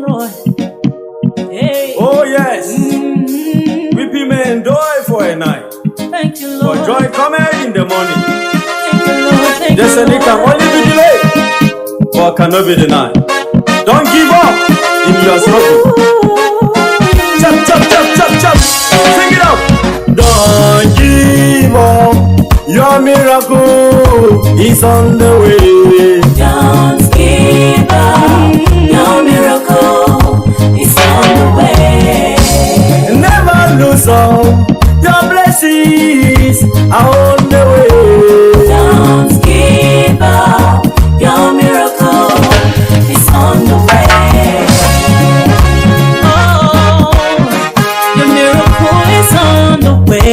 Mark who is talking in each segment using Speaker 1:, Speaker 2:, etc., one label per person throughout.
Speaker 1: Lord. Hey.
Speaker 2: Oh yes, weeping men die for a night,
Speaker 1: Thank you, Lord.
Speaker 2: but joy cometh in the morning.
Speaker 1: Thank you, Lord. Thank you,
Speaker 2: Destiny
Speaker 1: Lord.
Speaker 2: can only be delayed, but cannot be denied. Don't give up in your struggle. Chop, chop, chop, chop, chop. Sing it up. Don't give up. Your miracle is on the way.
Speaker 1: Don't give up. Your miracle is on the way.
Speaker 2: Never lose hope. Your blessings are on the way.
Speaker 1: Don't give up. Your miracle is on the way. Oh, your miracle is on the way.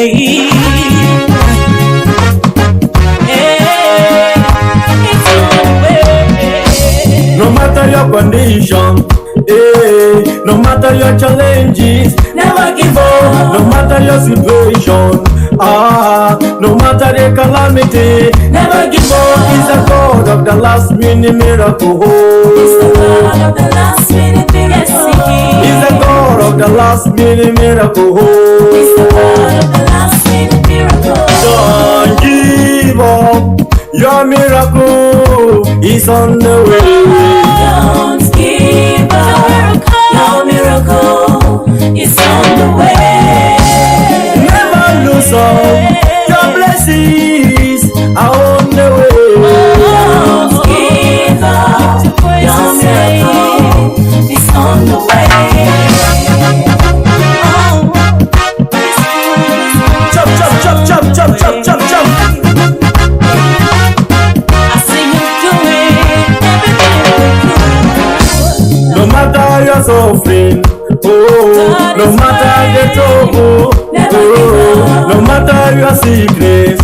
Speaker 1: Hey, it's on the way.
Speaker 2: No matter your condition, no matter your challenges,
Speaker 1: Never give up.
Speaker 2: no matter your situation, no matter the calamity,
Speaker 1: Never give up.
Speaker 2: He's the God of the last minute miracle.
Speaker 1: He's the God of the last minute miracle.
Speaker 2: He's the God of the last minute miracle.
Speaker 1: He's the God of the last minute miracle.
Speaker 2: Don't give up. Your miracle is on the way.
Speaker 1: Don't give up. Your miracle is on the way.
Speaker 2: Never lose hope. Your blessings are on the way.
Speaker 1: Don't give up. Your miracle is on the way.
Speaker 2: Chop, chop, chop, chop, chop, chop, chop, chop.
Speaker 1: I see you doing everything.
Speaker 2: No matter your suffering, no matter the trouble, no matter your sickness,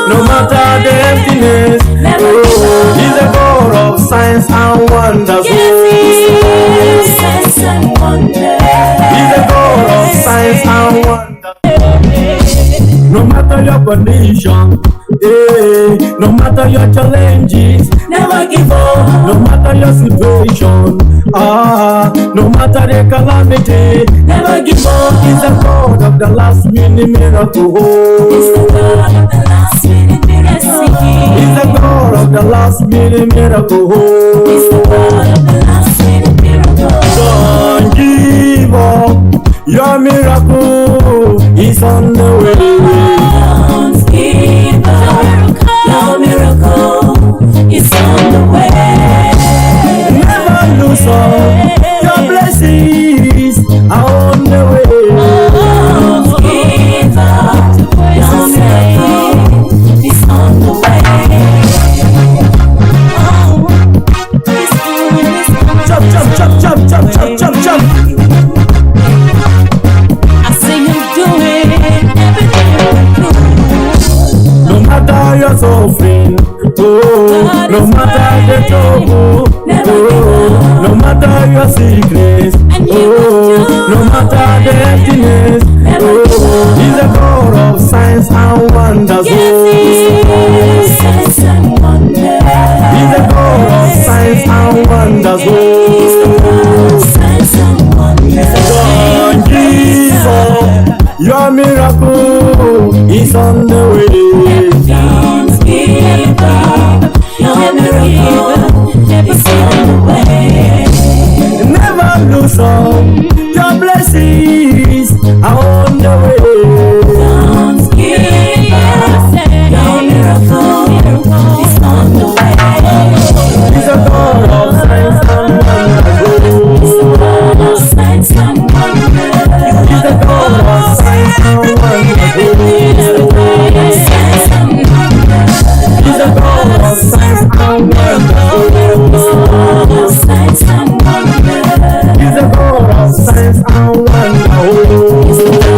Speaker 2: no matter the emptiness, He's the God of signs and wonders. He's the God of signs and wonders. No matter your condition, no matter your challenges,
Speaker 1: Never give up.
Speaker 2: no matter your situation, no matter the calamity,
Speaker 1: Never give up.
Speaker 2: He's the God of the last minute miracle.
Speaker 1: He's the God of the last minute miracle.
Speaker 2: He's the God of the last minute miracle.
Speaker 1: He's the God of the last minute miracle.
Speaker 2: Don't give up. Your miracle is on the way.
Speaker 1: Don't give up. Your miracle is on the way.
Speaker 2: Never lose hope. Your blessings are on the way.
Speaker 1: Don't give up. Your miracle is on the way. Oh, it's on.
Speaker 2: Chop, chop, chop, chop, chop, chop, chop, chop.
Speaker 1: I see you doing everything.
Speaker 2: No matter your suffering, no matter the trouble, no matter your sickness, no matter the emptiness, He's the God of signs and wonders. He's the God of signs and wonders. Don't give up. Your miracle is on the way.
Speaker 1: Don't give up. Your miracle is on the way.
Speaker 2: Never lose hope. Your blessings are on the way.
Speaker 1: Don't give up. Your miracle is on the way.
Speaker 2: He's the God of signs and wonders.
Speaker 1: He's the God of signs and wonders.
Speaker 2: He's the God of signs and wonders.
Speaker 1: He's the God of signs and wonders.
Speaker 2: He's the God of signs and wonders.
Speaker 1: Signs and wonders.
Speaker 2: He's the God of signs and wonders.
Speaker 1: He's the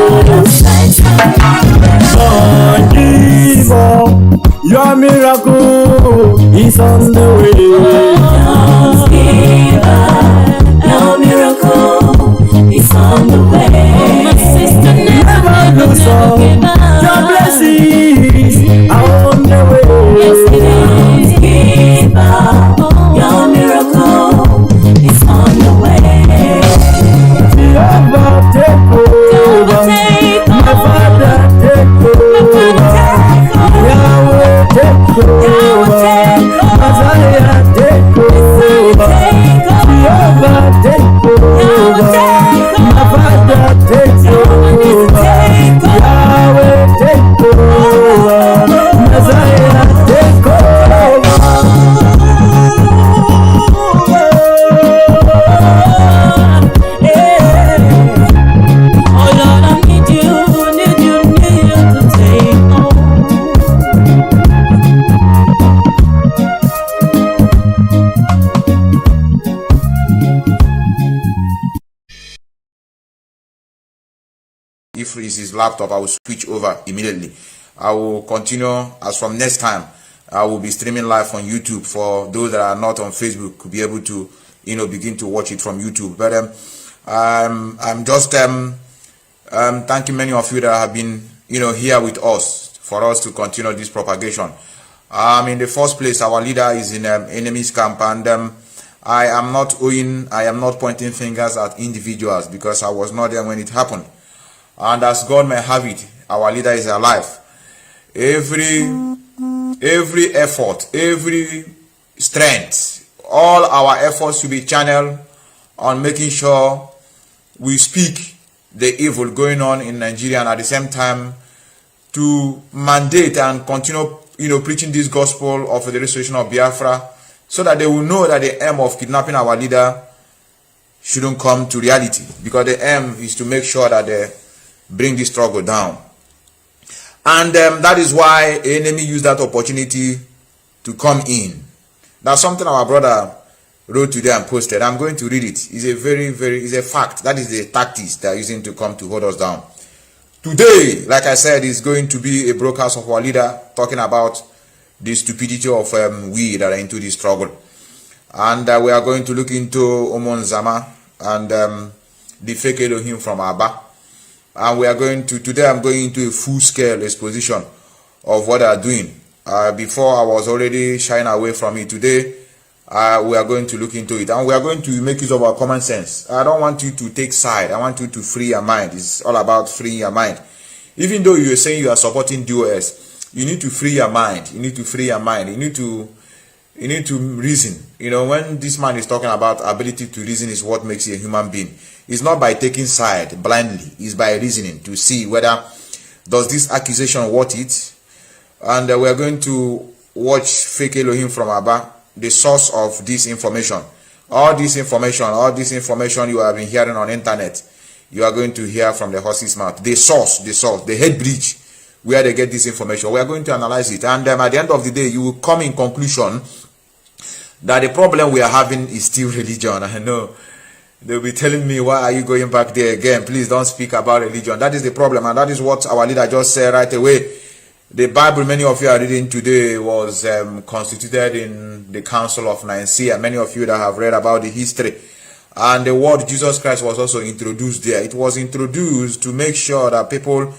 Speaker 3: if it's his laptop, I will switch over immediately. I will continue as from next time. I will be streaming live on YouTube for those that are not on Facebook to be able to, begin to watch it from YouTube. But I'm just thanking many of you that have been, here with us for us to continue this propagation. In the first place, our leader is in enemy's camp, and I am not pointing fingers at individuals because I was not there when it happened. And as God may have it, our leader is alive. Every effort, every strength, all our efforts should be channeled on making sure we speak the evil going on in Nigeria, and at the same time to mandate and continue, preaching this gospel of the restoration of Biafra, so that they will know that the aim of kidnapping our leader shouldn't come to reality, because the aim is to make sure that they bring this struggle down. And that is why the enemy used that opportunity to come in. That's something our brother wrote today and posted. I'm going to read it. It's a it's a fact. That is the tactics they are using to come to hold us down. Today, like I said, is going to be a broadcast of our leader talking about the stupidity of we that are into this struggle. And we are going to look into Omon Zama and the fake Elohim from Abba. And we are going to, today I'm going into a full-scale exposition of what they are doing. Before I was already shying away from it. Today, we are going to look into it. And we are going to make use of our common sense. I don't want you to take side. I want you to free your mind. It's all about freeing your mind. Even though you are saying you are supporting DOS, you need to free your mind. You need to free your mind. You need to reason. When this man is talking about ability to reason is what makes you a human being. It's not by taking side blindly. It's by reasoning to see whether does this accusation worth it. And we are going to watch fake Elohim from Abba, the source of this information. All this information you have been hearing on internet, you are going to hear from the horse's mouth. The source, the head bridge where they get this information. We are going to analyze it. And at the end of the day, you will come in conclusion that the problem we are having is still religion. I know they'll be telling me, why are you going back there again? Please don't speak about religion. That is the problem. And that is what our leader just said right away. The Bible many of you are reading today was constituted in the Council of Nicaea. Many of you that have read about the history. And the word Jesus Christ was also introduced there. It was introduced to make sure that people,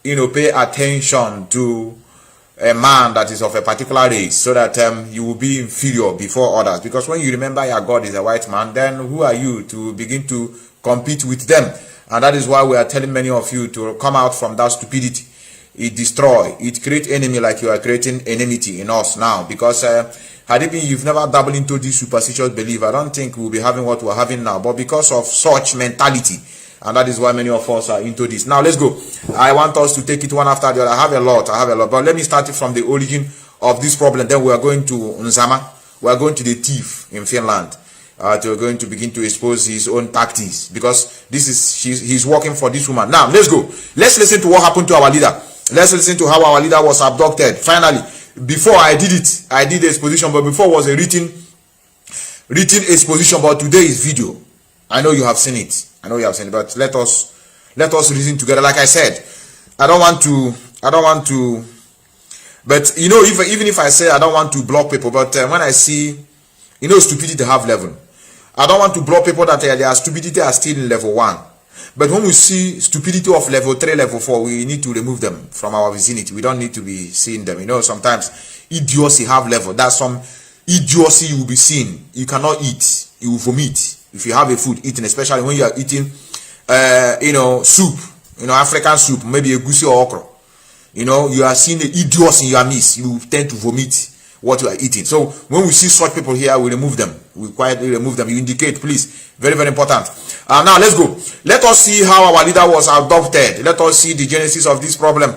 Speaker 3: pay attention to a man that is of a particular race, so that you will be inferior before others. Because when you remember your God is a white man, then who are you to begin to compete with them? And that is why we are telling many of you to come out from that stupidity. It destroy, it create enemy like you are creating enmity in us now. Because had it been you've never dabbled into this superstitious belief, I don't think we'll be having what we're having now. But because of such mentality, and that is why many of us are into this. Now let's go. I want us to take it one after the other. I have a lot. But let me start it from the origin of this problem. Then we are going to Nzama. We are going to the thief in Finland. We're going to begin to expose his own tactics. Because he's working for this woman. Now let's go. Let's listen to what happened to our leader. Let's listen to how our leader was abducted. Finally, before I did the exposition. But before was a written exposition. But today is video. I know you have seen it. But let us reason together. Like I said, I don't want to, but even if I say I don't want to block people, but when I see, stupidity have level, I don't want to block people that their stupidity are still in level 1. But when we see stupidity of level 3, level 4, we need to remove them from our vicinity. We don't need to be seeing them. Sometimes idiocy have level. That's some idiocy you will be seeing. You cannot eat. You will vomit. If you have a food eating, especially when you are eating, soup, African soup, maybe a goosey or okra, you are seeing the idiots in your midst. You tend to vomit what you are eating. So when we see such people here, we remove them. We quietly remove them. You indicate, please. Very, very important. Now let's go. Let us see how our leader was adopted. Let us see the genesis of this problem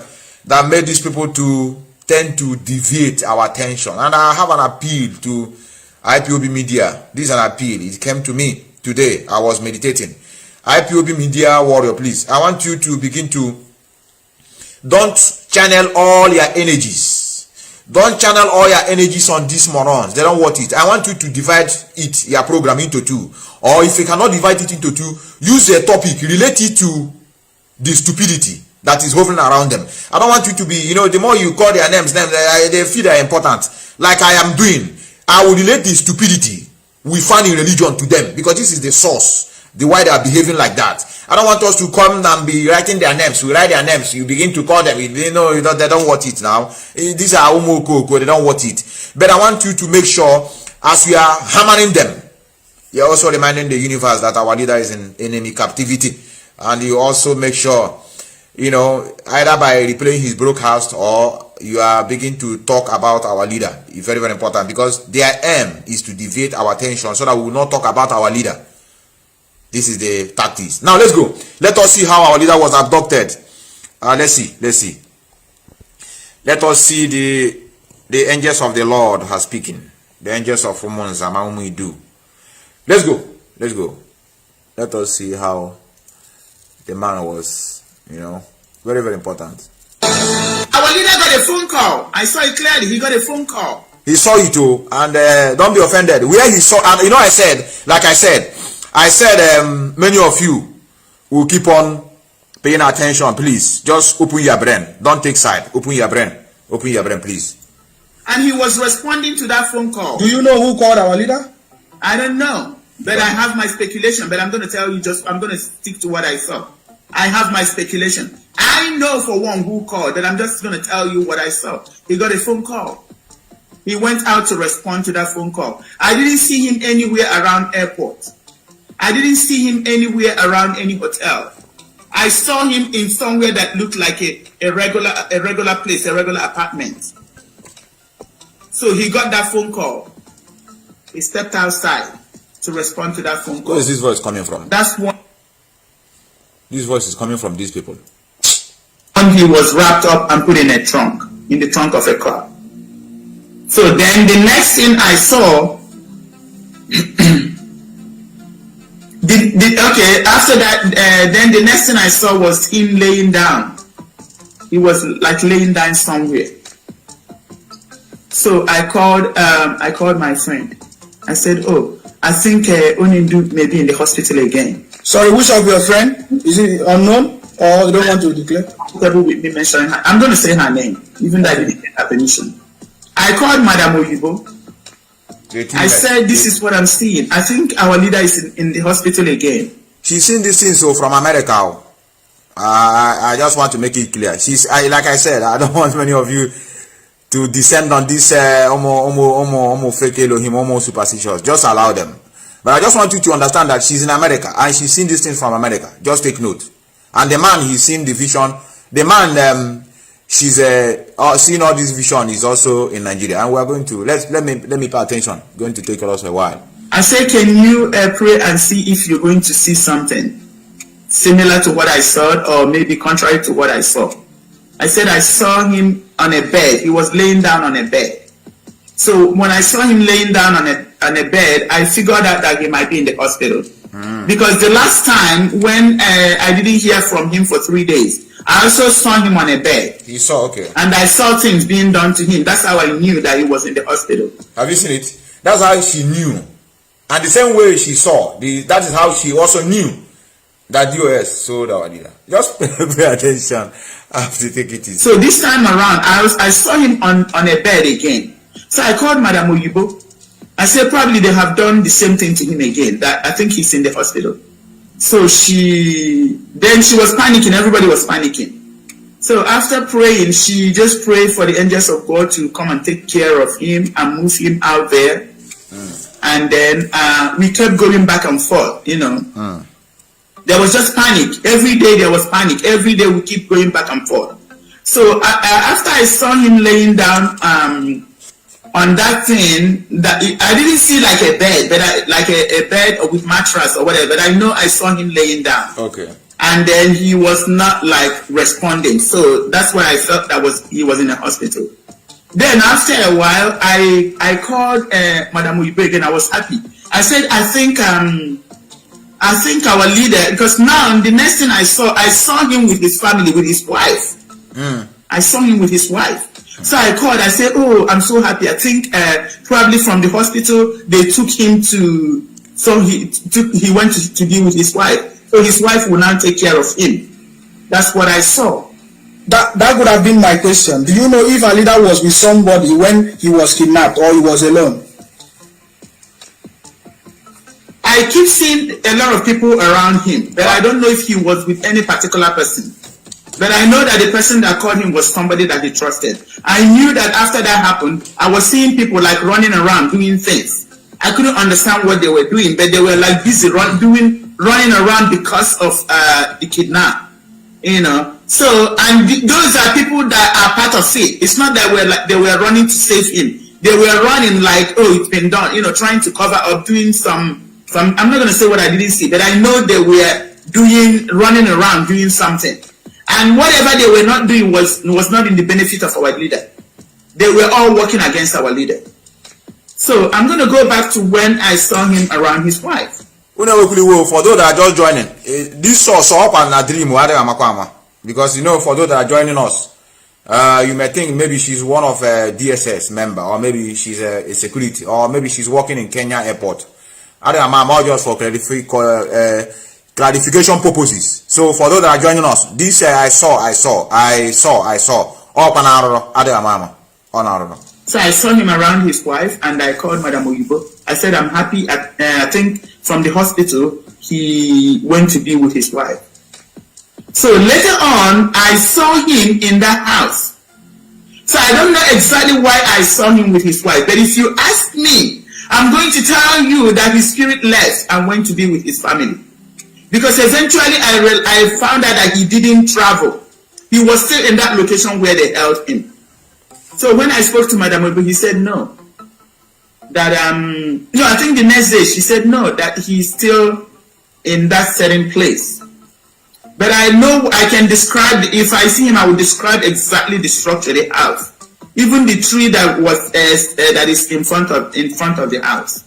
Speaker 3: that made these people to tend to deviate our attention. And I have an appeal to Ipob media. This is an appeal. It came to me today. I was meditating. Ipob media warrior, please. I want you to begin to don't channel all your energies. Don't channel all your energies on these morons. They don't want it. I want you to divide your program into 2. Or if you cannot divide it into 2, use a topic, relate it to the stupidity. that is hovering around them. I don't want you to be, you know, the more you call their names, they feel they're important. Like I am doing, I will relate the stupidity we find in religion to them, because this is the source, the why they are behaving like that. I don't want us to come and be writing their names. We write their names, you begin to call them. They know they don't want it now. These are umoko, they don't want it. But I want you to make sure, as we are hammering them, you're also reminding the universe that our leader is in enemy captivity. And you also make sure, you know, either by replaying his broadcast or you are beginning to talk about our leader. It's very, very important, because their aim is to deviate our attention so that we will not talk about our leader. This is the tactics. Now let's go. Let us see how our leader was abducted. Let's see. Let us see the angels of the Lord are speaking. The angels of Romans do. Let's go. Let us see how the man was, you know, very, very important.
Speaker 4: Our leader got a phone call. I saw it clearly. He got a phone call.
Speaker 3: He saw it too, and don't be offended. Where he saw, and you know, I said, many of you will keep on paying attention. Please, just open your brain. Don't take side. Open your brain, please.
Speaker 4: And he was responding to that phone call.
Speaker 5: Do you know who called our leader?
Speaker 4: I don't know, but I have my speculation. But I'm going to tell you, I'm going to stick to what I saw. I have my speculation. I know for one who called, but I'm just going to tell you what I saw. He got a phone call. He went out to respond to that phone call. I didn't see him anywhere around airport. I didn't see him anywhere around any hotel. I saw him in somewhere that looked like a regular place, a regular apartment. So he got that phone call. He stepped outside to respond to that phone call.
Speaker 3: Where is this voice coming from?
Speaker 4: That's one.
Speaker 3: This voice is coming from these people.
Speaker 4: And he was wrapped up and put in the trunk of a car. So then the next thing I saw, after that, then the next thing I saw was him laying down. He was like laying down somewhere. So I called my friend. I said, "Oh, I think Nnamdi may be in the hospital again."
Speaker 5: Sorry, which of your friend? Is it unknown or you don't want to declare?
Speaker 4: With me mentioning her. I'm going to say her name, even though I didn't get her permission. I called Madam Oyibo. I said, "This is what I'm seeing. I think our leader is in the hospital again."
Speaker 3: She's seen this thing so from America. I just want to make it clear. Like I said, I don't want many of you to descend on this fake Elohim, superstitious. Just allow them. But I just want you to understand that she's in America and she's seen these things from America. Just take note. And the man, he's seen the vision. The man, she's seeing all this vision is also in Nigeria. And we're going to, let me pay attention. Going to take us a while.
Speaker 4: I said, can you pray and see if you're going to see something similar to what I saw or maybe contrary to what I saw? I said, I saw him on a bed. He was laying down on a bed. So when I saw him laying down on a bed, I figured out that he might be in the hospital. Because the last time when I didn't hear from him for 3 days, I also saw him on a bed.
Speaker 3: You saw, okay.
Speaker 4: And I saw things being done to him. That's how I knew that he was in the hospital.
Speaker 3: Have you seen it? That's how she knew. And the same way she saw, that is how she also knew that US sold our leader. Just pay attention. I have to take it easy.
Speaker 4: So this time around, I saw him on a bed again. So I called Madam Oyibo. I said probably they have done the same thing to him again. That I think he's in the hospital. So she was panicking. Everybody was panicking. So after praying, she just prayed for the angels of God to come and take care of him and move him out there. And then we kept going back and forth, you know. There was just panic. Every day there was panic. Every day we keep going back and forth. So after I saw him laying down on that thing, that I didn't see like a bed, but like a bed with mattress or whatever. But I know I saw him laying down.
Speaker 3: Okay.
Speaker 4: And then he was not like responding. So that's why I felt he was in a hospital. Then after a while, I called Madam Oyibo again. I was happy. I said, I think our leader, because now the next thing I saw him with his family, with his wife. I saw him with his wife. So I called. I said, "Oh, I'm so happy. I think probably from the hospital they took him to. So he went to be with his wife. So his wife will now take care of him." That's what I saw.
Speaker 5: That would have been my question. Do you know if a leader was with somebody when he was kidnapped or he was alone?
Speaker 4: I keep seeing a lot of people around him, but I don't know if he was with any particular person. But I know that the person that called him was somebody that he trusted. I knew that after that happened, I was seeing people like running around doing things. I couldn't understand what they were doing, but they were like busy running around because of the kidnap, you know. So, and those are people that are part of it. It's not that they were running to save him. They were running like, oh, it's been done, you know, trying to cover up, doing some. I'm not going to say what I didn't see, but I know they were running around doing something. And whatever they were not doing was not in the benefit of our leader. They were all working against our leader. So I'm going to go back to when I saw him around his wife.
Speaker 3: For those that are just joining, this source up and a dream, because you know, for those that are joining us, you may think maybe she's one of a DSS member, or maybe she's a security, or maybe she's working in Kenya airport. Just for clarification purposes. So for those that are joining us, this I saw.
Speaker 4: So I saw him around his wife, and I called Madam Oyibo. I said, I'm happy. I think from the hospital, he went to be with his wife. So later on, I saw him in that house. So I don't know exactly why I saw him with his wife, but if you ask me, I'm going to tell you that his spirit left and went to be with his family. Because eventually I found out that he didn't travel. He was still in that location where they held him. So when I spoke to Madam Obu, he said no. That, no, I think the next day she said no, that he's still in that certain place. But I know I can describe, if I see him, I will describe exactly the structure of the house. Even the tree that was that is in front of the house.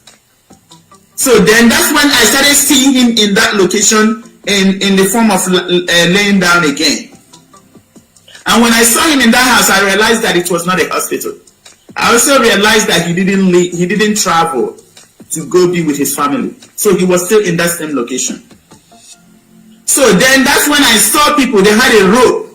Speaker 4: So then that's when I started seeing him in that location in the form of laying down again. And when I saw him in that house, I realized that it was not a hospital. I also realized that he didn't travel to go be with his family. So he was still in that same location. So then that's when I saw people, they had a rope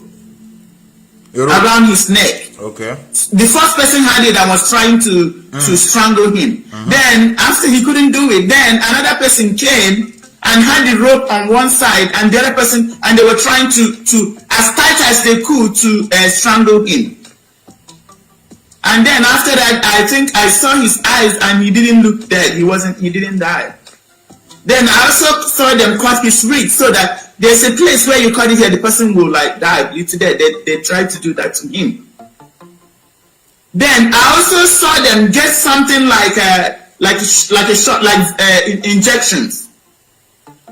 Speaker 4: around his neck.
Speaker 3: Okay.
Speaker 4: The first person had it and was trying to strangle him. Then after he couldn't do it, then another person came and had the rope on one side, and the other person, and they were trying to as tight as they could to strangle him. And then after that, I think I saw his eyes and he didn't look dead. He didn't die. Then I also saw them cut his wrist, so that there's a place where you cut it here, the person will like die. They tried to do that to him. Then I also saw them get something like a shot, like injections.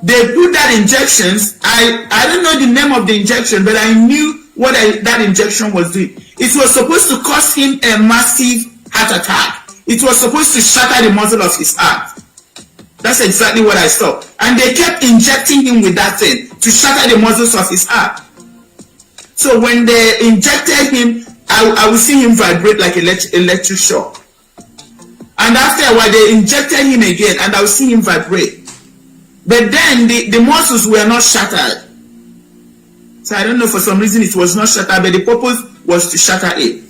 Speaker 4: They put that injections. I don't know the name of the injection, but I knew what that injection was doing. It was supposed to cause him a massive heart attack. It was supposed to shatter the muscle of his heart. That's exactly what I saw. And they kept injecting him with that thing to shatter the muscles of his heart. So when they injected him, I would see him vibrate like electric shock. And after a while, they injected him again, and I would see him vibrate. But then the muscles were not shattered. So I don't know, for some reason it was not shattered, but the purpose was to shatter it.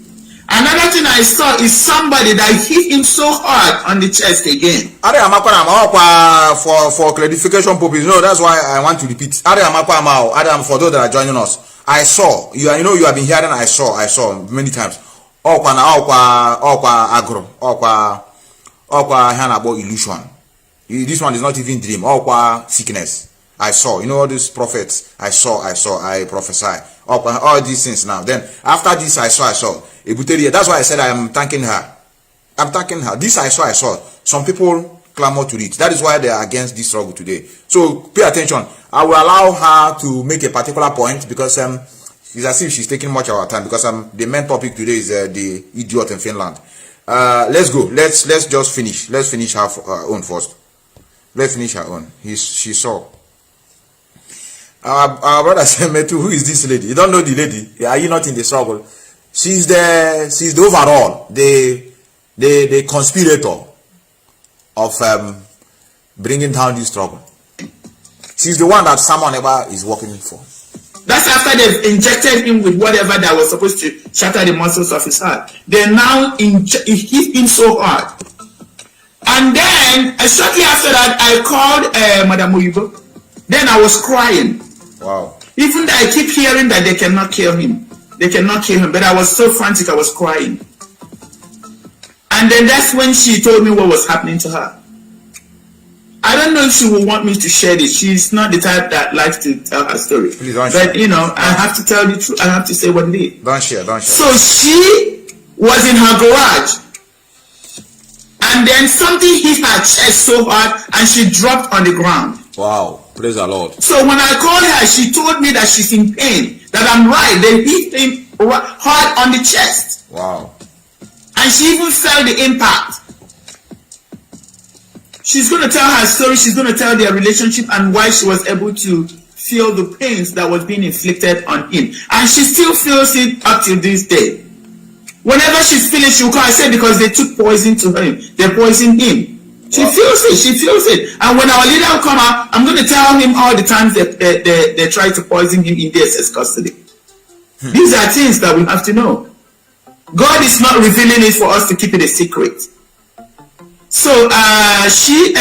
Speaker 4: Another thing I saw is somebody that hit him so hard on the chest again.
Speaker 3: For clarification purposes, no, that's why I want to repeat. Adam, for those that are joining us, I saw you know you have been hearing. I saw many times. Illusion. This one is not even dream. Sickness. I saw. You know all these prophets. I prophesy. All these things now. Then after this, I saw. That's why I said I am thanking her. I'm thanking her. This I saw. Some people clamor to it. That is why they are against this struggle today. So pay attention. I will allow her to make a particular point, because it's as if she's taking much of our time, because the main topic today is the idiot in Finland. Let's go. Let's just finish. Let's finish her own first. Let's finish her own. She saw. Our brother said, Metu, who is this lady? You don't know the lady. Are you not in the struggle? She's the overall, the conspirator of bringing down this struggle. She's the one that someone ever is working for.
Speaker 4: That's That's after they've injected him with whatever that was supposed to shatter the muscles of his heart. They now hit him so hard. And then, shortly after that, I called Madam Oyibo. Then I was crying.
Speaker 3: Wow.
Speaker 4: Even though I keep hearing that they cannot kill him. They cannot kill him. But I was so frantic, I was crying. And then that's when she told me what was happening to her. I don't know if she will want me to share this. She's not the type that likes to tell her story.
Speaker 3: Please don't
Speaker 4: but
Speaker 3: share.
Speaker 4: you know, I have to tell the truth. I have to say what it is.
Speaker 3: Don't share.
Speaker 4: So she was in her garage, and then something hit her chest so hard, and she dropped on the ground.
Speaker 3: Wow. Praise the Lord.
Speaker 4: So when I called her, she told me that she's in pain. That I'm right. They hit him hard on the chest.
Speaker 3: Wow.
Speaker 4: And she even felt the impact. She's going to tell her story. She's going to tell their relationship and why she was able to feel the pains that was being inflicted on him. And she still feels it up till this day. Whenever she's finished, she'll call. I said because they took poison to him. They poisoned him. She feels it. She feels it. And when our leader will come out, I'm going to tell him all the times they tried to poison him in DSS custody. These are things that we have to know. God is not revealing it for us to keep it a secret. So she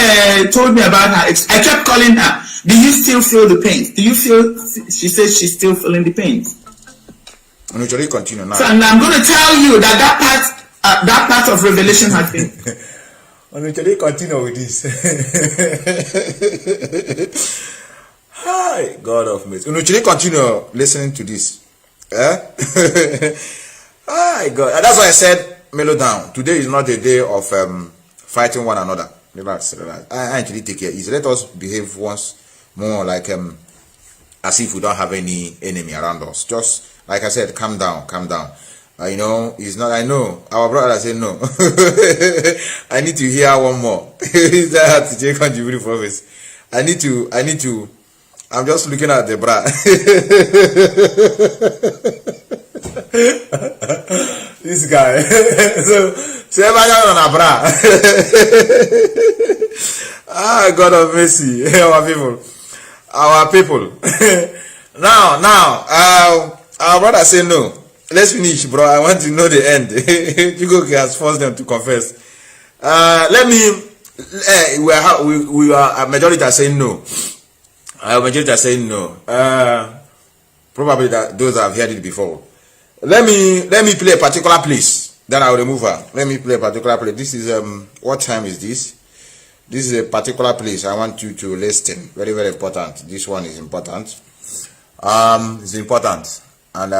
Speaker 4: told me about her. I kept calling her. Do you still feel the pains? Do you feel? She says she's still feeling the pains.
Speaker 3: And we continue now.
Speaker 4: So and I'm going to tell you that part of revelation has been.
Speaker 3: And we continue with this. Hi, God of mercy. And we continue listening to this. Hi, God. And that's why I said, mellow down. Today is not a day of fighting one another. Relax. I actually take care easy. Let us behave once more like as if we don't have any enemy around us. Just like I said, calm down. You know, it's not. I know our brother said no. I need to hear one more. Is that to take on Jubilee prophets? I need to. I'm just looking at the bra. This guy. So everybody on a bra. Ah, God of mercy, our people. Now, our brother say no. Let's finish, bro. I want to know the end. Jugoki has forced them to confess. Let me. We are a majority are saying no. A majority are saying no. Probably that those have heard it before. Let me play a particular place. Then I will remove her. Let me play a particular place. This is what time is this? This is a particular place. I want you to listen. Very, very important. This one is important. It's important. And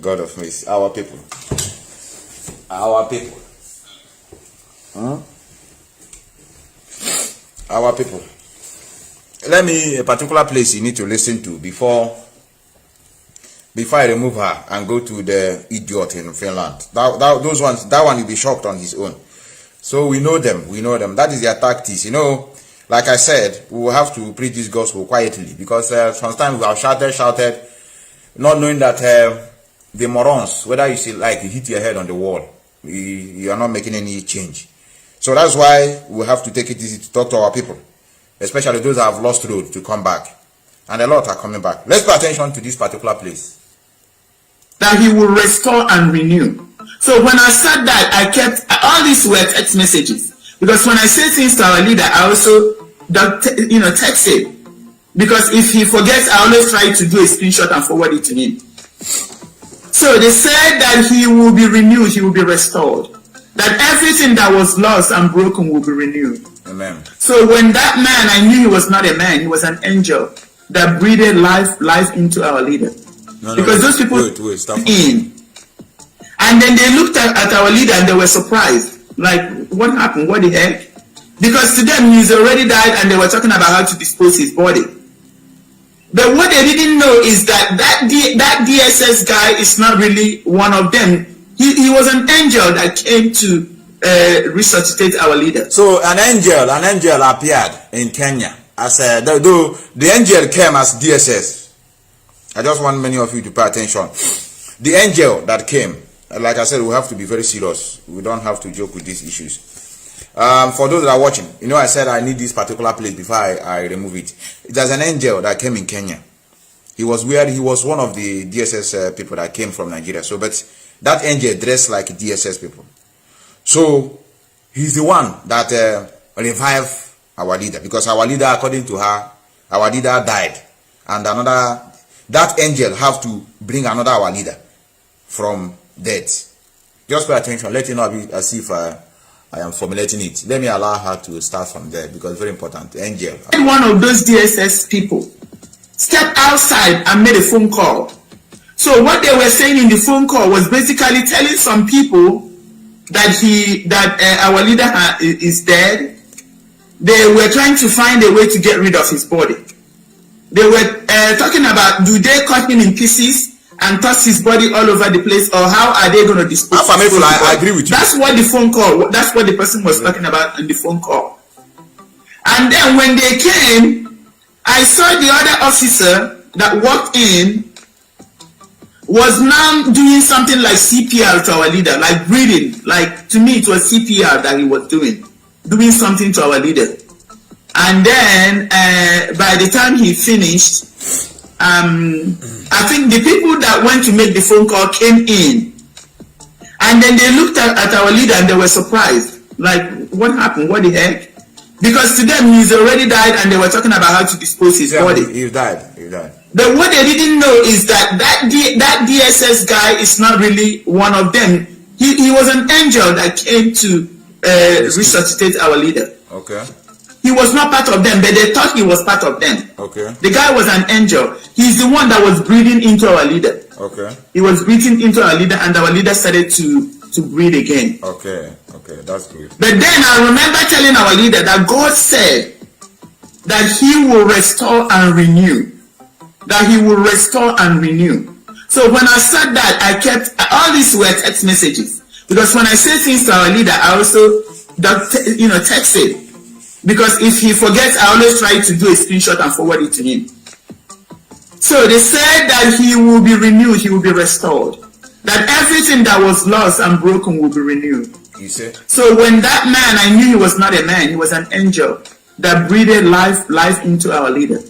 Speaker 3: God of mercy, our people. Our people. Our people. Let me a particular place you need to listen to before I remove her and go to the idiot in Finland. Those ones, that one will be shocked on his own. So we know them. That is their tactics. You know, like I said, we will have to preach this gospel quietly because sometimes we have shouted, not knowing that the morons, whether you see like you hit your head on the wall, you are not making any change. So that's why we have to take it easy to talk to our people, especially those that have lost road to come back. And a lot are coming back. Let's pay attention to this particular place.
Speaker 4: That he will restore and renew. So when I said that, I kept all these were text messages because when I say things to our leader, I also text it because if he forgets, I always try to do a screenshot and forward it to him. So they said that he will be renewed, he will be restored, that everything that was lost and broken will be renewed.
Speaker 3: Amen.
Speaker 4: So when that man, I knew he was not a man, he was an angel that breathed life into our leader. Because those people
Speaker 3: stop
Speaker 4: in. And then they looked at our leader and they were surprised. Like, what happened? What the heck? Because to them, he's already died and they were talking about how to dispose his body. But what they didn't know is that DSS guy is not really one of them. He was an angel that came to resuscitate our leader.
Speaker 3: So an angel appeared in Kenya. As though the angel came as DSS. I just want many of you to pay attention. The angel that came, like I said, we have to be very serious. We don't have to joke with these issues. For those that are watching, you know, I said I need this particular place before I remove it. There's an angel that came in Kenya. He was weird. He was one of the DSS people that came from Nigeria. So, but that angel dressed like DSS people. So, he's the one that revived our leader, because our leader, according to her, our leader died, and that angel have to bring another our leader from death. Just pay attention. Let it not be as if I am formulating it. Let me allow her to start from there, because it's very important. Angel.
Speaker 4: One of those DSS people stepped outside and made a phone call. So what they were saying in the phone call was basically telling some people that our leader is dead. They were trying to find a way to get rid of his body. They were talking about, do they cut him in pieces and toss his body all over the place, or how are they going to dispose of his body?
Speaker 3: I agree with you.
Speaker 4: That's what the phone call, that's what the person was talking about in the phone call. And then when they came, I saw the other officer that walked in was now doing something like CPR to our leader, like breathing. Like, to me, it was CPR that he was doing something to our leader. And then by the time he finished, I think the people that went to make the phone call came in, and then they looked at our leader and they were surprised. Like, what happened? What the heck? Because to them, he's already died, and they were talking about how to dispose his body.
Speaker 3: He died.
Speaker 4: But what they didn't know is that DSS guy is not really one of them. He was an angel that came to resuscitate our leader.
Speaker 3: Okay.
Speaker 4: He was not part of them, but they thought he was part of them.
Speaker 3: Okay.
Speaker 4: The guy was an angel. He's the one that was breathing into our leader.
Speaker 3: Okay.
Speaker 4: He was breathing into our leader, and our leader started to breathe again.
Speaker 3: Okay, that's good.
Speaker 4: But then I remember telling our leader that God said that he will restore and renew. That he will restore and renew. So when I said that, I kept, all these were text messages. Because when I say things to our leader, I also, text it. Because if he forgets, I always try to do a screenshot and forward it to him. So they said that he will be renewed, he will be restored. That everything that was lost and broken will be renewed.
Speaker 3: You said?
Speaker 4: So when that man, I knew he was not a man, he was an angel that breathed life into our leader.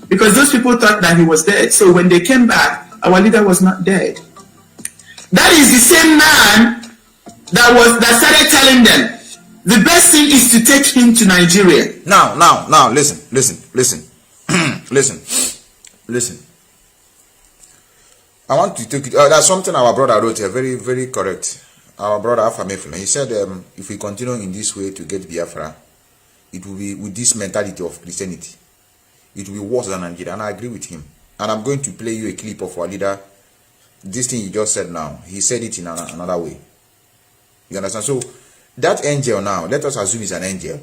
Speaker 4: Because those people thought that he was dead. So when they came back, our leader was not dead. That is the same man that started telling them, the best thing is to take him to Nigeria.
Speaker 3: Now, listen. Listen. I want to take it. That's something our brother wrote here, very, very correct. Our brother Afamefuna, he said, if we continue in this way to get Biafra, it will be with this mentality of Christianity. It will be worse than Nigeria, and I agree with him. And I'm going to play you a clip of our leader. This thing he just said now, he said it in another way. You understand? So that angel now, let us assume it's an angel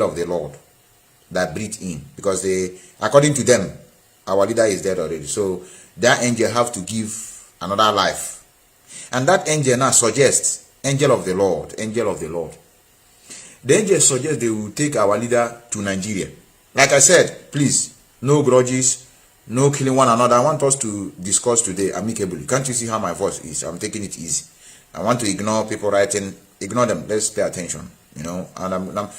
Speaker 3: of the Lord that breathed in, because according to them, our leader is dead already. So that angel have to give another life, and that angel now suggests angel of the Lord. The angel suggests they will take our leader to Nigeria. Like I said, please, no grudges, no killing one another. I want us to discuss today amicably. Can't you see how my voice is? I'm taking it easy. I want to ignore people writing. Ignore them. Let's pay attention. And I'm not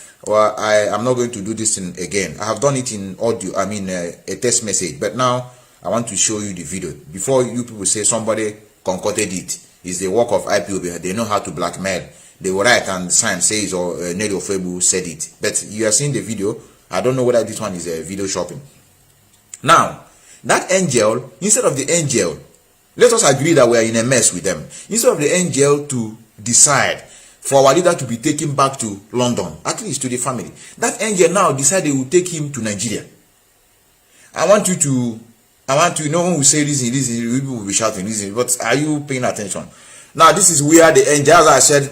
Speaker 3: going to do this again. I have done it in audio. A text message. But now I want to show you the video. Before you people say somebody concocted it, it's the work of Ipob. They know how to blackmail. They will write and sign says or Nelly Ofebu said it. But you are seeing the video. I don't know whether this one is a video shopping. Now, that angel, instead of the angel, let us agree that we are in a mess with them. Instead of the angel to decide for our leader to be taken back to London, at least to the family, that angel now decided they will take him to Nigeria. I want you, no one will say listen, people will be shouting, listen, but are you paying attention? Now, this is where the angel, as I said,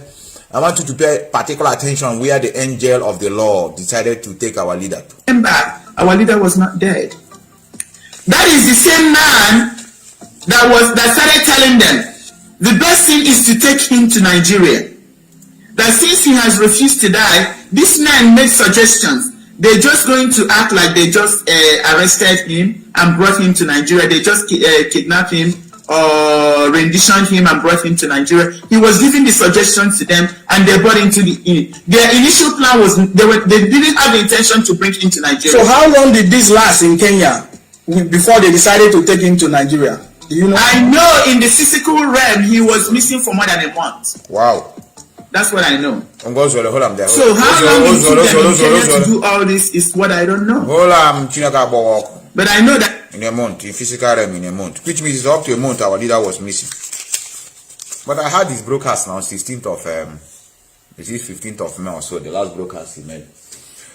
Speaker 3: I want you to pay particular attention where the angel of the Lord decided to take our leader to.
Speaker 4: Came back, our leader was not dead. That is the same man that started telling them, the best thing is to take him to Nigeria. That since he has refused to die, this man made suggestions. They're just going to act like they just arrested him and brought him to Nigeria. They just kidnapped him or renditioned him and brought him to Nigeria. He was giving the suggestions to them, and they brought into their initial plan was they didn't have the intention to bring him to Nigeria.
Speaker 5: So how long did this last in Kenya before they decided to take him to Nigeria? Do you know?
Speaker 4: I know in the physical realm he was missing for more than a month.
Speaker 3: Wow.
Speaker 4: That's what I know.
Speaker 3: So how long
Speaker 4: did it took them in Kenya to do all this is what I don't know. But I know that
Speaker 3: in a month, in physical realm in a month, which means it's up to a month our leader was missing. But I had this broadcast now, 15th of 15th of May or so, the last broadcast he made.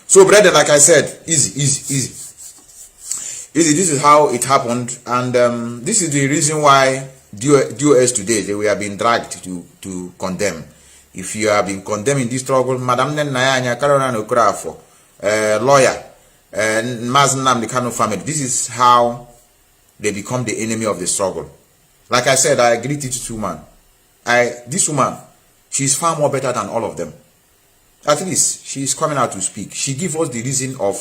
Speaker 3: So brethren, like I said, easy. This is how it happened, and this is the reason why DOS today they were being dragged to condemn. If you have been condemning this struggle, Madam Nayanya Caroline Okrafo, lawyer, Mazi Nnamdi Kanu family, this is how they become the enemy of the struggle. Like I said, I agree to this woman. This woman, she's far more better than all of them. At least she's coming out to speak. She gives us the reason of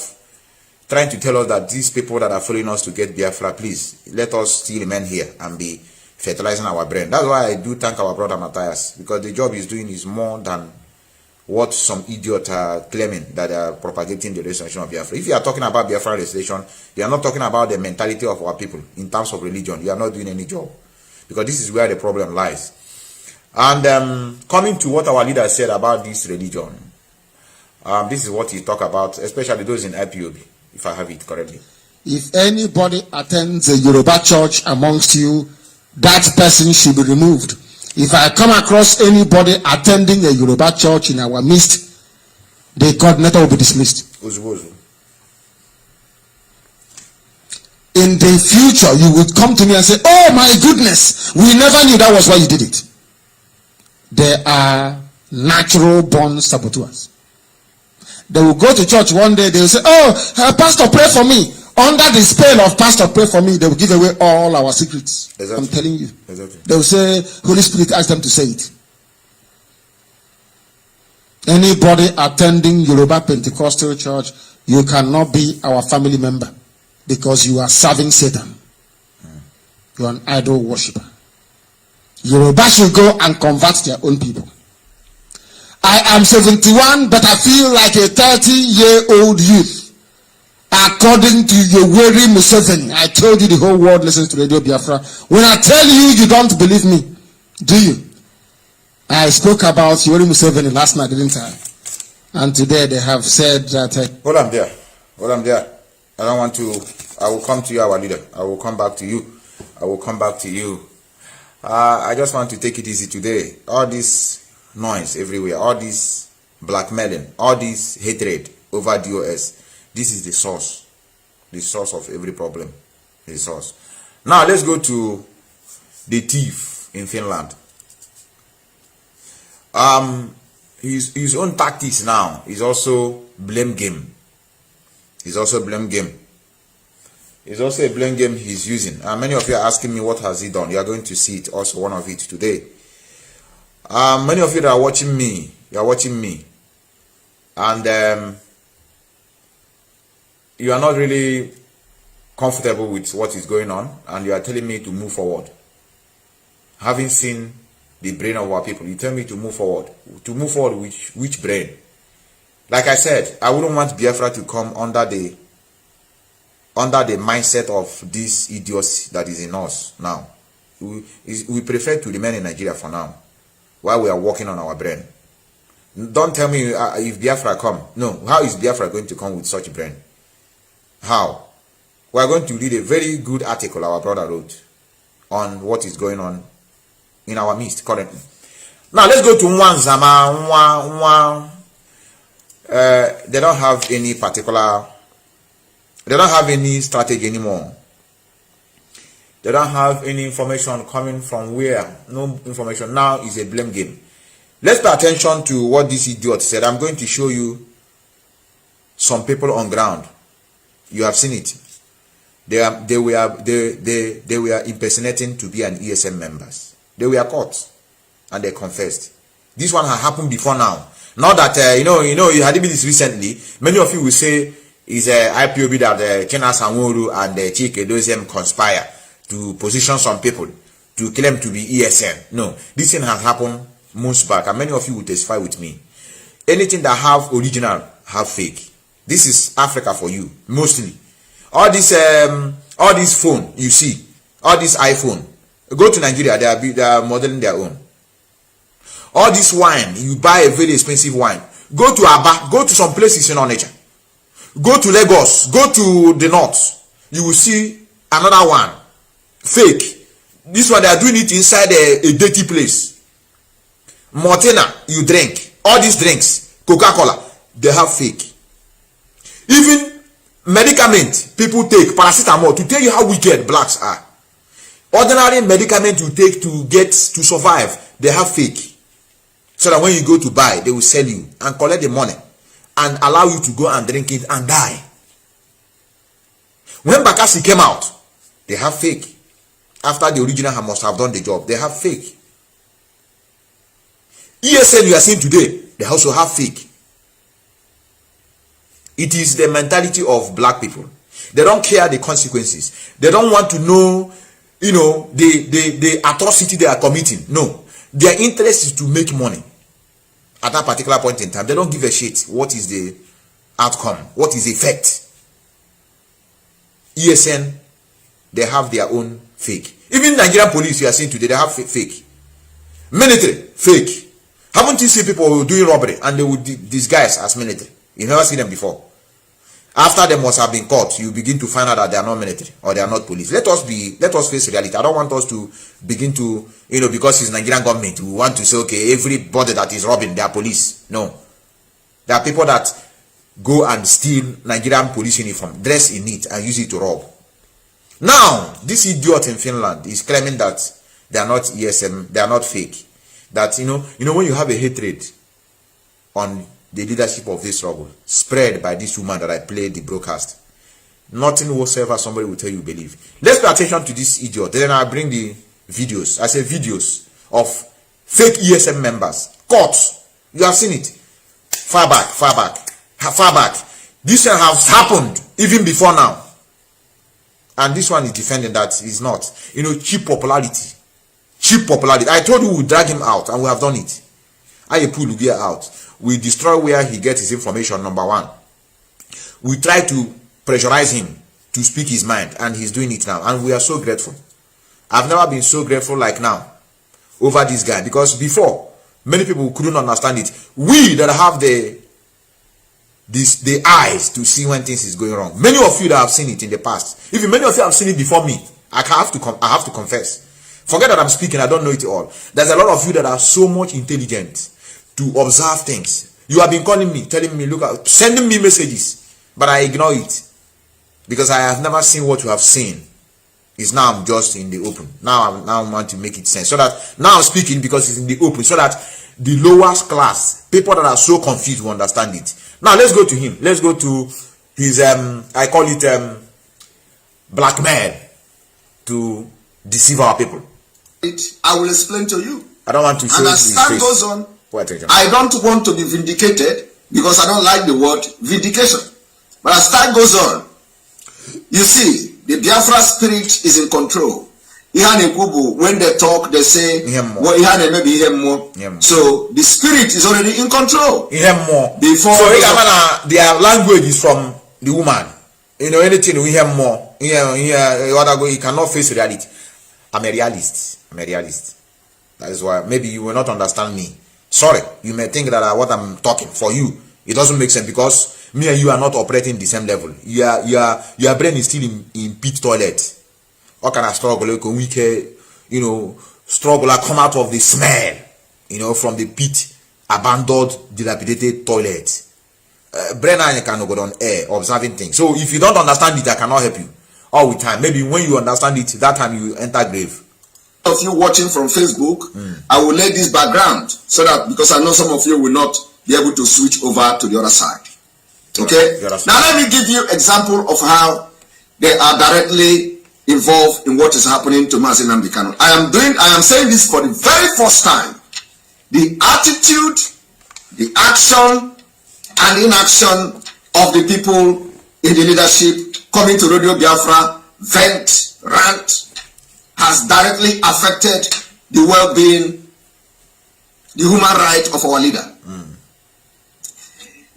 Speaker 3: trying to tell us that these people that are following us to get Biafra, please let us still remain here and be fertilizing our brain. That's why I do thank our brother Matthias, because the job he's doing is more than what some idiots are claiming, that they are propagating the restoration of Biafra. If you are talking about Biafra restoration, you are not talking about the mentality of our people in terms of religion. You are not doing any job, because this is where the problem lies. And coming to what our leader said about this religion, this is what he talked about, especially those in Ipob, if I have it correctly.
Speaker 6: If anybody attends a Yoruba church amongst you, that person should be removed. If I come across anybody attending a Yoruba church in our midst, the coordinator will be dismissed. In the future, you would come to me and say, oh my goodness, we never knew that was why you did it. They are natural born saboteurs. They will go to church one day, they will say, oh, pastor, pray for me. Under the spell of pastor, pray for me, they will give away all our secrets. Exactly. I'm telling you. Exactly. They will say, Holy Spirit ask them to say it. Anybody attending Yoruba Pentecostal church, you cannot be our family member, because you are serving Satan. You are an idol worshiper. Yoruba should go and convert their own people. I am 71, but I feel like a 30-year-old youth. According to Yoweri Museveni, I told you the whole world listens to Radio Biafra. When I tell you, you don't believe me, do you? I spoke about Yoweri Museveni last night, didn't I? And today they have said that...
Speaker 3: Hold on there. I don't want to... I will come to you, our leader. I will come back to you. I just want to take it easy today. All this noise everywhere, all this blackmailing, all this hatred over DOS, this is the source of every problem. The source. Now let's go to the thief in Finland. His own tactics now is also blame game. It's also a blame game he's using. Many of you are asking me what has he done. You are going to see it, also one of it today. Many of you that are watching me, and you are not really comfortable with what is going on, and you are telling me to move forward. Having seen the brain of our people, you tell me to move forward. To move forward, which brain? Like I said, I wouldn't want Biafra to come under the mindset of this idiocy that is in us now. We prefer to remain in Nigeria for now, while we are working on our brain. Don't tell me if Biafra come. No, how is Biafra going to come with such a brain? How? We are going to read a very good article our brother wrote on what is going on in our midst currently. Now let's go to Nwanzama. They don't have any particular... They don't have any strategy anymore. They don't have any information coming from where. No information. Now is a blame game. Let's pay attention to what this idiot said. I'm going to show you some people on ground. You have seen it. They were impersonating to be an ESM members. They were caught and they confessed. This one had happened before now. Now that you had been this recently. Many of you will say is IPOB that Chena Sanworu and Chike Dozem conspire to position some people to claim to be ESN. No, this thing has happened months back, and many of you will testify with me. Anything that have original have fake. This is Africa for you, mostly. All this phone you see, all this iPhone. Go to Nigeria, they are modeling their own. All this wine, you buy a very expensive wine. Go to Aba, go to some places in our nature. Go to Lagos, go to the north. You will see another one, fake. This one, they are doing it inside a dirty place. Mortina, you drink. All these drinks, Coca-Cola, they have fake. Even medicament people take, paracetamol, to tell you how wicked blacks are. Ordinary medicament you take to survive, they have fake. So that when you go to buy, they will sell you and collect the money and allow you to go and drink it and die. When Bakassi came out, they have fake. After the original must have done the job, they have fake. ESN you are seeing today, they also have fake. It is the mentality of black people. They don't care the consequences. They don't want to know, the atrocity they are committing. No. Their interest is to make money. At that particular point in time, they don't give a shit. What is the outcome? What is the effect? ESN, they have their own fake. Even Nigerian police you are seeing today, they have fake. Military, fake. Haven't you seen people doing robbery and they would disguise as military? You never seen them before. After they must have been caught, you begin to find out that they are not military or they are not police. Let us face reality. I don't want us to begin to, because it's Nigerian government, we want to say, okay, everybody that is robbing, they are police. No. There are people that go and steal Nigerian police uniform, dress in it, and use it to rob. Now, this idiot in Finland is claiming that they are not ESM, they are not fake. That, when you have a hatred on the leadership of this struggle spread by this woman that I played the broadcast, nothing whatsoever somebody will tell you believe. Let's pay attention to this idiot. Then I'll bring the videos. I say videos of fake ESM members caught. You have seen it. Far back. This one has happened even before now. And this one is defending that it's not. Cheap popularity. I told you we would drag him out, and we have done it. I pull Lugia out. We destroy where he gets his information, number one. We try to pressurize him to speak his mind, and he's doing it now. And we are so grateful. I've never been so grateful like now over this guy, because before, many people couldn't understand it. We that have the eyes to see when things is going wrong. Many of you that have seen it in the past. Even many of you have seen it before me. I have to confess. Forget that I'm speaking, I don't know it all. There's a lot of you that are so much intelligent to observe things. You have been calling me, telling me, look out, sending me messages, but I ignore it because I have never seen what you have seen. It's now I'm just in the open. Now I want to make it sense. So that now I'm speaking because it's in the open, so that the lowest class, people that are so confused will understand it. Now let's go to him. Let's go to his I call it blackmail to deceive our people.
Speaker 7: I will explain to you.
Speaker 3: I don't want to show
Speaker 7: and as time goes on, I don't want to be vindicated because I don't like the word vindication. But as time goes on, you see, the Biafra spirit is in control. When they talk, they say, so the spirit is already in control. Before
Speaker 3: so their language is from the woman. Anything we hear more. You cannot face reality. I'm a realist. That is why maybe you will not understand me. Sorry, you may think that what I'm talking for you, it doesn't make sense because me and you are not operating the same level. Your brain is still in pit toilet. What kind of struggle? Struggle come out of the smell, from the pit, abandoned, dilapidated toilet. Brain and can go on air, observing things. So if you don't understand it, I cannot help you. All the time. Maybe when you understand it, that time you enter grave.
Speaker 7: Of you watching from Facebook, I will lay this background so that because I know some of you will not be able to switch over to the other side. Okay? Now let me give you example of how they are directly involved in what is happening to Mazi Nnamdi Kanu. I am saying this for the very first time. The attitude, the action, and inaction of the people in the leadership coming to Radio Biafra, vent, rant, has directly affected the well-being, the human right of our leader.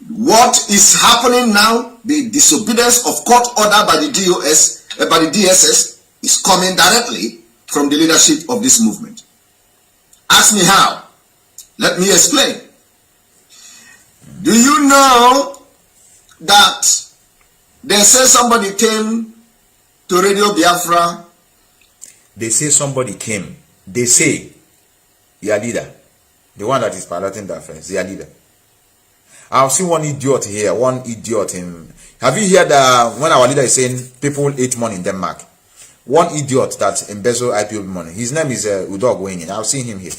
Speaker 7: What is happening now, the disobedience of court order by the DSS is coming directly from the leadership of this movement. Ask me how. Let me explain. Do you know that they say somebody came to Radio Biafra?
Speaker 3: They say somebody came. They say your leader, the one that is piloting the affairs, their leader. I've seen one idiot here, one idiot in. Have you heard when our leader is saying people ate money in Denmark? One idiot that embezzled IPOB money. His name is Udog Wenyin. I've seen him here.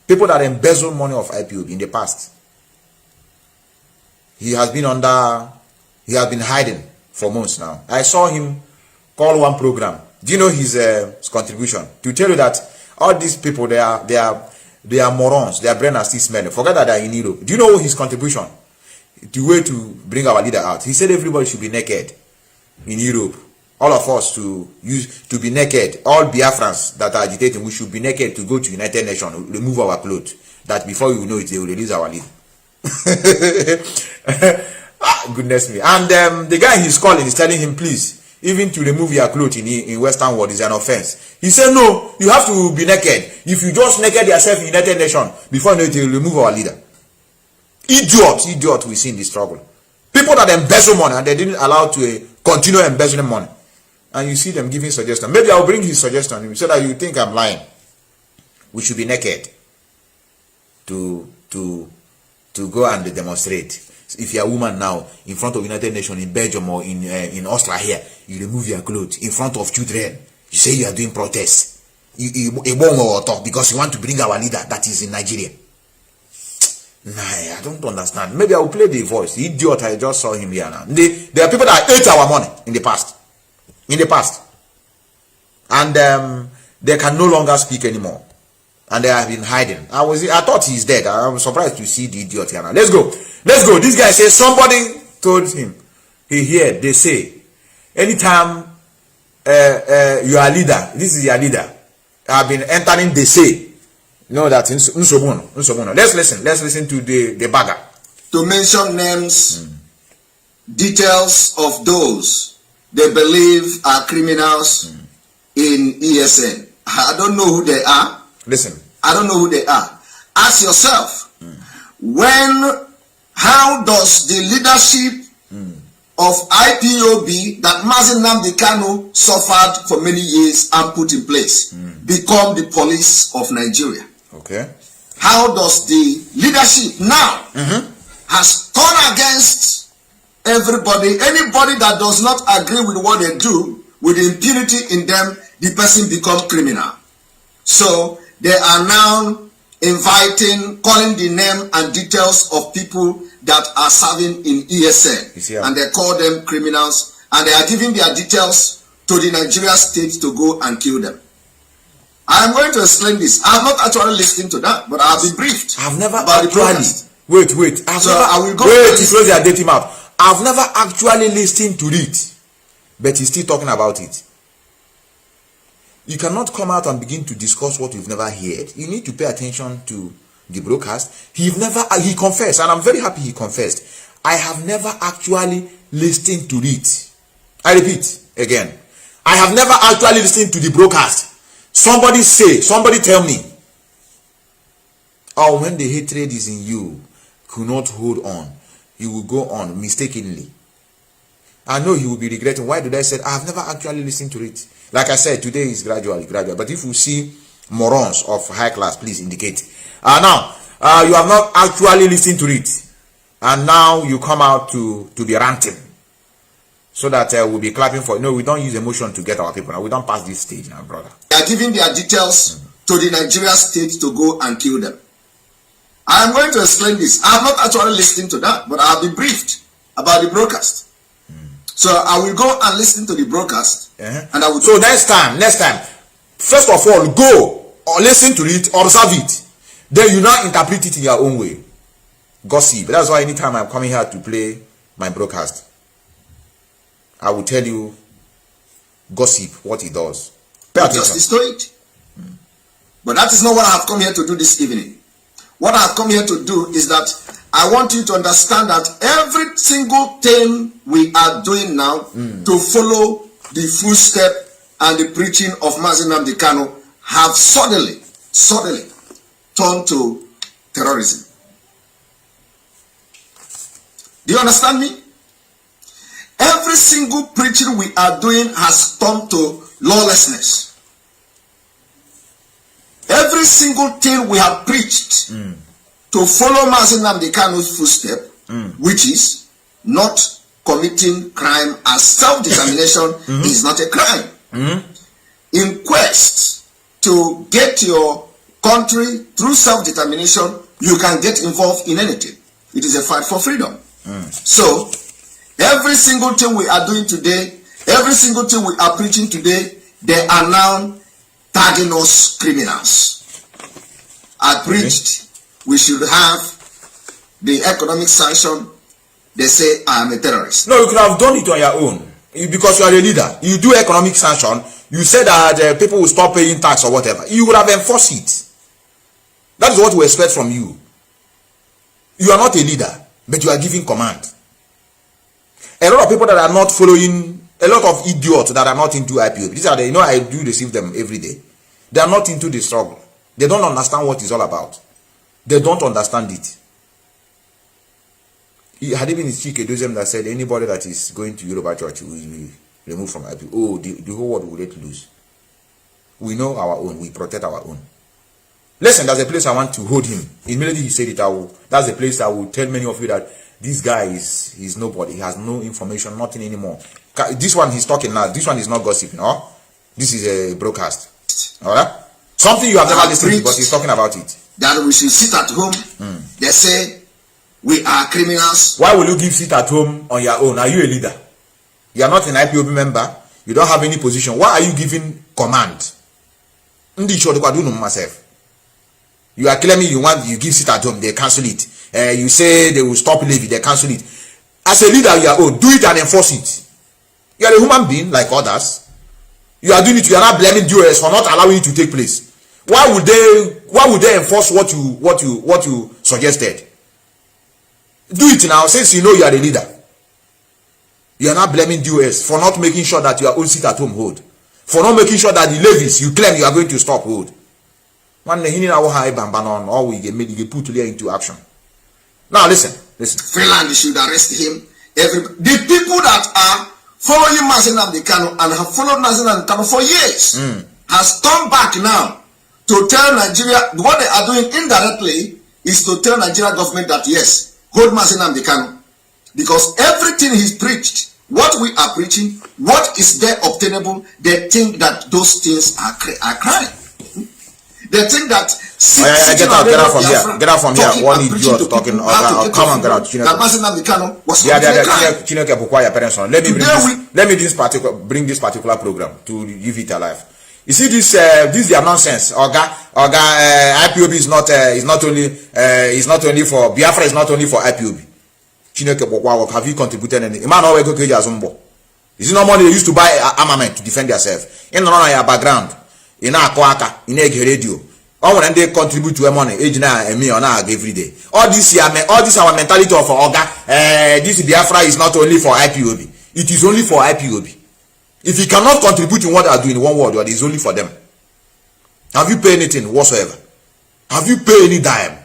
Speaker 3: People that embezzle money of IPOB in the past. He has been hiding for months now. I saw him call one program. Do you know his contribution? To tell you that all these people, they are morons. Their brain are still smelling. Forget that they are in Europe. Do you know his contribution? The way to bring our leader out. He said everybody should be naked in Europe. All of us to be naked. All Biafrans that are agitating, we should be naked to go to United Nations, remove our clothes. That before you know it, they will release our leader. Goodness me. And the guy he's calling is telling him, please, even to remove your clothes in Western world is an offense. He said, no, you have to be naked. If you just naked yourself in United Nations, before you know it, they will remove our leader. Idiot we see in the struggle. People that embezzle money and they didn't allow to continue embezzling money. And you see them giving suggestions. Maybe I'll bring his suggestion so that you think I'm lying. We should be naked to go and demonstrate. If you're a woman now in front of United Nations in Belgium or in Austria here, you remove your clothes in front of children. You say you are doing protests. Because you want to bring our leader that is in Nigeria. Nah, I don't understand. Maybe I will play the voice. The idiot, I just saw him here now. There are people that ate our money in the past. And they can no longer speak anymore. And they have been hiding. I thought he's dead. I was surprised to see the idiot here now. Let's go. This guy says somebody told him. They say, anytime you are leader, this is your leader. I've been entering, they say. No, that's Nsobono. Let's listen to the bagger.
Speaker 7: To mention names, details of those they believe are criminals in ESN. I don't know who they are.
Speaker 3: Listen.
Speaker 7: I don't know who they are. Ask yourself, how does the leadership of IPOB that Mazi Nnamdi Kanu suffered for many years and put in place become the police of Nigeria?
Speaker 3: Okay.
Speaker 7: How does the leadership now has turned against everybody, anybody that does not agree with what they do, with impunity in them, the person become criminal. So they are now calling the name and details of people that are serving in ESN, and they call them criminals, and they are giving their details to the Nigeria state to go and kill them. I'm going to explain this. I have not actually listened to that, but I've been briefed.
Speaker 3: I've never
Speaker 7: about
Speaker 3: actually. Wait. Close your dating mouth. I've never actually listened to it, but he's still talking about it. You cannot come out and begin to discuss what you've never heard. You need to pay attention to the broadcast. He confessed, and I'm very happy he confessed. I have never actually listened to it. I repeat again. I have never actually listened to the broadcast. Somebody tell me. Oh, when the hatred is in you, could not hold on. You will go on mistakenly. I know he will be regretting. Why did I say I have never actually listened to it? Like I said, today is gradual. But if you see morons of high class, please indicate. Now, you have not actually listened to it. And now you come out to be ranting. So that we'll be clapping for. No, we don't use emotion to get our people. Now we don't pass this stage now, brother.
Speaker 7: They are giving their details to the Nigeria state to go and kill them. I am going to explain this. I have not actually listened to that, but I have been briefed about the broadcast. So I will go and listen to the broadcast. And I will.
Speaker 3: So next time, first of all, go or listen to it, observe it. Then you now interpret it in your own way. Gossip. That's why anytime I'm coming here to play my broadcast, I will tell you gossip, what it does.
Speaker 7: justice to it. But that is not what I have come here to do this evening. What I have come here to do is that I want you to understand that every single thing we are doing now to follow the footstep and the preaching of Mazi Nnamdi Kanu have suddenly turned to terrorism. Do you understand me? Every single preaching we are doing has turned to lawlessness. Every single thing we have preached to follow Mazi Nnamdi Kanu's footstep, which is not committing crime as self-determination is not a crime. In quest to get your country through self-determination, you can get involved in anything. It is a fight for freedom. So, every single thing we are doing today, every single thing we are preaching today, they are now tagging us criminals. I preached we should have the economic sanction. They say I am a terrorist.
Speaker 3: No, you could have done it on your own because you are a leader. You do economic sanction. You say that people will stop paying tax or whatever. You would have enforced it. That is what we expect from you. You are not a leader, but you are giving command. A lot of people that are not following, a lot of idiots that are not into IPOB. These are the, I do receive them every day. They are not into the struggle. They don't understand what it's all about. They don't understand it. Had it been Chike that said anybody that is going to Yoruba church will be removed from IPOB. Oh, the whole world will let lose. We know our own. We protect our own. Listen, there's a place I want to hold him. Immediately he said it, that's a place I will tell many of you that this guy is nobody. He has no information, nothing anymore. This one he's talking now. This one is not gossip, no? This is a broadcast. Alright? Something you have never listened to, but he's talking about it.
Speaker 7: That we should sit at home. They say we are criminals.
Speaker 3: Why will you give sit at home on your own? Are you a leader? You are not an IPOB member. You don't have any position. Why are you giving command? You are claiming you give sit at home, they cancel it. You say they will stop leaving, they cancel it. As a leader, you are do it and enforce it. You are a human being like others. You are doing it. You are not blaming DOS for not allowing it to take place. Why would they enforce what you suggested? Do it now, since you know you are the leader. You are not blaming DOS for not making sure that your own sit at home hold. For not making sure that the levies you claim you are going to stop hold. All we get put into action. Now listen.
Speaker 7: Finland should arrest him. The people that are following Mazi Nnamdi Kanu and have followed Mazi Nnamdi Kanu for years has turned back now to tell Nigeria, what they are doing indirectly is to tell Nigeria government that yes, hold Mazi Nnamdi Kanu. Because everything he's preached, what we are preaching, what is there obtainable, they think that those things are crime. They think that
Speaker 3: get out from here. One idiot talking. Come on, get out. Let me bring this particular program to leave it alive. You see this is their nonsense. IPOB is not only for Biafra, is not only for IPOB. Have you contributed anything? Is it not money they used to buy armament to defend themselves? In your background. In radio. When they contribute to a money, age now and me on every day. All this our mentality of this Biafra is not only for IPOB. It is only for IPOB. If you cannot contribute in what they are doing in one word, it is only for them. Have you paid anything whatsoever? Have you paid any dime?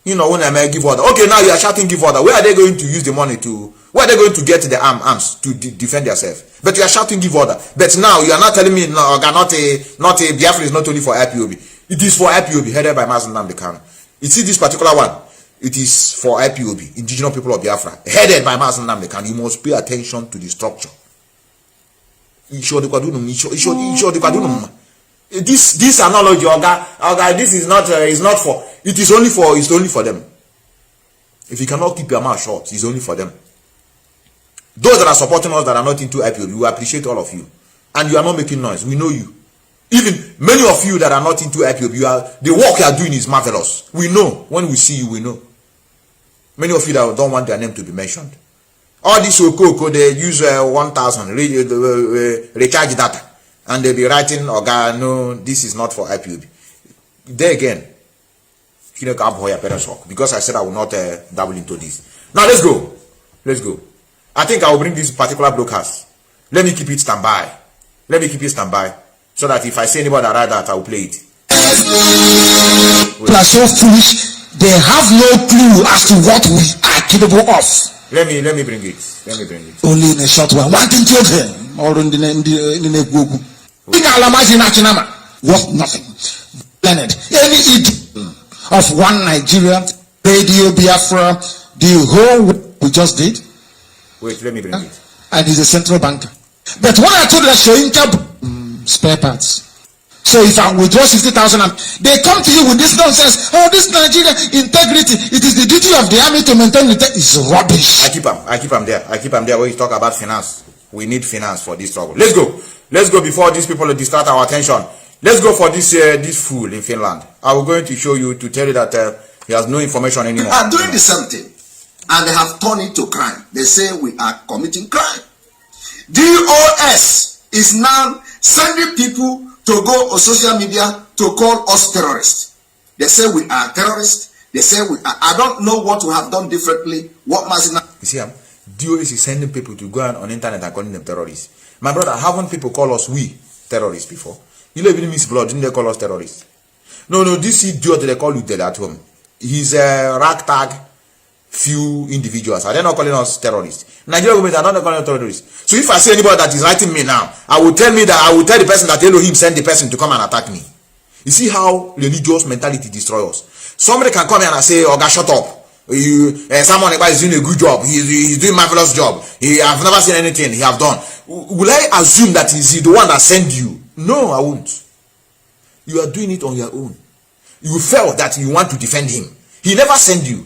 Speaker 3: You know, when I may give order. Okay, now you are shouting give order. Where are they going to use the money to? Where are they going to get the arms to defend themselves? But you are shouting give order. But now you are not telling me no, not a Biafra is not only for IPOB. It is for IPOB, headed by Mazi Nnamdi Kanu. You see this particular one, it is for IPOB, indigenous people of Biafra, headed by Mazi Nnamdi Kanu. You must pay attention to the structure. This analogy, this is not for. It is only for them. If you cannot keep your mouth shut, it's only for them. Those that are supporting us that are not into IPOB, we appreciate all of you, and you are not making noise. We know you. Even many of you that are not into IPOB, the work you are doing is marvelous. We know. When we see you, we know. Many of you that don't want their name to be mentioned. All this Okoko, they use 1,000 recharge data. and they'll be writing, Oga, no, this is not for IPOB. There again, because I said I will not dabble into this. Now let's go. Let's go. I think I will bring this particular broadcast. Let me keep it standby. Let me keep it standby so that if I see anybody that write that, I will play it.
Speaker 6: People are so foolish. They have no clue as to what we are capable of.
Speaker 3: Let me bring it. Let me bring it.
Speaker 6: Only in a short while. One thing to or in the worth nothing. Planet. Any idiot of one Nigeria, Radio Biafra, the whole we just did.
Speaker 3: Wait, let me bring it.
Speaker 6: And he's a central banker. But when I told you that showing spare parts. So if I withdraw 60,000 and they come to you with this nonsense, oh, this Nigeria integrity, it is the duty of the army to maintain it. It's rubbish.
Speaker 3: I keep them there. I keep them there when you talk about finance. We need finance for this struggle. Let's go. Let's go before these people distract our attention. Let's go for this fool in Finland. I will going to show you to tell you that he has no information anymore.
Speaker 7: We are doing the same thing, and they have turned it to crime. They say we are committing crime. DOS is now sending people to go on social media to call us terrorists. They say we are terrorists. They say we are. I don't know what we have done differently. What Mazi?
Speaker 3: You see, DOS is sending people to go on internet and calling them terrorists. My brother, haven't people call us we terrorists before? You live in Miss Blood, didn't they call us terrorists? No, this idiot they call you dead at home. He's a ragtag few individuals. Are they not calling us terrorists? Nigerian government are not calling us terrorists. So if I see anybody that is writing me now, I will tell the person that Elohim sent the person to come and attack me. You see how religious mentality destroys us. Somebody can come here and say, Oga, shut up. Someone is doing a good job. He's doing a marvelous job. I've never seen anything he have done. Will I assume that he's the one that sent you? No, I won't. You are doing it on your own. You felt that you want to defend him. He never sent you.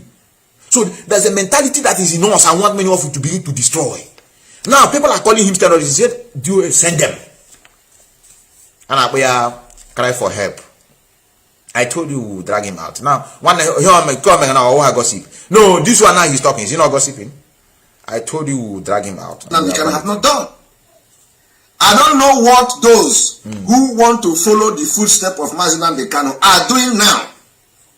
Speaker 3: So there's a mentality that is in us and want many of you to begin to destroy. Now people are calling him terrorists. He said, do you send them? And we are cry for help. I told you we'll drag him out. Now, one gossip. No, this one now he's talking. Is he not gossiping? I told you we'll drag him out.
Speaker 7: Now we can have not done. I don't know what those who want to follow the footsteps of Mazi Nnamdi Kanu are doing now,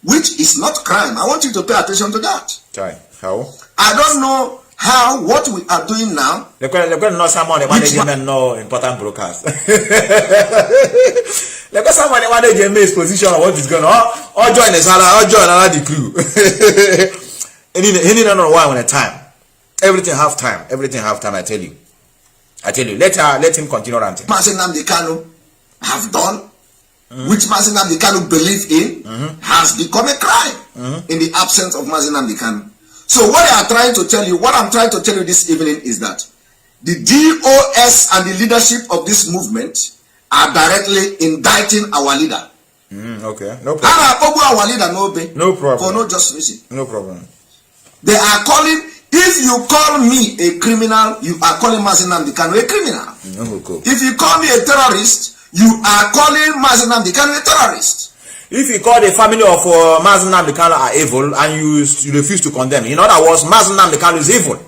Speaker 7: which is not crime. I want you to pay attention to that.
Speaker 3: Sorry, how?
Speaker 7: I don't know how what we are doing now.
Speaker 3: They're going to know someone management no important broadcast. Like someone manage his position on what is going on. Or join the sala, or join another crew. Any no one at a time. Everything have time. Everything have time. I tell you. Let him continue ranting.
Speaker 7: Mazi Nnamdi Kanu have done, which Mazi Nnamdi Kanu believe in, has become a crime in the absence of Mazi Nnamdi Kanu. So what I'm trying to tell you this evening is that the DOS and the leadership of this movement are directly indicting our leader.
Speaker 3: Okay, no problem.
Speaker 7: Our leader
Speaker 3: no problem.
Speaker 7: For no just reason.
Speaker 3: No problem.
Speaker 7: They are calling. If you call me a criminal, you are calling Mazi Nnamdi Kanu a criminal. If you call me a terrorist, you are calling Mazi Nnamdi Kanu a terrorist.
Speaker 3: If you call the family of Mazi Nnamdi Kanu are evil and you refuse to condemn, in other words, Mazi Nnamdi Kanu is evil.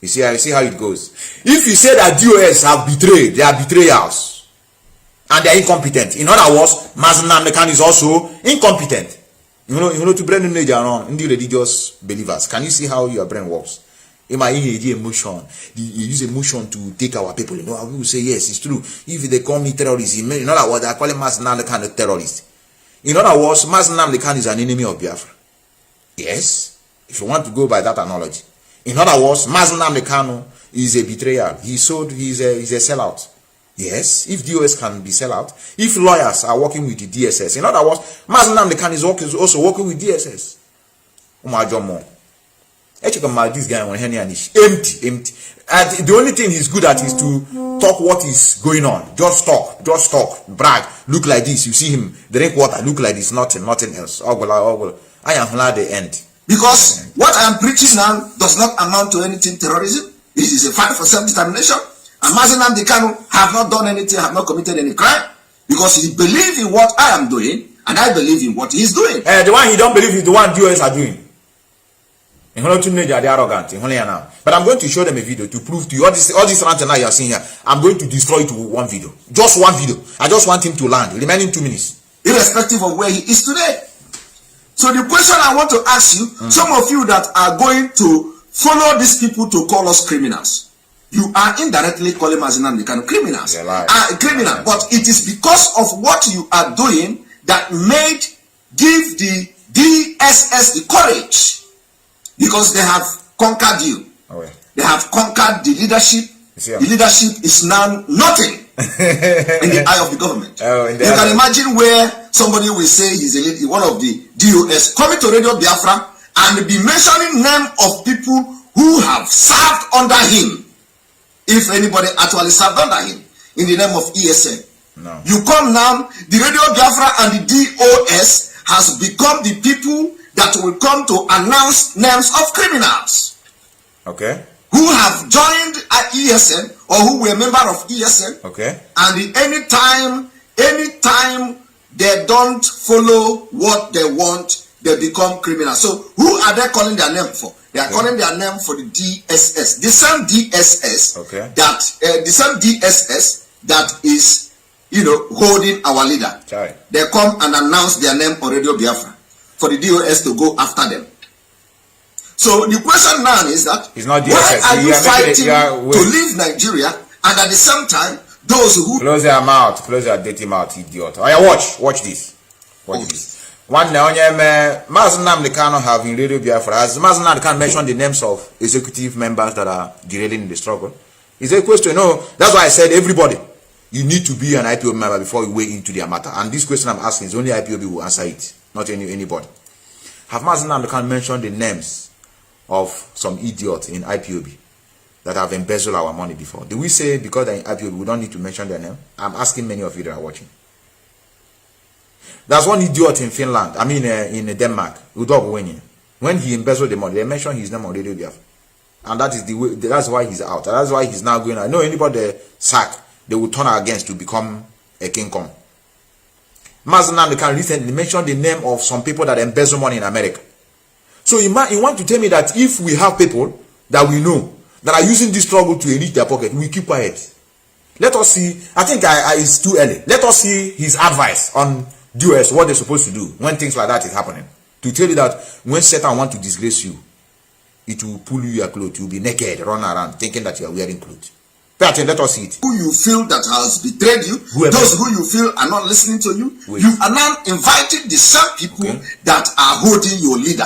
Speaker 3: You see how it goes. If you say that DOS have betrayed, they are betrayals and they are incompetent. In other words, Mazi Nnamdi Kanu is also incompetent. You know, to bring the around in the religious believers. Can you see how your brain works? Emotion. You use emotion to take our people. You know, we will say yes, it's true. If they call me terrorist, in other words, they are calling Mazi Nnamdi Kanu a terrorist. In other words, Mazi Nnamdi Kanu is an enemy of Biafra. Yes, if you want to go by that analogy. In other words, Mazi Nnamdi Kanu is a betrayer. He's a sellout. Yes, if DOS can be sellout, if lawyers are working with the DSS, in other words, Mazi Nnamdi Kanu is also working with DSS. This guy empty. And the only thing he's good at is to talk what is going on. Just talk, brag, look like this. You see him drink water, look like this, nothing else. I am glad they end.
Speaker 7: Because what I am preaching now does not amount to anything terrorism. It is a fight for self-determination. And Mazi Nnamdi Kanu have not done anything, have not committed any crime, because he believes in what I am doing, and I believe in what he is doing.
Speaker 3: The one he don't believe is the one DOS are doing. They are arrogant. But I'm going to show them a video to prove to you all this rant now you are seeing here. I'm going to destroy it with one video. Just one video. I just want him to land. Remaining 2 minutes.
Speaker 7: Irrespective of where he is today. So the question I want to ask you, some of you that are going to follow these people to call us criminals, you are indirectly calling Mazi Nnamdi Kanu criminals. Criminal. But it is because of what you are doing that give the DSS the courage. Because they have conquered you. Oh, yeah. They have conquered the leadership. The leadership is now nothing in the eye of the government. You can imagine where somebody will say he's one of the DOS coming to Radio Biafra and be mentioning name of people who have served under him. If anybody actually served under him in the name of ESN. No. You come now, the Radio Biafra and the DOS has become the people that will come to announce names of criminals.
Speaker 3: Okay.
Speaker 7: Who have joined ESN or who were member of ESN.
Speaker 3: Okay.
Speaker 7: And anytime they don't follow what they want, they become criminals. So who are they calling their name for? They are calling their name for the DSS. The same DSS that is, holding our leader.
Speaker 3: Sorry.
Speaker 7: They come and announce their name on Radio Biafra for the DOS to go after them. So the question now is that why are you fighting to leave Nigeria and at the same time those who
Speaker 3: close their mouth, close their dirty mouth, idiot. Oh yeah, watch this. This. One now, Mazi Nnamdi Kanu have in Radio Biafra. Has Mazi Nnamdi Kanu mentioned the names of executive members that are derailing in the struggle? Is a question? No, that's why I said everybody. You need to be an IPOB member before you weigh into their matter. And this question I'm asking is only IPOB will answer it, not anybody. Have Mazi Nnamdi Kanu mentioned the names of some idiots in IPOB that have embezzled our money before? Do we say because they're in IPOB we don't need to mention their name? I'm asking many of you that are watching. There's one idiot in Finland, in Denmark, when he embezzled the money, they mentioned his name on Radio Biafra. And that is the way, that's why he's out. That's why he's now going. I know anybody they sack, they will turn against to become a kingdom. Mazi Nnamdi Kanu recently mentioned the name of some people that embezzle money in America. So you want to tell me that if we have people that we know that are using this struggle to enrich their pocket, we keep quiet. Let us see. I think it's too early. Let us see his advice on DOS, what they're supposed to do when things like that is happening. To tell you that when Satan wants to disgrace you, it will pull you your clothes. You'll be naked, run around, thinking that you are wearing clothes. But let us see it.
Speaker 7: Who you feel that has betrayed you, those who you feel are not listening to you, you are now inviting the same people that are holding your leader,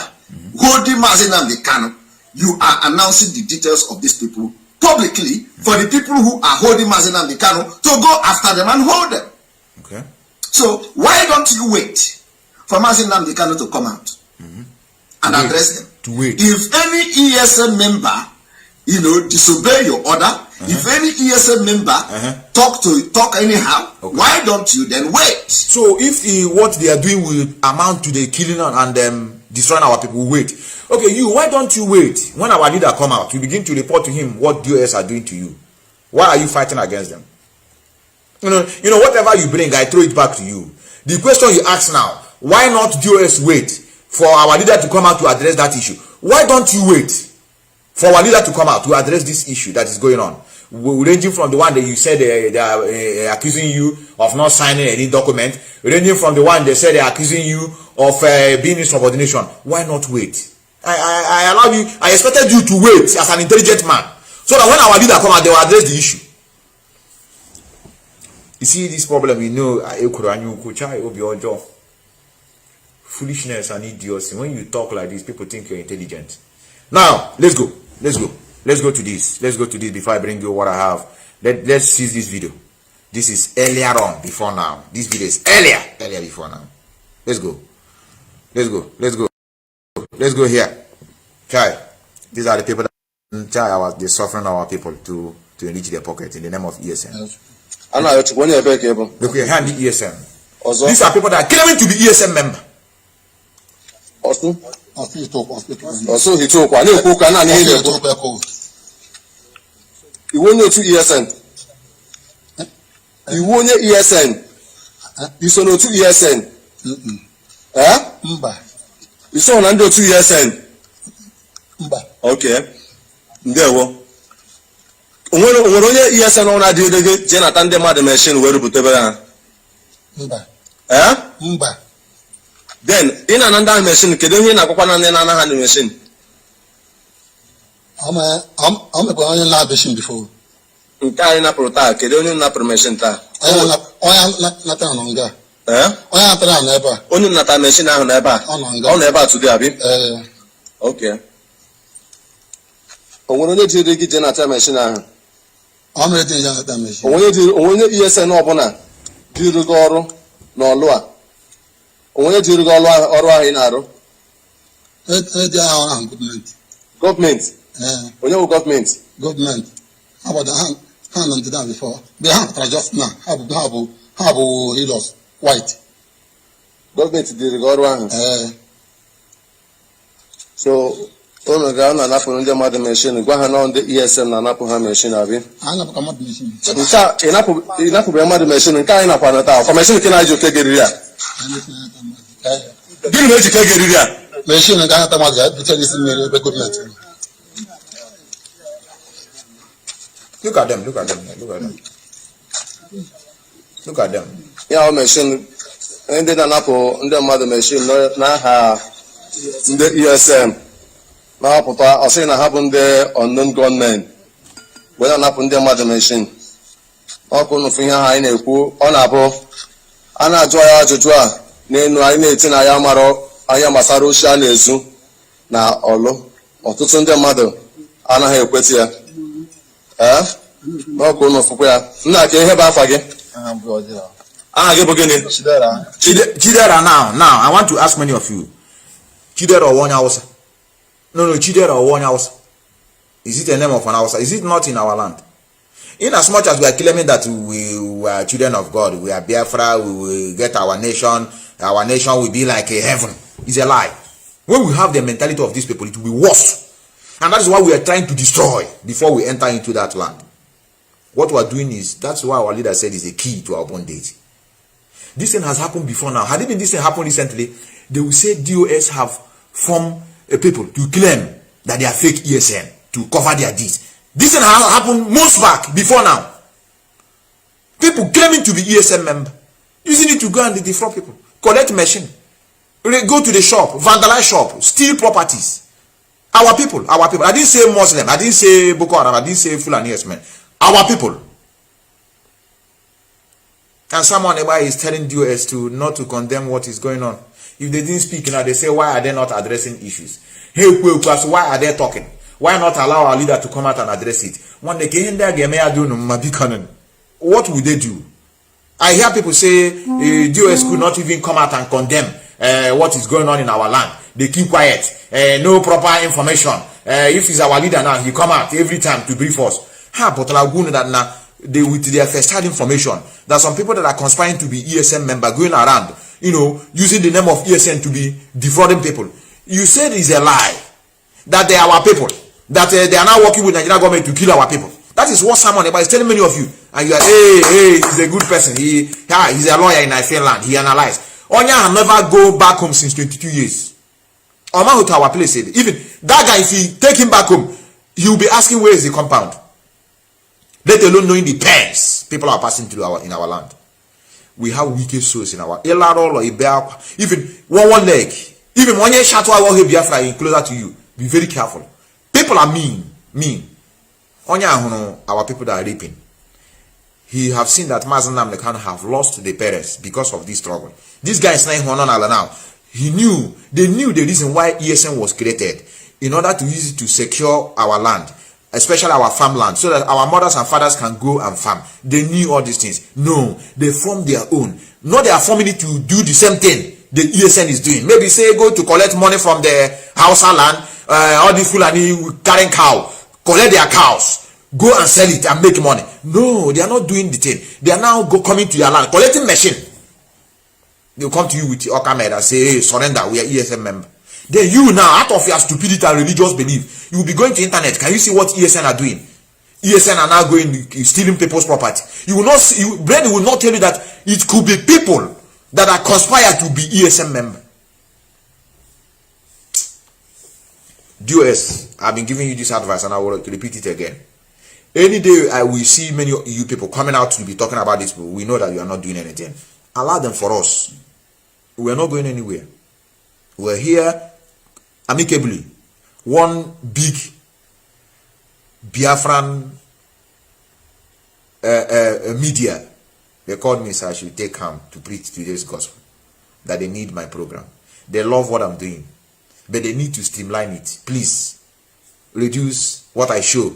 Speaker 7: holding Mazi Nnamdi Kanu. You are announcing the details of these people publicly for the people who are holding Mazi Nnamdi Kanu to go after them and hold them.
Speaker 3: Okay.
Speaker 7: So why don't you wait for Mazi Nnamdi Kanu to come out and address them?
Speaker 3: To wait.
Speaker 7: If any ESN member, disobey your order, if any ESN member talk anyhow, why don't you then wait?
Speaker 3: So if what they are doing will amount to the killing and destroying our people, wait. Okay, why don't you wait? When our leader come out, you begin to report to him what DOS are doing to you. Why are you fighting against them? Whatever you bring, I throw it back to you. The question you ask now, why not DOS wait for our leader to come out to address that issue? Why don't you wait for our leader to come out to address this issue that is going on? Ranging from the one that you said they are accusing you of not signing any document, ranging from the one they said they are accusing you of being in subordination. Why not wait? I allow you. I expected you to wait as an intelligent man, so that when our leader come out, they will address the issue. You see this problem, foolishness and idiocy. When you talk like this, people think you're intelligent. Now, let's go to this. Let's go to this before I bring you what I have. Let's see this video. This is earlier on before now. This video is earlier before now. Let's go here. Chai, these are the people that they're suffering our people to enrich their pocket in the name of ESN. Look here, hand the ESN. These are people that are claiming to be ESN member.
Speaker 6: Also, he took.
Speaker 8: You won't know to ESN. You won't know ESN. You saw no to ESN. You saw no to ESN. Okay. Ndewo. Onwere onye ESN na dị odege je na tande mad machine were butebe ha.
Speaker 6: Mba. Mba.
Speaker 8: Then in an under machine kedu ihe na akwakwa na ndị na anaghị machine.
Speaker 6: I'm onye lab machine before.
Speaker 8: Nke anyị napụrụ taa kedu onye napụrụ machine taa?
Speaker 6: Onye natara nọ nga. Onye natara nọ ebe a.
Speaker 8: Onye natara machine ahụ na ebe a. Ọ nọ ebe a today abi? Okay. Onwere onye jiri gị je na machine ahụ.
Speaker 6: Onye
Speaker 8: ESN ọbụla jiri gị ọrụ n'ọlụ a. Onye jiri gị ọrụ ahụ ị na-arụ. Gọọmenti. Onye bụ gọọmenti?
Speaker 6: Gọọmenti. How about the hand on the down before? They have just now. Have healers white.
Speaker 8: Gọọmenti jiri gị ọrụ ahụ. So unu ga-anapụ ndị mmadụ machine gwa ha na ndị ESN na-anapụ ha machine abi. Ịnapụbere mmadụ machine nke anyị nakwa na taa. Kwa machine nke na-eji oke geriri ya. Gịnị na-eji oke geriri ya?
Speaker 6: Machine nke anata mmadụ ya bute n'isi mmiri ebe gọọmenti.
Speaker 3: Look at them.
Speaker 8: Ya machine ndị na-anapụ ndị mmadụ machine n'aha ndị ESN. Na-apụta ọsị na ha bụ ndị unknown gunmen wee na-anapụ ndị mmadụ machine. Ọkụ n'ofu ihe ahụ anyị na-ekwu ọ na-abụ a na-ajụ ya ajụjụ a n'elu anyị na-eti na ya mara anya gbasara oshi a na-ezu na ọlụ ọtụtụ ndị mmadụ anaghị ekweta ya. N'ọkụ n'ofukwu ya nna ka ihe bụ afa gị? Aha gị bụ gịnị?
Speaker 3: Chidera. Now I want to ask many of you. Chidera or one Hausa? No, Chidera or one Hausa. Is it a name of an Hausa? Is it not in our land? In as much as we are claiming that we are children of God, we are Biafra, we will get our nation will be like a heaven. It's a lie. When we have the mentality of these people, it will be worse. And that is why we are trying to destroy before we enter into that land. What we are doing is, that's why our leader said is a key to our bondage. This thing has happened before now. Had even this thing happened recently, they will say DOS have formed a people to claim that they are fake ESN to cover their deeds. This thing has happened months back before now. People claiming to be ESN member, using it to go and defraud people, collect machine, go to the shop, vandalize shop, steal properties. Our people. I didn't say Muslim, I didn't say Boko Haram, I didn't say Fulani men. Our people. And someone is telling DOS to not to condemn what is going on. If they didn't speak now, they say, why are they not addressing issues? Hey, why are they talking? Why not allow our leader to come out and address it? When they get in there, what would they do? I hear people say DOS could not even come out and condemn what is going on in our land. They keep quiet. No proper information. If he's our leader now, he come out every time to brief us. But that now, they with their first-hand information, there are some people that are conspiring to be ESN member going around, using the name of ESN to be defrauding people. You said it's a lie that they are our people, that they are now working with Nigerian government to kill our people. That is what someone is telling many of you, and you are, hey, he's a good person. He's a lawyer in Finland. He analyzed. Onya has never go back home since 22 years. Oman to our place said, even that guy, if he take him back home, he will be asking where is the compound. Let alone knowing the pains people are passing through in our land. We have wicked souls in our even one leg, even one year shatwa Biafra closer to you. Be very careful. People are mean. Our people that are raping. He have seen that Mazi Nnamdi Kanu have lost the parents because of this struggle. This guy is not now. They knew the reason why ESN was created, in order to use it to secure our land, especially our farmland, so that our mothers and fathers can go and farm. They knew all these things. No, they formed their own. Not they are forming it to do the same thing the ESN is doing. Maybe say go to collect money from the Hausa land, all these Fulani carrying cow, collect their cows, go and sell it and make money. No, they are not doing the thing. They are now coming to your land, collecting machine. They'll come to you with your camera and say, hey, surrender, we are ESN member. Then you now, out of your stupidity and religious belief, you will be going to internet. Can you see what ESN are doing? ESN are now going, stealing people's property. You will not see, Brady will not tell you that it could be people that are conspired to be ESN member. DOS, I've been giving you this advice and I will repeat it again. Any day I will see many of you people coming out to be talking about this, we know that you are not doing anything. Allow them for us. We are not going anywhere. We're here amicably. One big Biafran media, they called me, so I should take come to preach today's gospel. That they need my program. They love what I'm doing, but they need to streamline it. Please reduce what I show.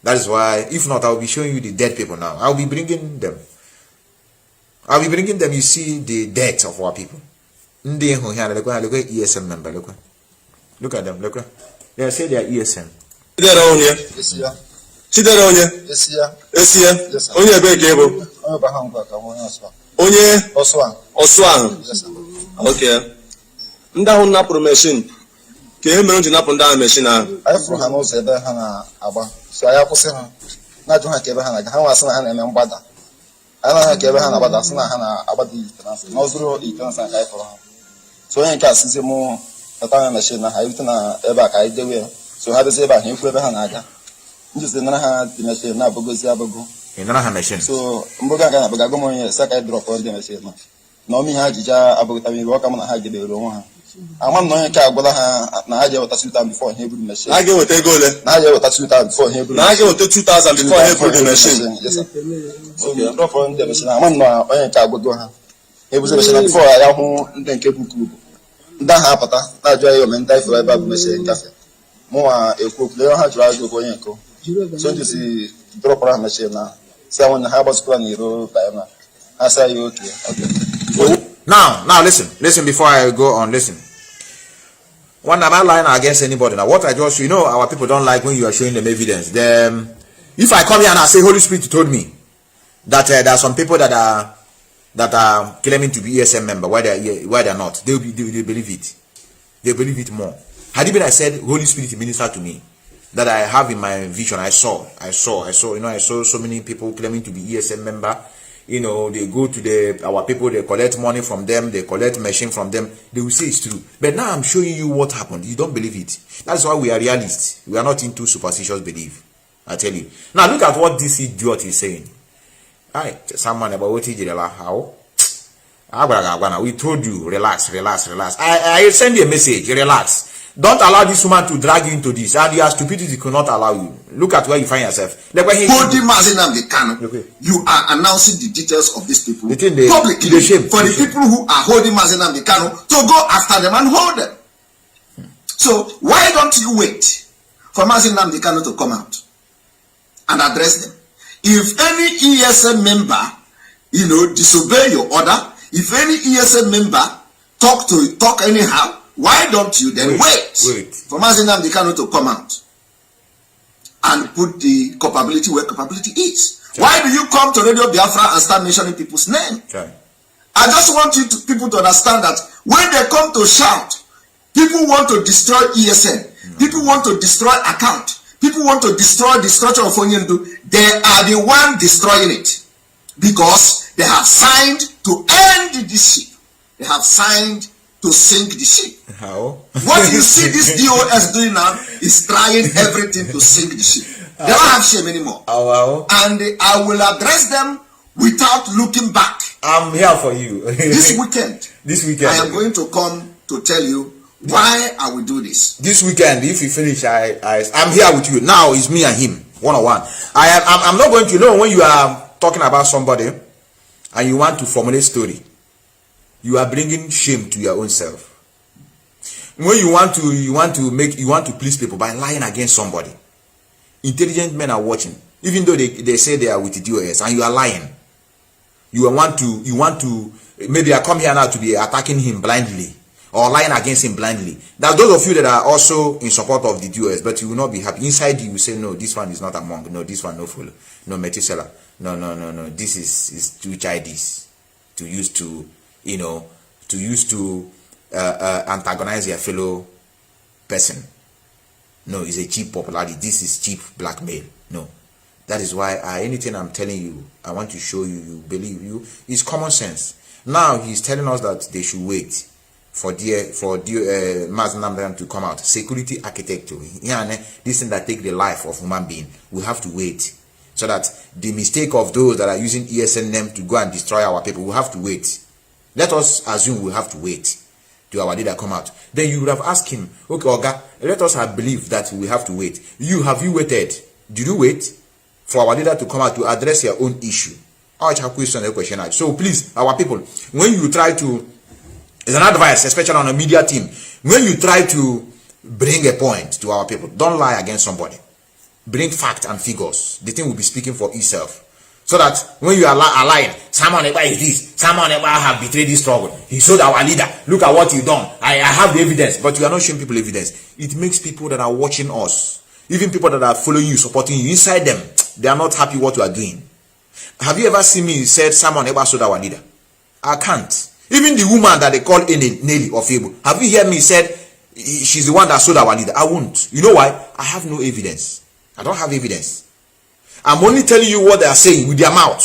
Speaker 3: That is why, if not, I'll be showing you the dead people now. I'll be bringing them. You see the death of our people. Look at ESM member. Look at them. They say they are ESM.
Speaker 8: Okay. Nda na promotion. Ke e mere nji na punda machine a. Ai furu ha no se be ha na agba. So aya kwụsị ha. Na jụ ha ke be ha na ha wasị na ha na-eme mgbada. Ana ha ke be ha na agbada sị na ha na agbada itenansa. Na ozuru itenansa ka ai furu ha. So onye nke asịzi mụ ata na machine na ha yute na ebe a ka ai dewe. So ha bezi ebe a ha ekwu ebe ha na-aga. Njizi na ha di machine na abogozi abogo.
Speaker 3: Nara ha machine.
Speaker 8: So mboga ga na boga go mo ye saka ai drop on the machine na. Na omi ha jija abogota mi ro ka mo na ha gedere onwe ha. Amam no nke agbola ha na ha je wata 2000 before he build machine. Na ge wata ego le. Na je wata 2000 before he build. Na ge wata 2000 before he build the machine. Yes sir. Okay, drop on the machine. Amam no onye nke agbogo ha. He build machine before ya hu ndị nke buku. Nda ha apata na jo ayo mental for ebe machine cafe. Mo wa ekwu okwu ha jụrụ ajụ onye nke. So just drop on machine na. Say when ha boss plan iro by na. I say you okay. Okay.
Speaker 3: Now listen before I go on, listen. One, I'm not lying against anybody. Now, what I just, our people don't like when you are showing them evidence. If I come here and I say Holy Spirit told me that there are some people that are claiming to be ESM member, why they're not, they believe it. They believe it more. Had it been I said Holy Spirit ministered to me, that I have in my vision, I saw, I saw so many people claiming to be ESM member. They go to our people, they collect money from them, they collect machine from them, they will say it's true. But now I'm showing you what happened. You don't believe it. That's why we are realists. We are not into superstitious belief. I tell you. Now look at what this idiot is saying. Alright, someone about what he did how? We told you, relax. I send you a message, relax. Don't allow this woman to drag you into this, and your stupidity could not allow you. Look at where you find yourself.
Speaker 7: Holding Mazi Nnamdi Kanu, you are announcing the details of these people publicly for the people who are holding Mazi Nnamdi Kanu to go after them and hold them. So why don't you wait for Mazi Nnamdi Kanu to come out and address them? If any ESM member, disobey your order, if any ESM member talk anyhow, why don't you then wait for Mazi Nnamdi Kanu to come out and put the culpability where culpability is? Okay. Why do you come to Radio Biafra and start mentioning people's name? Okay. I just want people to understand that when they come to shout, people want to destroy ESN, people want to destroy account, people want to destroy the structure of Onyendu. They are the one destroying it because they have signed to end this ship. They have signed to sink the ship.
Speaker 3: How?
Speaker 7: What you see this DOS doing now is trying everything to sink the ship. They don't have shame anymore. And I will address them without looking back.
Speaker 3: I'm here for you.
Speaker 7: This weekend, I am going to come to tell you why I will do this.
Speaker 3: This weekend, if you finish, I'm here with you. Now it's me and him, one-on-one. I'm not going to, when you are talking about somebody and you want to formulate story, you are bringing shame to your own self. When you want to please people by lying against somebody. Intelligent men are watching, even though they say they are with the DOS, and you are lying. You want to maybe I come here now to be attacking him blindly or lying against him blindly. That's those of you that are also in support of the DOS, but you will not be happy. Inside you will say, no, this one is not among, no, this one no follow, no Metisela, no, this is too childish to use to antagonize your fellow person. No, it's a cheap popularity. This is cheap blackmail. No. That is why anything I'm telling you, I want to show you, you believe you, it's common sense. Now he's telling us that they should wait. for Mazi Nnamdi to come out. Security architecture. This thing that take the life of human being. We have to wait. So that the mistake of those that are using ESN name to go and destroy our people, we have to wait. Let us assume we have to wait till our leader come out. Then you would have asked him, okay, Oga, let us have believed that we have to wait. Have you waited? Did you wait for our leader to come out to address your own issue? Question. So please, our people, when you try to, it's an advice, especially on a media team, when you try to bring a point to our people, don't lie against somebody. Bring fact and figures. The thing will be speaking for itself. So that when you are lying, someone ever is this, someone ever have betrayed this struggle. He sold our leader. Look at what you done. I have the evidence, but you are not showing people evidence. It makes people that are watching us, even people that are following you, supporting you, inside them, they are not happy what you are doing. Have you ever seen me said someone ever sold our leader? I can't. Even the woman that they call Nelly or Fable, have you heard me said she's the one that sold our leader? I won't. You know why? I have no evidence. I don't have evidence. I'm only telling you what they are saying with their mouth.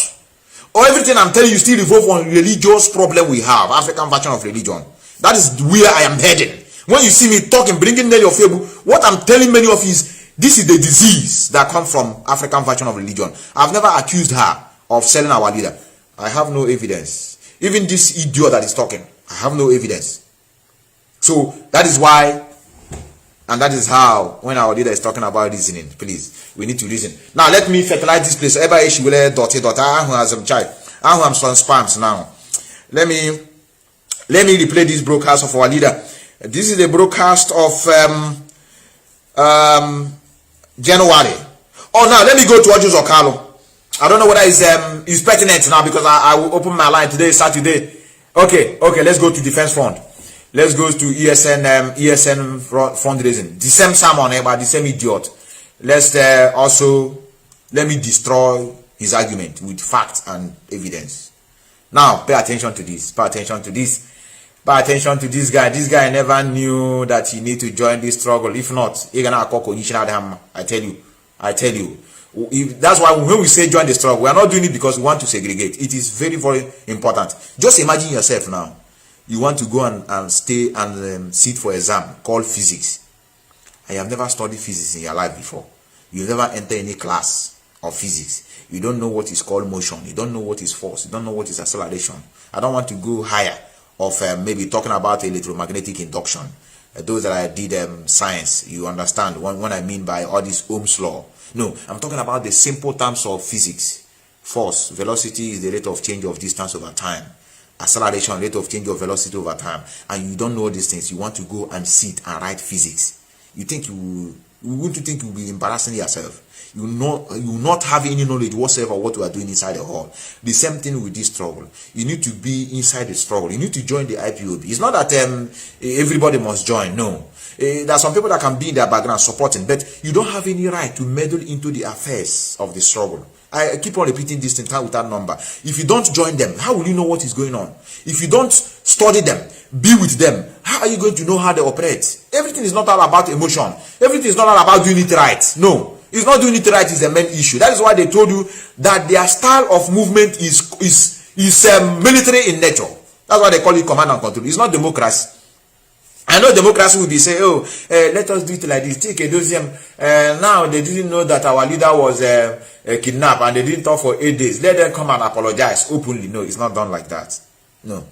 Speaker 3: Or everything I'm telling you still revolve on religious problem we have, African version of religion. That is where I am heading. When you see me talking, bringing Nelly of Fable, what I'm telling many of you is, this is the disease that comes from African version of religion. I've never accused her of selling our leader. I have no evidence. Even this idiot that is talking, I have no evidence. So that is why, and that is how, when our leader is talking about reasoning, please, we need to reason. Now let me fertilize this place. Everybody should I have some spams now. Let me replay this broadcast of our leader. This is the broadcast of January. Oh, now let me go to Ojo Zokalo. I don't know whether it's pertinent now, because I will open my line today, Saturday. Okay, let's go to Defense Front. Let's go to ESN fundraising. The same sermon, but the same idiot. Let me destroy his argument with facts and evidence. Now, pay attention to this. Pay attention to this. Pay attention to this guy. This guy never knew that he need to join this struggle. If not, he gonna call I tell you. That's why when we say join the struggle, we are not doing it because we want to segregate. It is very, very important. Just imagine yourself now. You want to go and stay and sit for exam called physics. And you have never studied physics in your life before. You never enter any class of physics. You don't know what is called motion. You don't know what is force. You don't know what is acceleration. I don't want to go higher of maybe talking about electromagnetic induction. Those that I did science, you understand what I mean by all this Ohm's law. No, I'm talking about the simple terms of physics. Force, velocity is the rate of change of distance over time. Acceleration, rate of change of velocity over time. And you don't know these things. You want to go and sit and write physics. You think wouldn't you think you'll be embarrassing yourself? You will not have any knowledge whatsoever what we are doing inside the hall. The same thing with this struggle. You need to be inside the struggle. You need to join the Ipob. It's not that everybody must join. No. There are some people that can be in their background supporting, but you don't have any right to meddle into the affairs of the struggle. I keep on repeating this thing without number. If you don't join them, how will you know what is going on? If you don't study them, be with them, how are you going to know how they operate? Everything is not all about emotion. Everything is not all about doing it right. No, it's not doing it right is the main issue. That is why they told you that their style of movement is military in nature. That's why they call it command and control. It's not democracy. I know democracy will be saying, let us do it like this. Take a dozen. Now they didn't know that our leader was kidnapped and they didn't talk for 8 days. Let them come and apologize openly. No, it's not done like that. No.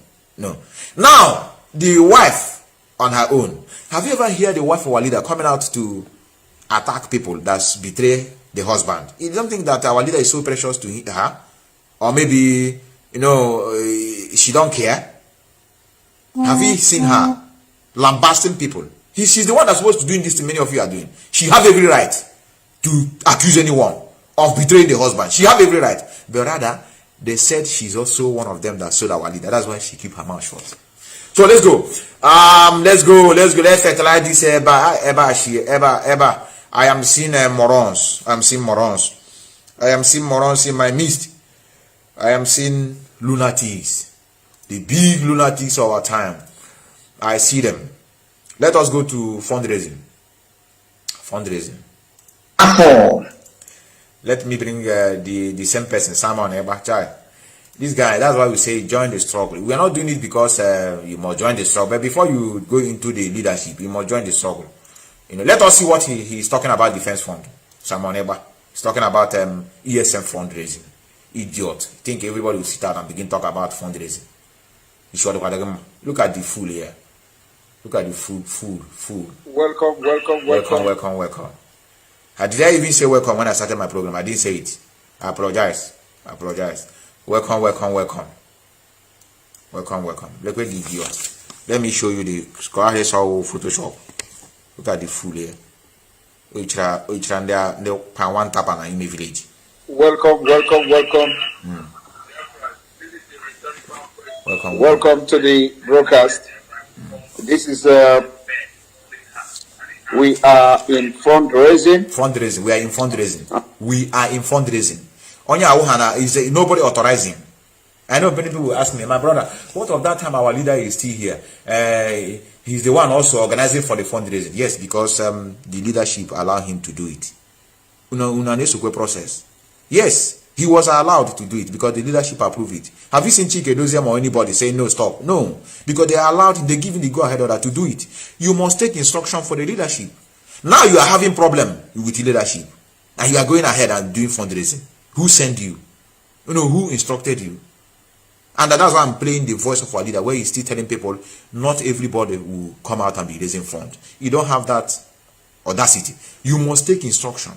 Speaker 3: Now, the wife on her own. Have you ever heard the wife of our leader coming out to attack people that betray the husband? You don't think that our leader is so precious to her? Or maybe, she don't care? Have you seen her lambasting people? She's the one that's supposed to do this to many of you are doing. She have every right to accuse anyone of betraying the husband. She have every right. But rather, they said she's also one of them that sold our leader. That's why she keep her mouth shut. So let's go. Let's fertilize this Eba. I am seeing morons. I am seeing morons in my midst. I am seeing lunatics. The big lunatics of our time. I see them. Let us go to fundraising. Let me bring the same person, Simon Eba. This guy, that's why we say join the struggle. We are not doing it because you must join the struggle. But before you go into the leadership, you must join the struggle. You know, let us see what he's talking about. Defense fund. Simon Eba. He's talking about ESM fundraising. Idiot. Think everybody will sit out and begin to talk about fundraising. Look at the fool here. Look at the fool.
Speaker 9: Welcome.
Speaker 3: Did I even say welcome when I started my program? I didn't say it. I apologize. Welcome. Look at the idiot. Let me show you the score. Here's how Photoshop. Look at the fool here. Which are the one tap and in the village.
Speaker 9: Welcome. Welcome to the broadcast. This is we are in fundraising.
Speaker 3: We are in fundraising. Onya Awuhana is nobody authorizing. I know many people will ask me, my brother, what of that time our leader is still here? He's the one also organizing for the fundraising. Yes, because the leadership allowed him to do it. Process. Yes, he was allowed to do it because the leadership approved it. Have you seen Chike Doziem or anybody saying no, stop? No, because they are allowed, they give him the go-ahead order to do it. You must take instruction for the leadership. Now you are having problem with the leadership and you are going ahead and doing fundraising. Who sent you? Who instructed you? And that's why I'm playing the voice of our leader, where he's still telling people not everybody will come out and be raising funds. You don't have that audacity. You must take instruction.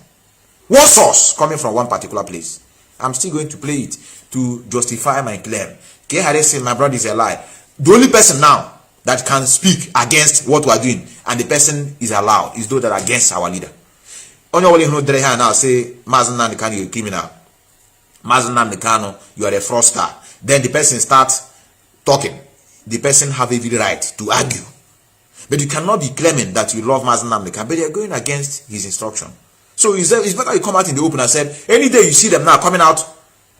Speaker 3: One source coming from one particular place. I'm still going to play it to justify my claim. K. Say my brother is a lie. The only person now that can speak against what we are doing, and the person is allowed, is those that are against our leader. Only who now say Mazi Nnamdi Kanu, you're a criminal. Mazi Nnamdi Kanu, you are a fraudster. Then the person starts talking. The person have every right to argue. But you cannot be claiming that you love Mazi Nnamdi Kanu, but you're going against his instruction. So it's better you come out in the open and said, any day you see them now coming out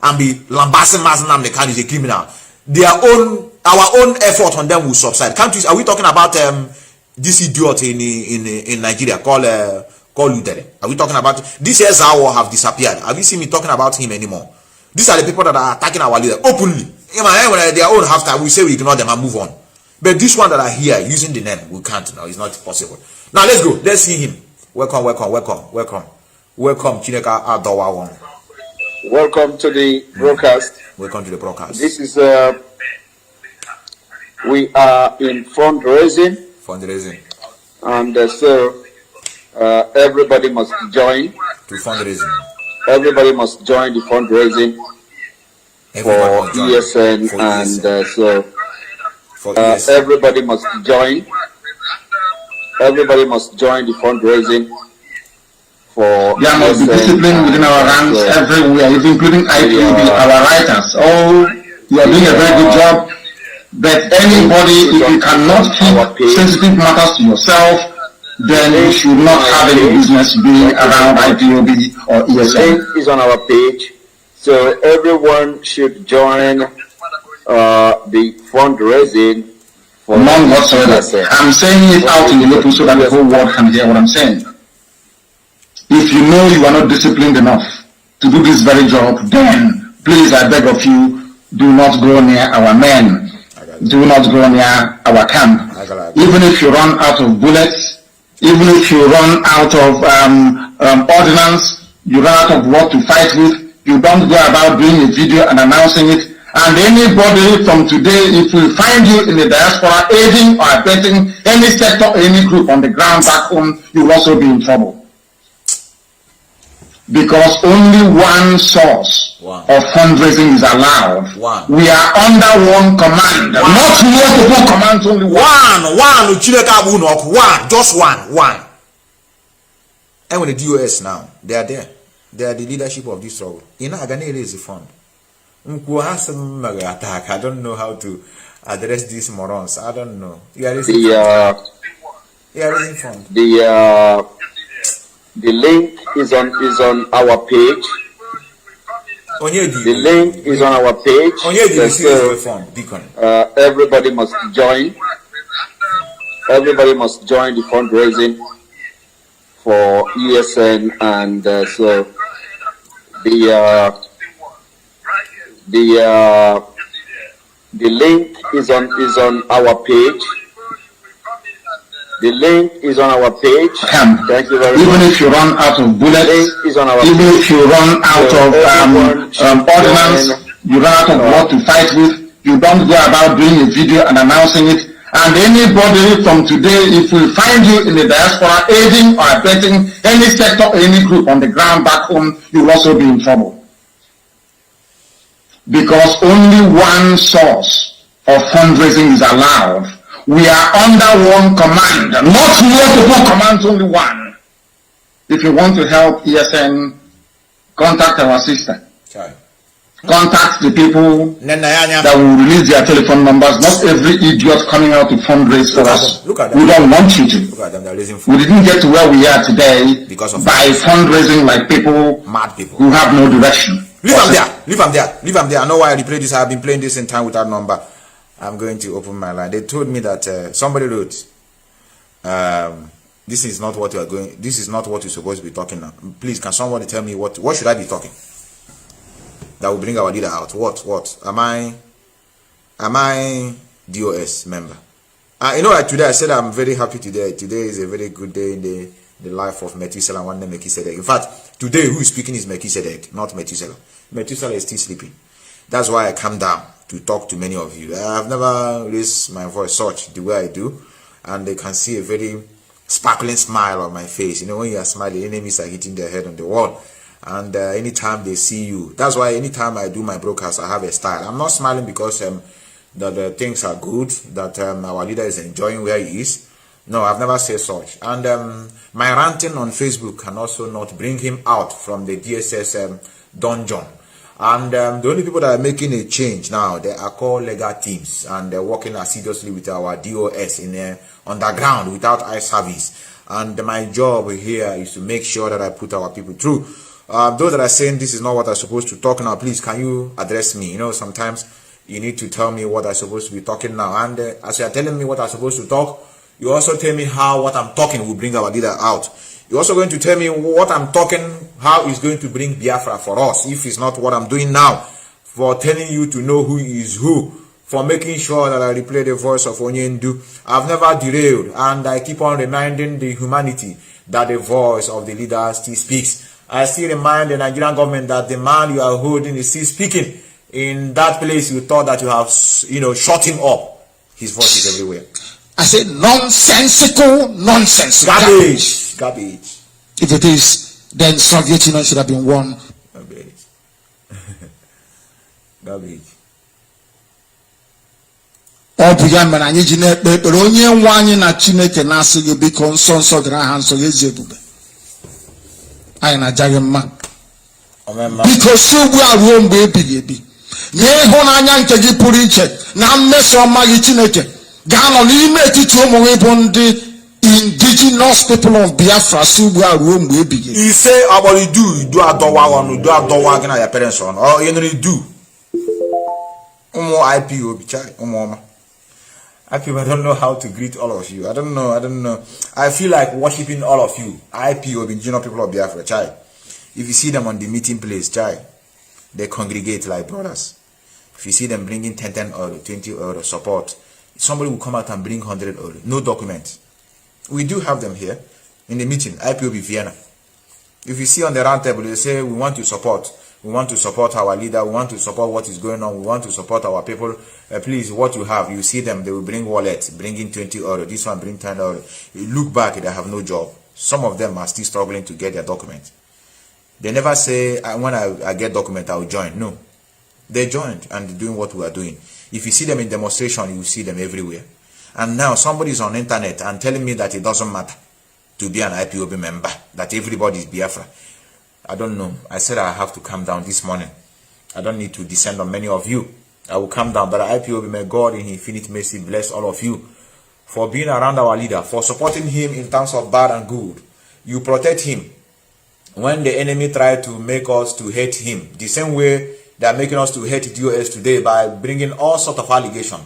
Speaker 3: and be lambasting Mazi Nnamdi Kanu is a criminal, our own effort on them will subside. Can't you? Are we talking about this idiot in Nigeria called Ludere? Are we talking about this year's hour have disappeared? Have you seen me talking about him anymore? These are the people that are attacking our leader openly. When their own have time, we say we ignore them and move on. But this one that are here using the name, we can't now. It's not possible. Now let's go. Let's see him. Welcome, Chineka Adowa.
Speaker 9: Welcome to the broadcast.
Speaker 3: Welcome to the broadcast.
Speaker 9: This is we are in fundraising. And so everybody must join.
Speaker 3: To fundraising.
Speaker 9: Everybody must join the fundraising for ESN, and so everybody must join. Everybody must join the fundraising for
Speaker 5: there must be discipline within our ranks everywhere, including Ipob, our writers. Oh, you are doing a very good job. But anybody, if you cannot keep sensitive matters to yourself, then you should not have any business being around Ipob or ESN.
Speaker 9: The link is on our page, so everyone should join the fundraising.
Speaker 5: None whatsoever. I'm saying it out in the open so that the whole world can hear what I'm saying. If you know you are not disciplined enough to do this very job, then please, I beg of you, do not go near our men. Do not go near our camp. Even if you run out of bullets, even if you run out of ordnance, you run out of what to fight with, you don't go about doing a video and announcing it. And anybody from today, if we find you in the diaspora aiding or abetting any sector or any group on the ground back home, you will also be in trouble. Because only one source of fundraising is allowed. We are under one command, not multiple commands, only
Speaker 3: one, just one. And with the DOS now, they are there. They are the leadership of this struggle. In Aganele is the fund. I don't know how to address these morons. I don't know.
Speaker 9: The link is on our page. The link is on our page. Everybody must join. Everybody must join the fundraising for ESN, and so The link is on our page. The link is on our page. Thank you very much.
Speaker 5: Even if you run out of bullets,
Speaker 9: is on our
Speaker 5: even
Speaker 9: page.
Speaker 5: if you run out of ordnance, you run out of what to fight with, you don't go about doing a video and announcing it. And anybody from today, if we find you in the diaspora aiding or abetting any sector or any group on the ground back home, you will also be in trouble. Because only one source of fundraising is allowed. We are under one command, not multiple commands, only one. If you want to help ESN, contact our sister.
Speaker 3: Sorry.
Speaker 5: Contact the people that will release their telephone numbers. Not every idiot coming out to fundraise for us.
Speaker 3: Look at them.
Speaker 5: We don't want you to.
Speaker 3: Look at them. They're raising
Speaker 5: We didn't get to where we are today
Speaker 3: because of
Speaker 5: by fundraising like people,
Speaker 3: mad people
Speaker 5: who have no direction.
Speaker 3: Leave them there. Leave them there. Leave them there. I know why I replay this. I've been playing this in time with that number. I'm going to open my line. They told me that somebody wrote, this is not what you are going. This is not what you're supposed to be talking now. Please, can somebody tell me what should I be talking? That will bring our leader out. What? Am I DOS member? You know, today I said I'm very happy today. Today is a very good day in the life of Methuselah, one name Melchizedek. In fact, today who is speaking is Melchizedek, not Methuselah. Methuselah is still sleeping. That's why I come down to talk to many of you. I've never raised my voice such the way I do, and they can see a very sparkling smile on my face. You know, when you are smiling, enemies are hitting their head on the wall. And anytime they see you, that's why anytime I do my broadcast, I have a style. I'm not smiling because the things are good, that our leader is enjoying where he is. No, I've never said such. And my ranting on Facebook can also not bring him out from the DSS dungeon. And the only people that are making a change now, they are called legal teams, and they're working assiduously with our DOS in underground without eye service. And my job here is to make sure that I put our people through. Those that are saying this is not what I'm supposed to talk now, please, can you address me? You know, sometimes you need to tell me what I'm supposed to be talking now. And as you're telling me what I'm supposed to talk, you also tell me how what I'm talking will bring our leader out. You're also going to tell me what I'm talking, how it's going to bring Biafra for us, if it's not what I'm doing now, for telling you to know who is who, for making sure that I replay the voice of Onyendu. I've never derailed, and I keep on reminding the humanity that the voice of the leader still speaks. I still remind the Nigerian government that the man you are holding is still speaking. In that place you thought that you have, shut him up. His voice is everywhere.
Speaker 6: I said nonsensical nonsense.
Speaker 3: Garbage.
Speaker 6: If it is, then Soviet Union should have been won.
Speaker 3: Garbage.
Speaker 6: Ọ bụ ya mere anyị ji na-ekpe ekpere onye nwe anyị na Chineke na-asị gị biko nsọ nsọ dịrị aha nsọ ya ezi ebube. Anyị na-ajaghị mma. Biko si ugbu a ruo mgbe ebighị ebi. Nye ịhụnanya nke gị pụrụ iche na mmeso ọma gị Chineke ga-anọ n'ime etiti ụmụ gị bụ ndị indigenous people of Biafra si ugbu a ruo mgbe ebighị ebi.
Speaker 3: Ise agbọrọ idu adọwa ọnụ, idu adọwa gị na ya parents ọnụ. Ọ ihe nri idu. Ụmụ Ipob chai, ụmụ ọma. I don't know how to greet all of you. I don't know. I feel like worshiping all of you. Ipob, indigenous people of Biafra, chai. If you see them on the meeting place, chai, they congregate like brothers. If you see them bringing 10 euro, 20 euro support, somebody will come out and bring 100 euro. No document. We do have them here in the meeting, Ipob Vienna. If you see on the round table, they say, we want to support. We want to support our leader. We want to support what is going on. We want to support our people. Please, what you have, you see them, they will bring wallets, bringing 20 euro. This one bring 10 euro. You look back, they have no job. Some of them are still struggling to get their document. They never say, when I get document, I will join. No. They joined and doing what we are doing. If you see them in demonstration, you see them everywhere. And now somebody is on internet and telling me that it doesn't matter to be an Ipob member, that everybody is Biafra. I don't know. I said I have to calm down this morning. I don't need to descend on many of you. I will calm down. But Ipob, may God in infinite mercy bless all of you for being around our leader, for supporting him in terms of bad and good. You protect him when the enemy tried to make us to hate him. The same way they are making us to hate DOS today by bringing all sorts of allegations.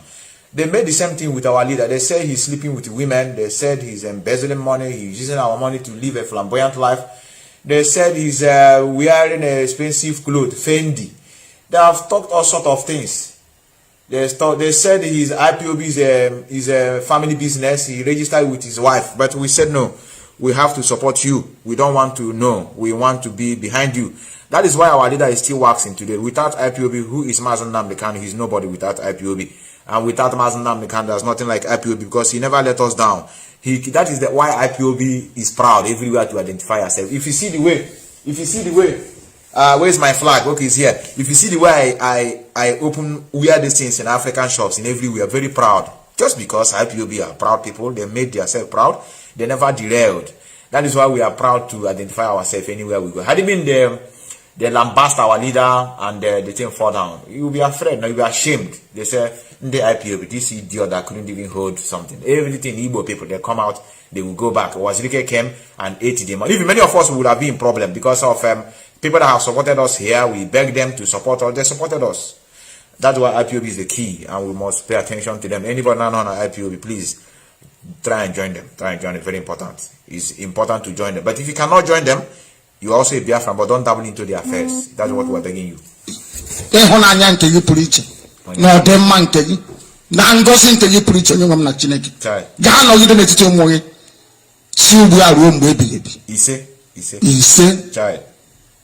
Speaker 3: They made the same thing with our leader. They said he's sleeping with women. They said he's embezzling money. He's using our money to live a flamboyant life. They said he's wearing expensive clothes, Fendi. They have talked all sort of things. They said his IPOB is a family business. He registered with his wife, but we said no. We have to support you. We don't want to know. We want to be behind you. That is why our leader is still waxing today. Without IPOB, who is Mazi Nnamdi Kanu? He's nobody without IPOB. And without Mazi Nnamdi Kanu, there's nothing like IPOB because he never let us down. That is why IPOB is proud everywhere to identify ourselves. If you see the way, where's my flag? Okay, it's here. If you see the way I wear these things in African shops in everywhere, very proud. Just because IPOB are proud people, they made themselves proud. They never derailed. That is why we are proud to identify ourselves anywhere we go. Had it been they lambast our leader and the thing fall down, you will be afraid, no, you will be ashamed. They say, the IPOB, this idiot that couldn't even hold something. Everything Igbo people, they come out, they will go back. Wazirike came and ate them. Even many of us would have been in problem because of people that have supported us here. We begged them to support us. They supported us. That's why IPOB is the key, and we must pay attention to them. Anybody not on IPOB, please try and join them. Try and join them. Very important. It's important to join them. But if you cannot join them, you also a Biafran, but don't dabble into their affairs. That's what we're begging you.
Speaker 6: No, them man tell you. Na ngozi tell you preach onye ngam na Chineke. Ga no gide n'etiti ụmụ gị. Si ugbu a ruo mgbe ebighị ebi. Ise.
Speaker 3: Chai.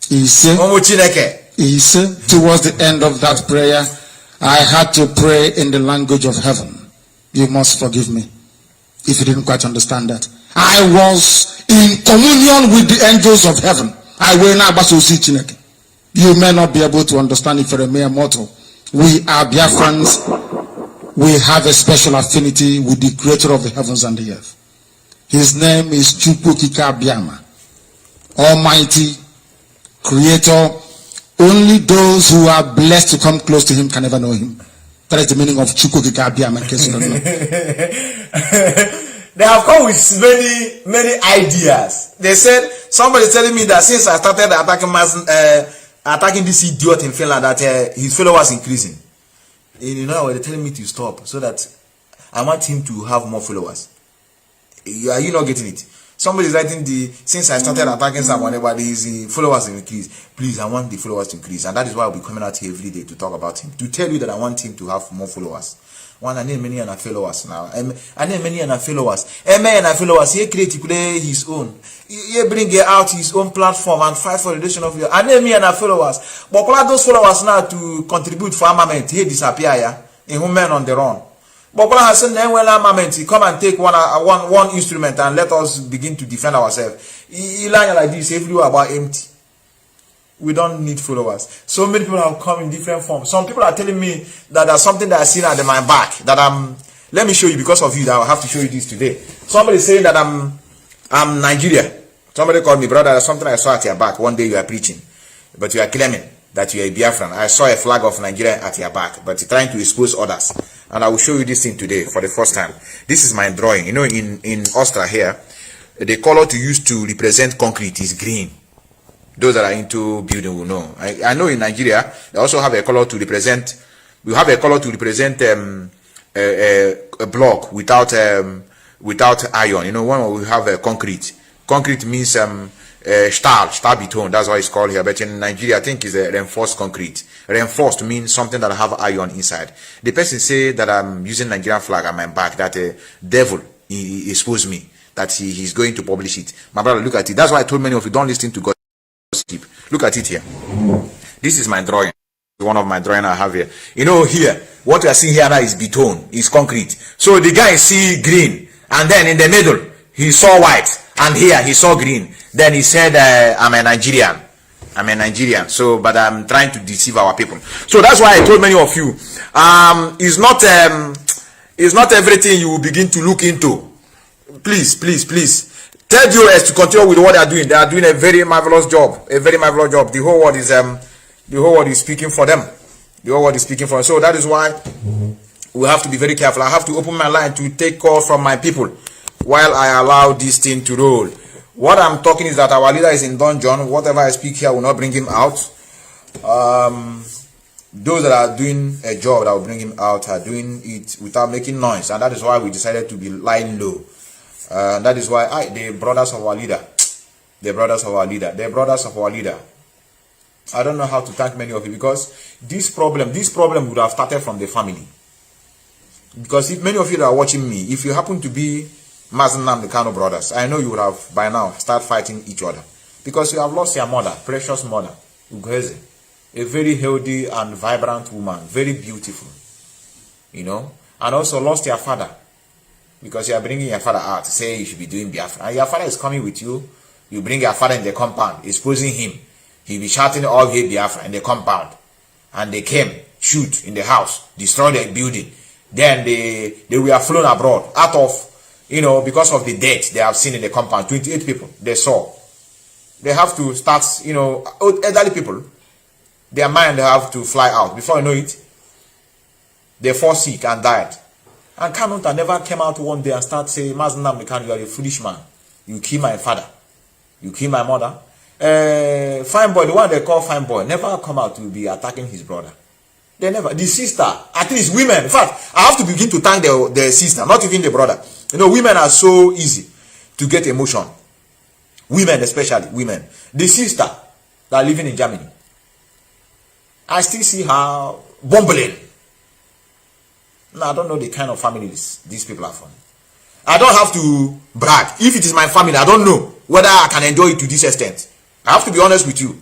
Speaker 6: Ise.
Speaker 3: Ụmụ Chineke.
Speaker 6: Ise. Towards the end of that prayer, I had to pray in the language of heaven. You must forgive me if you didn't quite understand that. I was in communion with the angels of heaven. I will not see Chineke. You may not be able to understand if you're a mere mortal. We are Biafrans. We have a special affinity with the creator of the heavens and the earth. His name is Chukwukika Biama, Almighty Creator. Only those who are blessed to come close to him can ever know him. That is the meaning of Chukwukika Biama, in case you don't know.
Speaker 3: They have come with many ideas. They said, somebody telling me that since I started attacking this idiot in Finland, that his followers increasing. You know, they're telling me to stop so that I want him to have more followers. Are you not getting it? Somebody is writing since I started attacking someone, his followers increase. Please, I want the followers to increase. And that is why I'll be coming out here every day to talk about him. To tell you that I want him to have more followers. One, I need many and followers now. I need many and followers. He create his own. He bring out his own platform and fight for the relation of your. I need many and followers. But all those followers now to contribute for armament. He disappear, yeah. In whom men on the run. But all has said, when armament, he come and take one instrument and let us begin to defend ourselves. He line like this everywhere about empty. We don't need followers. So many people have come in different forms. Some people are telling me that there's something that I seen at my back that let me show you because of you that I have to show you this today. Somebody is saying that I'm Nigeria. Somebody called me, brother, there's something I saw at your back. One day you are preaching, but you are claiming that you are a Biafran. I saw a flag of Nigeria at your back, but you're trying to expose others. And I will show you this thing today for the first time. This is my drawing. You know, in Austria here, the color to use to represent concrete is green. Those that are into building will know. I know in Nigeria, they also have a color to represent, we have a color to represent a block without iron. You know, when we have a concrete. Concrete means Stahl beton, that's why it's called here. But in Nigeria, I think it's a reinforced concrete. Reinforced means something that have iron inside. The person say that I'm using Nigerian flag at my back, that a devil he exposed me, that he's going to publish it. My brother, look at it. That's why I told many of you, don't listen to God. Look at it here. This is my drawing. One of my drawing I have here. You know, here, what you are seeing here now is beton, is concrete. So the guy see green, and then in the middle, he saw white, and here he saw green. Then he said, I'm a Nigerian. So, but I'm trying to deceive our people. So that's why I told many of you, it's not everything you will begin to look into. Please. Tell US to continue with what they are doing. They are doing a very marvelous job. The whole world is speaking for them. So that is why we have to be very careful. I have to open my line to take calls from my people while I allow this thing to roll. What I'm talking is that our leader is in dungeon. Whatever I speak here will not bring him out. Those that are doing a job that will bring him out are doing it without making noise, and that is why we decided to be lying low. That is why the brothers of our leader, I don't know how to thank many of you, because this problem would have started from the family. Because if many of you that are watching me, if you happen to be Mazi and the Kanu brothers, I know you would have by now start fighting each other, because you have lost your mother, precious mother, Ugeze, a very healthy and vibrant woman, very beautiful, you know, and also lost your father, because you are bringing your father out to say you should be doing Biafra, and your father is coming with you. You bring your father in the compound, exposing him. He'll be shouting all hey Biafra in the compound, and they came, shoot in the house, destroy the building. Then they were flown abroad out of, you know, because of the death they have seen in the compound. 28 people they saw. They have to start, you know, elderly people, their mind have to fly out. Before you know it, they fall sick and died. And Kanu never came out one day and start saying, Mazi Nnamdi, you are a foolish man. You kill my father. You kill my mother. Fine boy, the one they call fine boy, never come out to be attacking his brother. They never. The sister, at least women. In fact, I have to begin to thank the sister, not even the brother. You know, women are so easy to get emotion. Women, especially women. The sister that are living in Germany, I still see her bumbling. No, I don't know the kind of families these people are from. I don't have to brag. If it is my family, I don't know whether I can enjoy it to this extent. I have to be honest with you.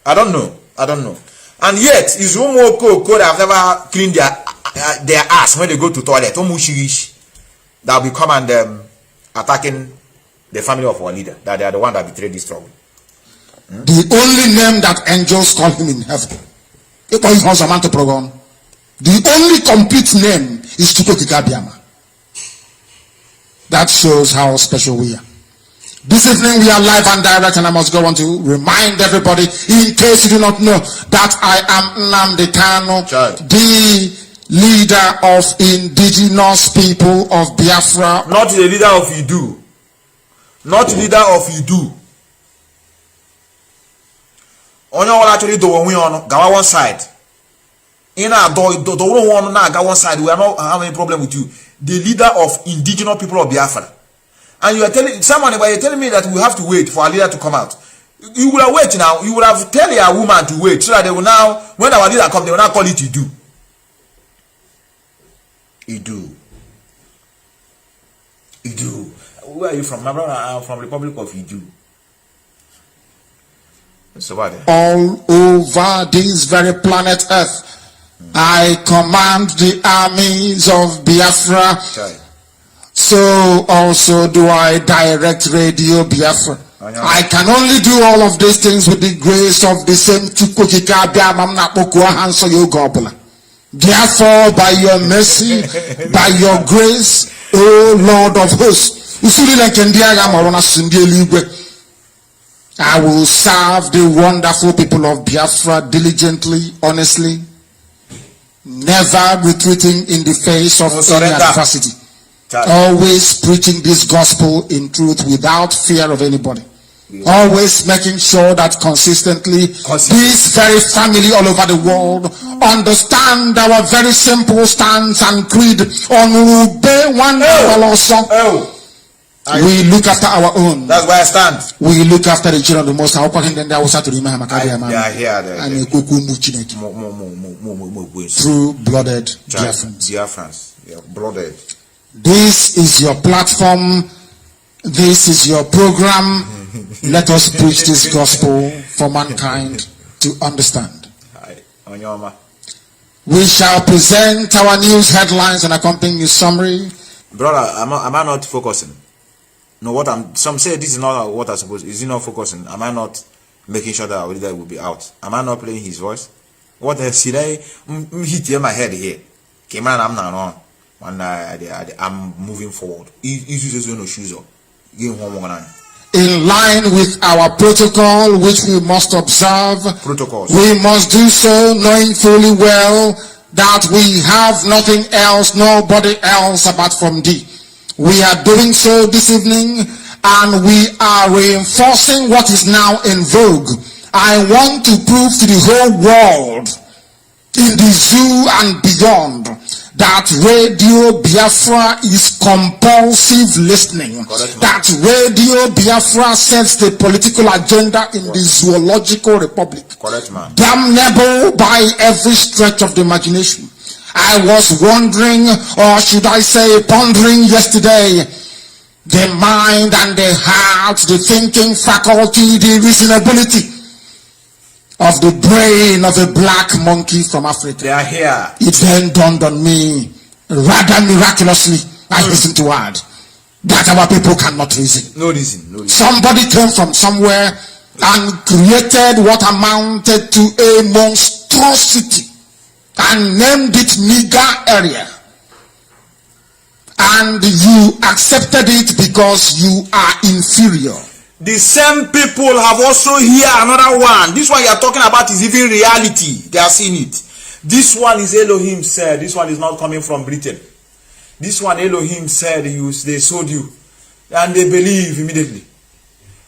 Speaker 3: I don't know. I don't know. And yet, it's almost cold. I've never cleaned their ass when they go to toilet. That will come and attacking the family of our leader. That they are the one that betrayed this struggle.
Speaker 6: The only name that angels call him in heaven. The only complete name is Chukwukikabiama. That shows how special we are. This evening we are live and direct, and I must go on to remind everybody, in case you do not know, that I am Nnamdi Kanu, the leader of indigenous people of Biafra.
Speaker 3: Not the leader of Idu. Not the leader of Idu. Only one actually do on go one side. In our do one now go one side. We are not having any problem with you. The leader of indigenous people of Biafra. And you are telling someone, but you're telling me that we have to wait for our leader to come out. You will have wait now. You will have tell your woman to wait so that they will now, when our leader comes, they will now call it Idu. Idu. Idu. Where are you from? My brother, I'm from Republic of Idu. So what?
Speaker 6: All over this very planet Earth, I command the armies of Biafra.
Speaker 3: Okay.
Speaker 6: So also do I direct Radio Biafra. I can only do all of these things with the grace of the same Therefore, by your mercy, by your grace, O Lord of hosts, I will serve the wonderful people of Biafra diligently, honestly, never retreating in the face of any adversity. Always preaching this gospel in truth without fear of anybody. Always making sure that consistently this very family all over the world understand our very simple stance and creed on Ube one also. We look after our own.
Speaker 3: That's where I stand.
Speaker 6: We look after the children of the Most High. True blooded
Speaker 3: Biafrans. Yeah, blooded.
Speaker 6: This is your platform. This is your program. Let us preach this gospel for mankind to understand. We shall present our news headlines and accompanying summary.
Speaker 3: Brother, am I not focusing? No, some say this is not what I suppose. Is he not focusing? Am I not making sure that our leader will be out? Am I not playing his voice? What else? Should I hit my head here? Came on, I'm not on. And I'm moving forward. He's no shoes up.
Speaker 6: In line with our protocol, which we must observe, we must do so knowing fully well that we have nothing else, nobody else apart from thee. We are doing so this evening, and we are reinforcing what is now in vogue. I want to prove to the whole world, in the zoo and beyond, that Radio Biafra is compulsive listening. That Radio Biafra sets the political agenda in the zoological republic. Damnable by every stretch of the imagination. I was wondering, or should I say pondering yesterday, the mind and the heart, the thinking faculty, the reasonability of the brain of a black monkey from Africa.
Speaker 3: They are here.
Speaker 6: It then dawned on me, rather miraculously, I hasten to add, that our people cannot reason.
Speaker 3: No reason. No reason.
Speaker 6: Somebody came from somewhere and created what amounted to a monstrosity and named it Niger area. And you accepted it because you are inferior.
Speaker 3: The same people have also here another one. This one you are talking about is even reality. They are seeing it. This one is Elohim said. This one is not coming from Britain. This one Elohim said they sold you. And they believe immediately.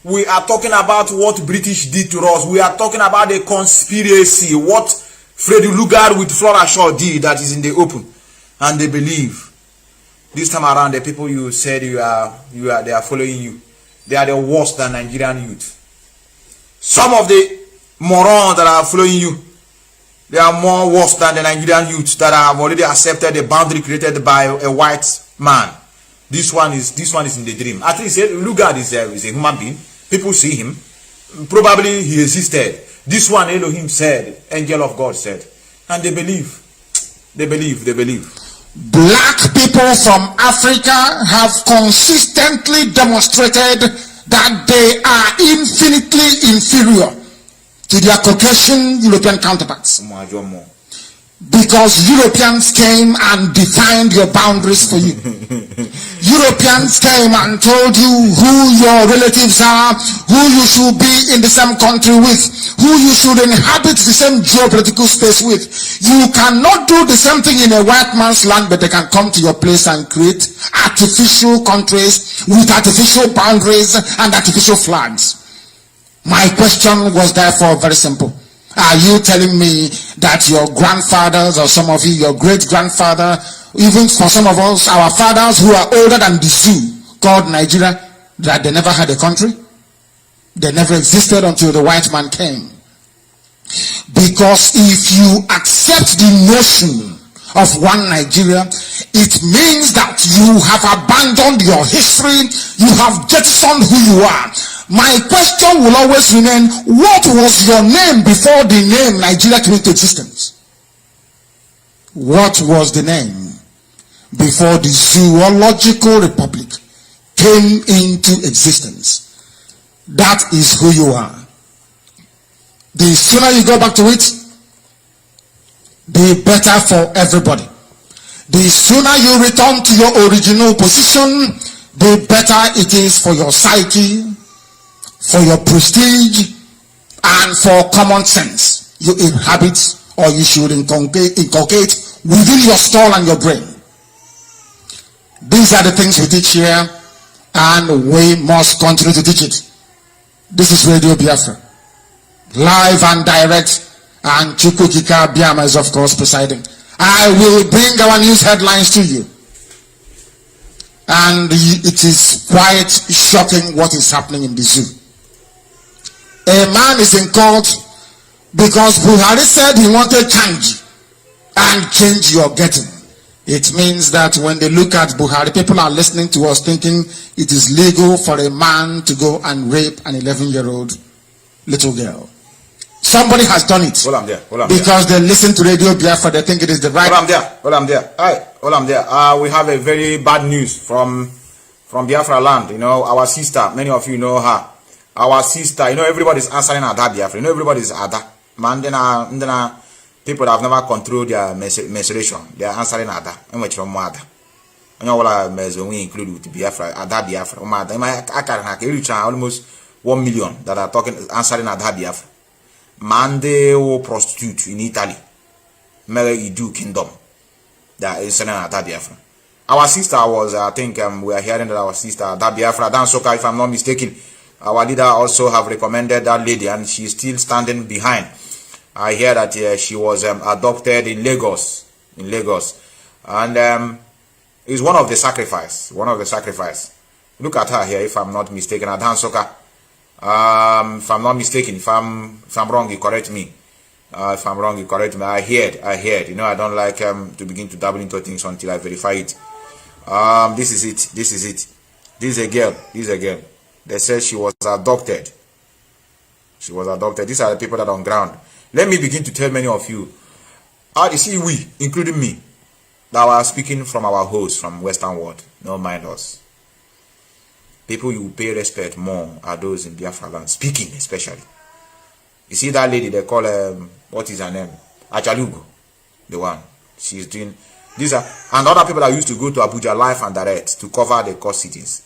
Speaker 3: We are talking about what British did to us. We are talking about the conspiracy. What Freddy Lugard with Flora Shaw did that is in the open. And they believe. This time around, the people you said they are following you. They are the worst than Nigerian youth. Some of the morons that are following you, they are more worse than the Nigerian youth that have already accepted the boundary created by a white man. This one is in the dream. At least Lugard is a human being. People see him. Probably he existed. This one Elohim said, angel of God said, and they believe. They believe.
Speaker 6: Black people from Africa have consistently demonstrated that they are infinitely inferior to their Caucasian European counterparts. Because Europeans came and defined your boundaries for you. Europeans came and told you who your relatives are, who you should be in the same country with, who you should inhabit the same geopolitical space with. You cannot do the same thing in a white man's land, but they can come to your place and create artificial countries with artificial boundaries and artificial flags. My question was therefore very simple. Are you telling me that your grandfathers, or some of you, your great-grandfather, even for some of us, our fathers who are older than the zoo called Nigeria, that they never had a country? They never existed until the white man came. Because if you accept the notion of one Nigeria, it means that you have abandoned your history, you have jettisoned who you are. My question will always remain, what was your name before the name Nigeria came into existence? What was the name before the zoological republic came into existence? That is who you are. The sooner you go back to it, the better for everybody. The sooner you return to your original position, the better it is for your psyche, for your prestige, and for common sense you inhabit, or you should inculcate within your skull and your brain. These are the things we teach here, and we must continue to teach it. This is Radio Biafra, live and direct, and Chukwukika Biama is of course presiding. I will bring our news headlines to you, and it is quite shocking what is happening in the zoo. A man is in court because Buhari said he wanted change, and change you're getting. It means that when they look at Buhari, people are listening to us thinking it is legal for a man to go and rape an 11-year-old little girl. Somebody has done it.
Speaker 3: Hold on there.
Speaker 6: Because they listen to Radio Biafra, they think it is the right.
Speaker 3: Hold on there. We have a very bad news from Biafra land. You know, our sister, many of you know her. Our sister, you know, everybody's answering Ada Biafra. You know, everybody's Ada. Man, then people that have never controlled their menstruation, they are answering Ada. And which from Ada. You know what we include with Biafra, Ada Biafra. I can reach almost 1 million that are answering Ada Biafra. Mande or prostitute in Italy. Mary Idu Kingdom. That is answering Ada Biafra. Our sister was, I think, we are hearing that our sister Ada Biafra, Dan Soka, if I'm not mistaken. Our leader also have recommended that lady, and she's still standing behind. I hear that she was adopted in Lagos. And is one of the sacrifice. Look at her here, if I'm not mistaken. Adhan Soka. If I'm not mistaken, if I'm wrong, you correct me. If I'm wrong, you correct me. I heard. You know, I don't like to begin to dabble into things until I verify it. This is it. This is a girl. They said she was adopted. These are the people that are on ground. Let me begin to tell many of you. You see, we, including me, that are speaking from our host from Western world. Don't mind us. People you pay respect more are those in Biafra land, speaking especially. You see that lady they call what is her name? Achalugo, the one. She's doing these are and other people that used to go to Abuja live and direct to cover the cost cities.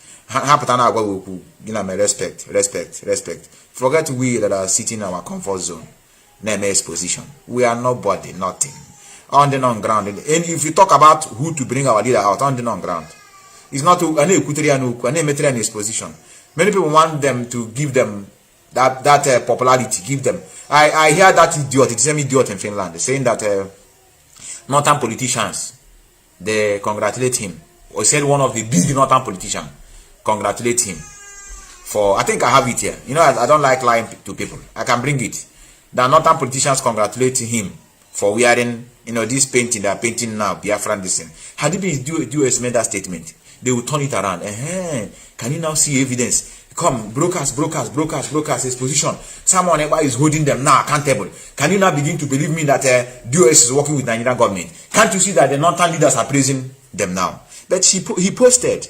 Speaker 3: Respect. Forget we that are sitting in our comfort zone, NMS position. We are nobody, nothing. On the ground. And if you talk about who to bring our leader out on the ground, it's not any position. Many people want them to give them that popularity. Give them. I hear that idiot. It's an idiot in Finland saying that northern politicians they congratulate him. Or said one of the big northern politicians congratulate him for. I think I have it here. You know, I don't like lying to people. I can bring it. The northern politicians congratulate him for wearing, you know, this painting. They are painting now. Biafran this thing. Had it been US made that statement, they will turn it around. Can you now see evidence? Come, brokers, his position. Someone is holding them now accountable. Can you now begin to believe me that US is working with Nigerian government? Can't you see that the northern leaders are praising them now? But he posted.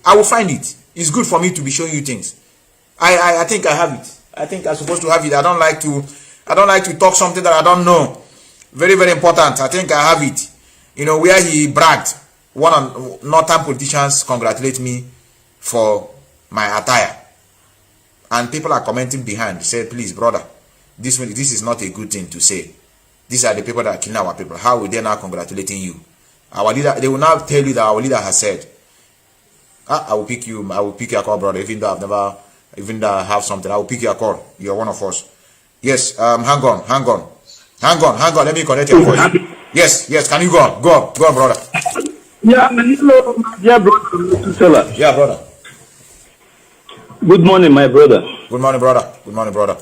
Speaker 3: I will find it. It's good for me to be showing you things. I think I have it. I think I'm supposed to have it. I don't like to talk something that I don't know. Very, very important. I think I have it. You know, where he bragged. One of northern politicians congratulate me for my attire. And people are commenting behind. They say, please, brother, this is not a good thing to say. These are the people that are killing our people. How will they now congratulating you? Our leader, they will now tell you that our leader has said, I will pick you. I will pick your call, brother. Even though I have something, I will pick your call. You're one of us. Yes. Hang on. Let me connect you for you. Yes. Can you go on? Go on, brother.
Speaker 10: Yeah, brother.
Speaker 3: Yeah, brother.
Speaker 10: Good morning, my brother.
Speaker 3: Good morning, brother.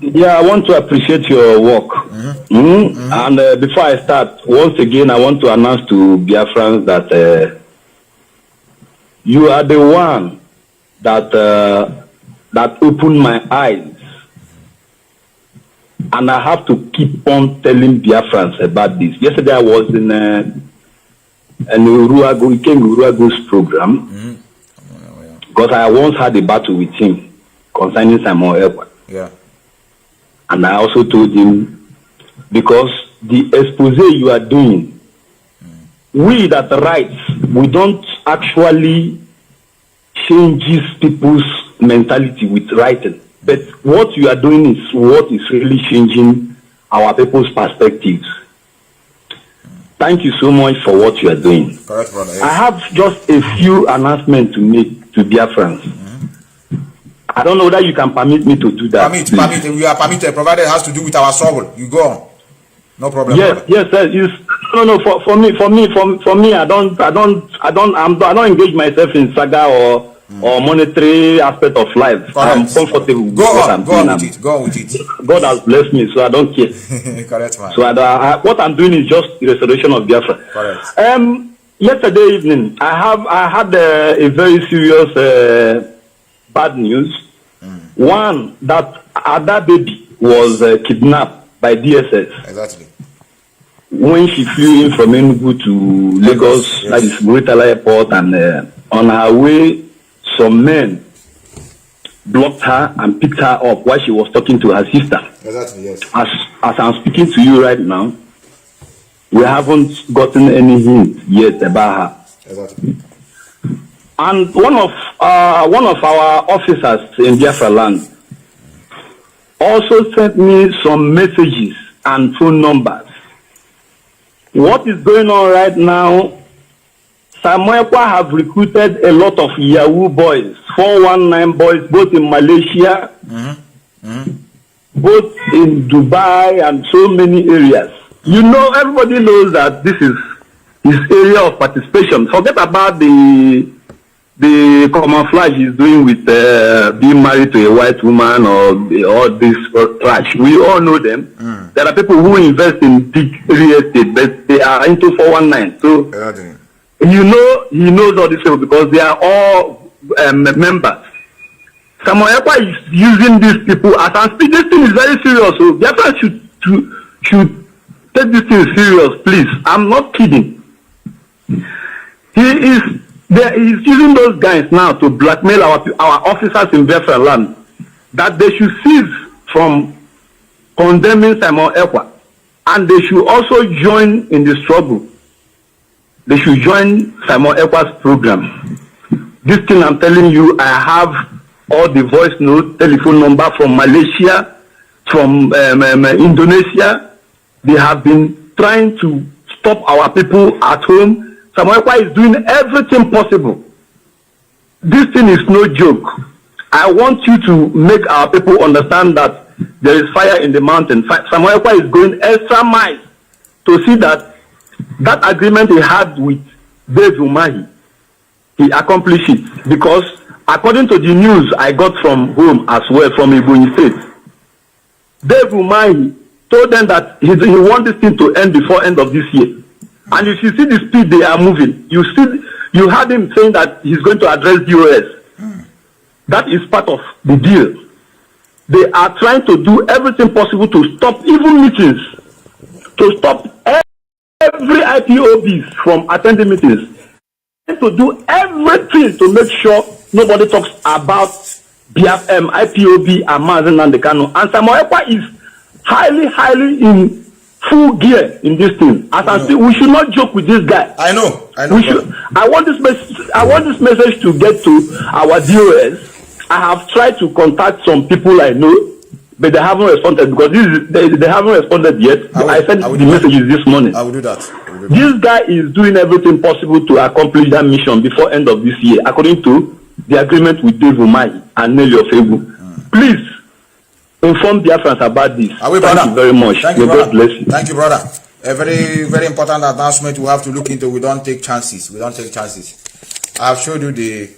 Speaker 10: Yeah, I want to appreciate your work. And before I start, once again, I want to announce to Biafrans that you are the one that opened my eyes, and I have to keep on telling Biafrans about this. Yesterday, I was in Uruago's program because I once had a battle with him concerning Simon Ekpa.
Speaker 3: Yeah.
Speaker 10: And I also told him, because the expose you are doing, we that write, we don't actually change people's mentality with writing. But what you are doing is what is really changing our people's perspectives. Thank you so much for what you are doing.
Speaker 3: Correct, brother. Yes.
Speaker 10: I have just a few announcements to make to Biafrans. I don't know whether you can permit me to do that.
Speaker 3: Permit. We are permitted, provided it has to do with our struggle. You go on. No problem.
Speaker 10: Yes, no. For me, I don't engage myself in saga or monetary aspect of life.
Speaker 3: Correct.
Speaker 10: I'm comfortable with what I'm doing.
Speaker 3: Go on with it.
Speaker 10: God has blessed me, so I don't care.
Speaker 3: Correct, man.
Speaker 10: So what I'm doing is just the restoration of Biafra.
Speaker 3: Correct.
Speaker 10: Yesterday evening, I had a very serious bad news. One, that Ada baby was kidnapped by DSS.
Speaker 3: Exactly.
Speaker 10: When she flew in from Enugu to Lagos, yes. That is Muritala Airport, and on her way, some men blocked her and picked her up while she was talking to her sister.
Speaker 3: Exactly, yes.
Speaker 10: As I'm speaking to you right now, we haven't gotten any hint yet about her.
Speaker 3: Exactly.
Speaker 10: And one of our officers in Biafra land also sent me some messages and phone numbers. What is going on right now? Samoekwa have recruited a lot of Yahoo boys, 419 boys, both in Malaysia, both in Dubai and so many areas. You know, everybody knows that this is his area of participation. Forget about the camouflage he's doing with being married to a white woman or all this trash. We all know them. There are people who invest in big real estate, but they are into 419. So you know, he knows all these people because they are all members. Samuel Ekpa is using these people as I speak. This thing is very serious. So Biafra should take this thing serious, please. I'm not kidding. He is using those guys now to blackmail our officers in Biafra land that they should cease from condemning Samuel Ekpa, and they should also join in the struggle. They should join Samuel Ekpa's program. This thing I'm telling you, I have all the voice note, telephone number from Malaysia, from Indonesia. They have been trying to stop our people at home. Samuel Ekpa is doing everything possible. This thing is no joke. I want you to make our people understand that there is fire in the mountain. Samuel Ekpa is going extra miles to see that agreement he had with Dave Umahi, he accomplished it. Because according to the news I got from home as well, from Ebonyi State, Dave Umahi told them that he wants this thing to end before end of this year. And if you see the speed they are moving, you heard him saying that he's going to address DOS. That is part of the deal. They are trying to do everything possible to stop even meetings, to stop every IPOBs from attending meetings, and to do everything to make sure nobody talks about IPOB and Mazi Nnamdi Kanu. And Samuel Ekpa is highly in full gear in this thing. As I say, we should not joke with this guy.
Speaker 3: I know.
Speaker 10: I want this message to get to our DOS. I have tried to contact some people I know, but they haven't responded because they haven't responded yet. I sent the messages this morning.
Speaker 3: I will do that.
Speaker 10: This guy is doing everything possible to accomplish that mission before end of this year, according to the agreement with Dave Umahi and Nelly Ofegu. Please inform Biafrans about this. Thank you very much.
Speaker 3: Thank you,
Speaker 10: God
Speaker 3: brother.
Speaker 10: bless you.
Speaker 3: Thank you, brother. A very, very important announcement we have to look into. We don't take chances. I have showed you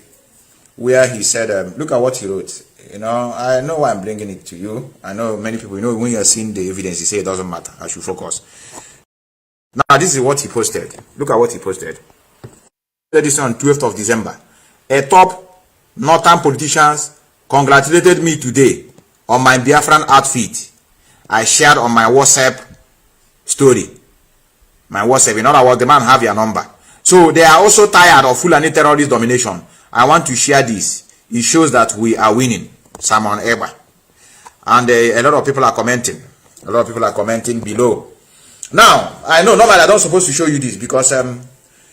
Speaker 3: where he said, look at what he wrote. You know, I know why I'm bringing it to you. I know many people, you know, when you're seeing the evidence, you say it doesn't matter. I should focus. Now, this is what he posted. Look at what he posted. This on 12th of December. A top northern politicians congratulated me today on my Biafran outfit I shared on my WhatsApp story. My WhatsApp, in other words, the man have your number. So they are also tired of Fulani terrorist domination. I want to share this. It shows that we are winning. Simon Ekpa. And a lot of people are commenting. A lot of people are commenting below. Now, I know normally I don't supposed to show you this because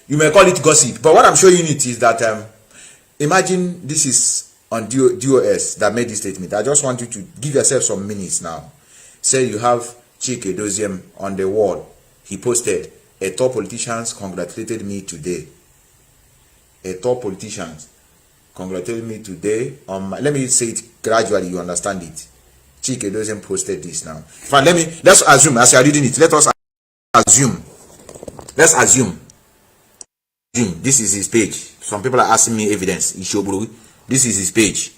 Speaker 3: you may call it gossip. But what I'm showing it is that imagine this is on DOS that made this statement. I just want you to give yourself some minutes now. Say you have Chike Doziem on the wall. He posted, a top politicians congratulated me today. A top politicians congratulated me today on my, let me say it gradually, you understand it. Chike Doziem posted this now. Fine, let's assume, as you are reading it, let's assume this is his page. Some people are asking me evidence. This is his page.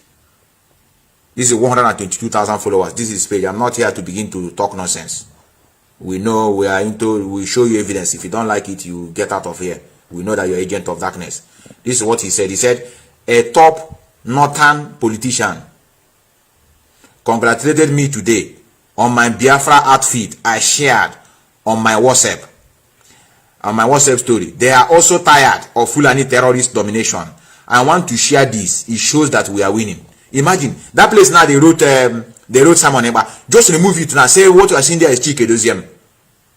Speaker 3: This is 122,000 followers. This is his page. I'm not here to begin to talk nonsense. We know we show you evidence. If you don't like it, you get out of here. We know that you're agent of darkness. This is what he said. He said, a top northern politician congratulated me today on my Biafra outfit I shared on my WhatsApp. On my WhatsApp story. They are also tired of Fulani terrorist domination. I want to share this. It shows that we are winning. Imagine that place now. They wrote Simon Ekpa. Just remove it now. Say what you are seeing there is Chike Doziem.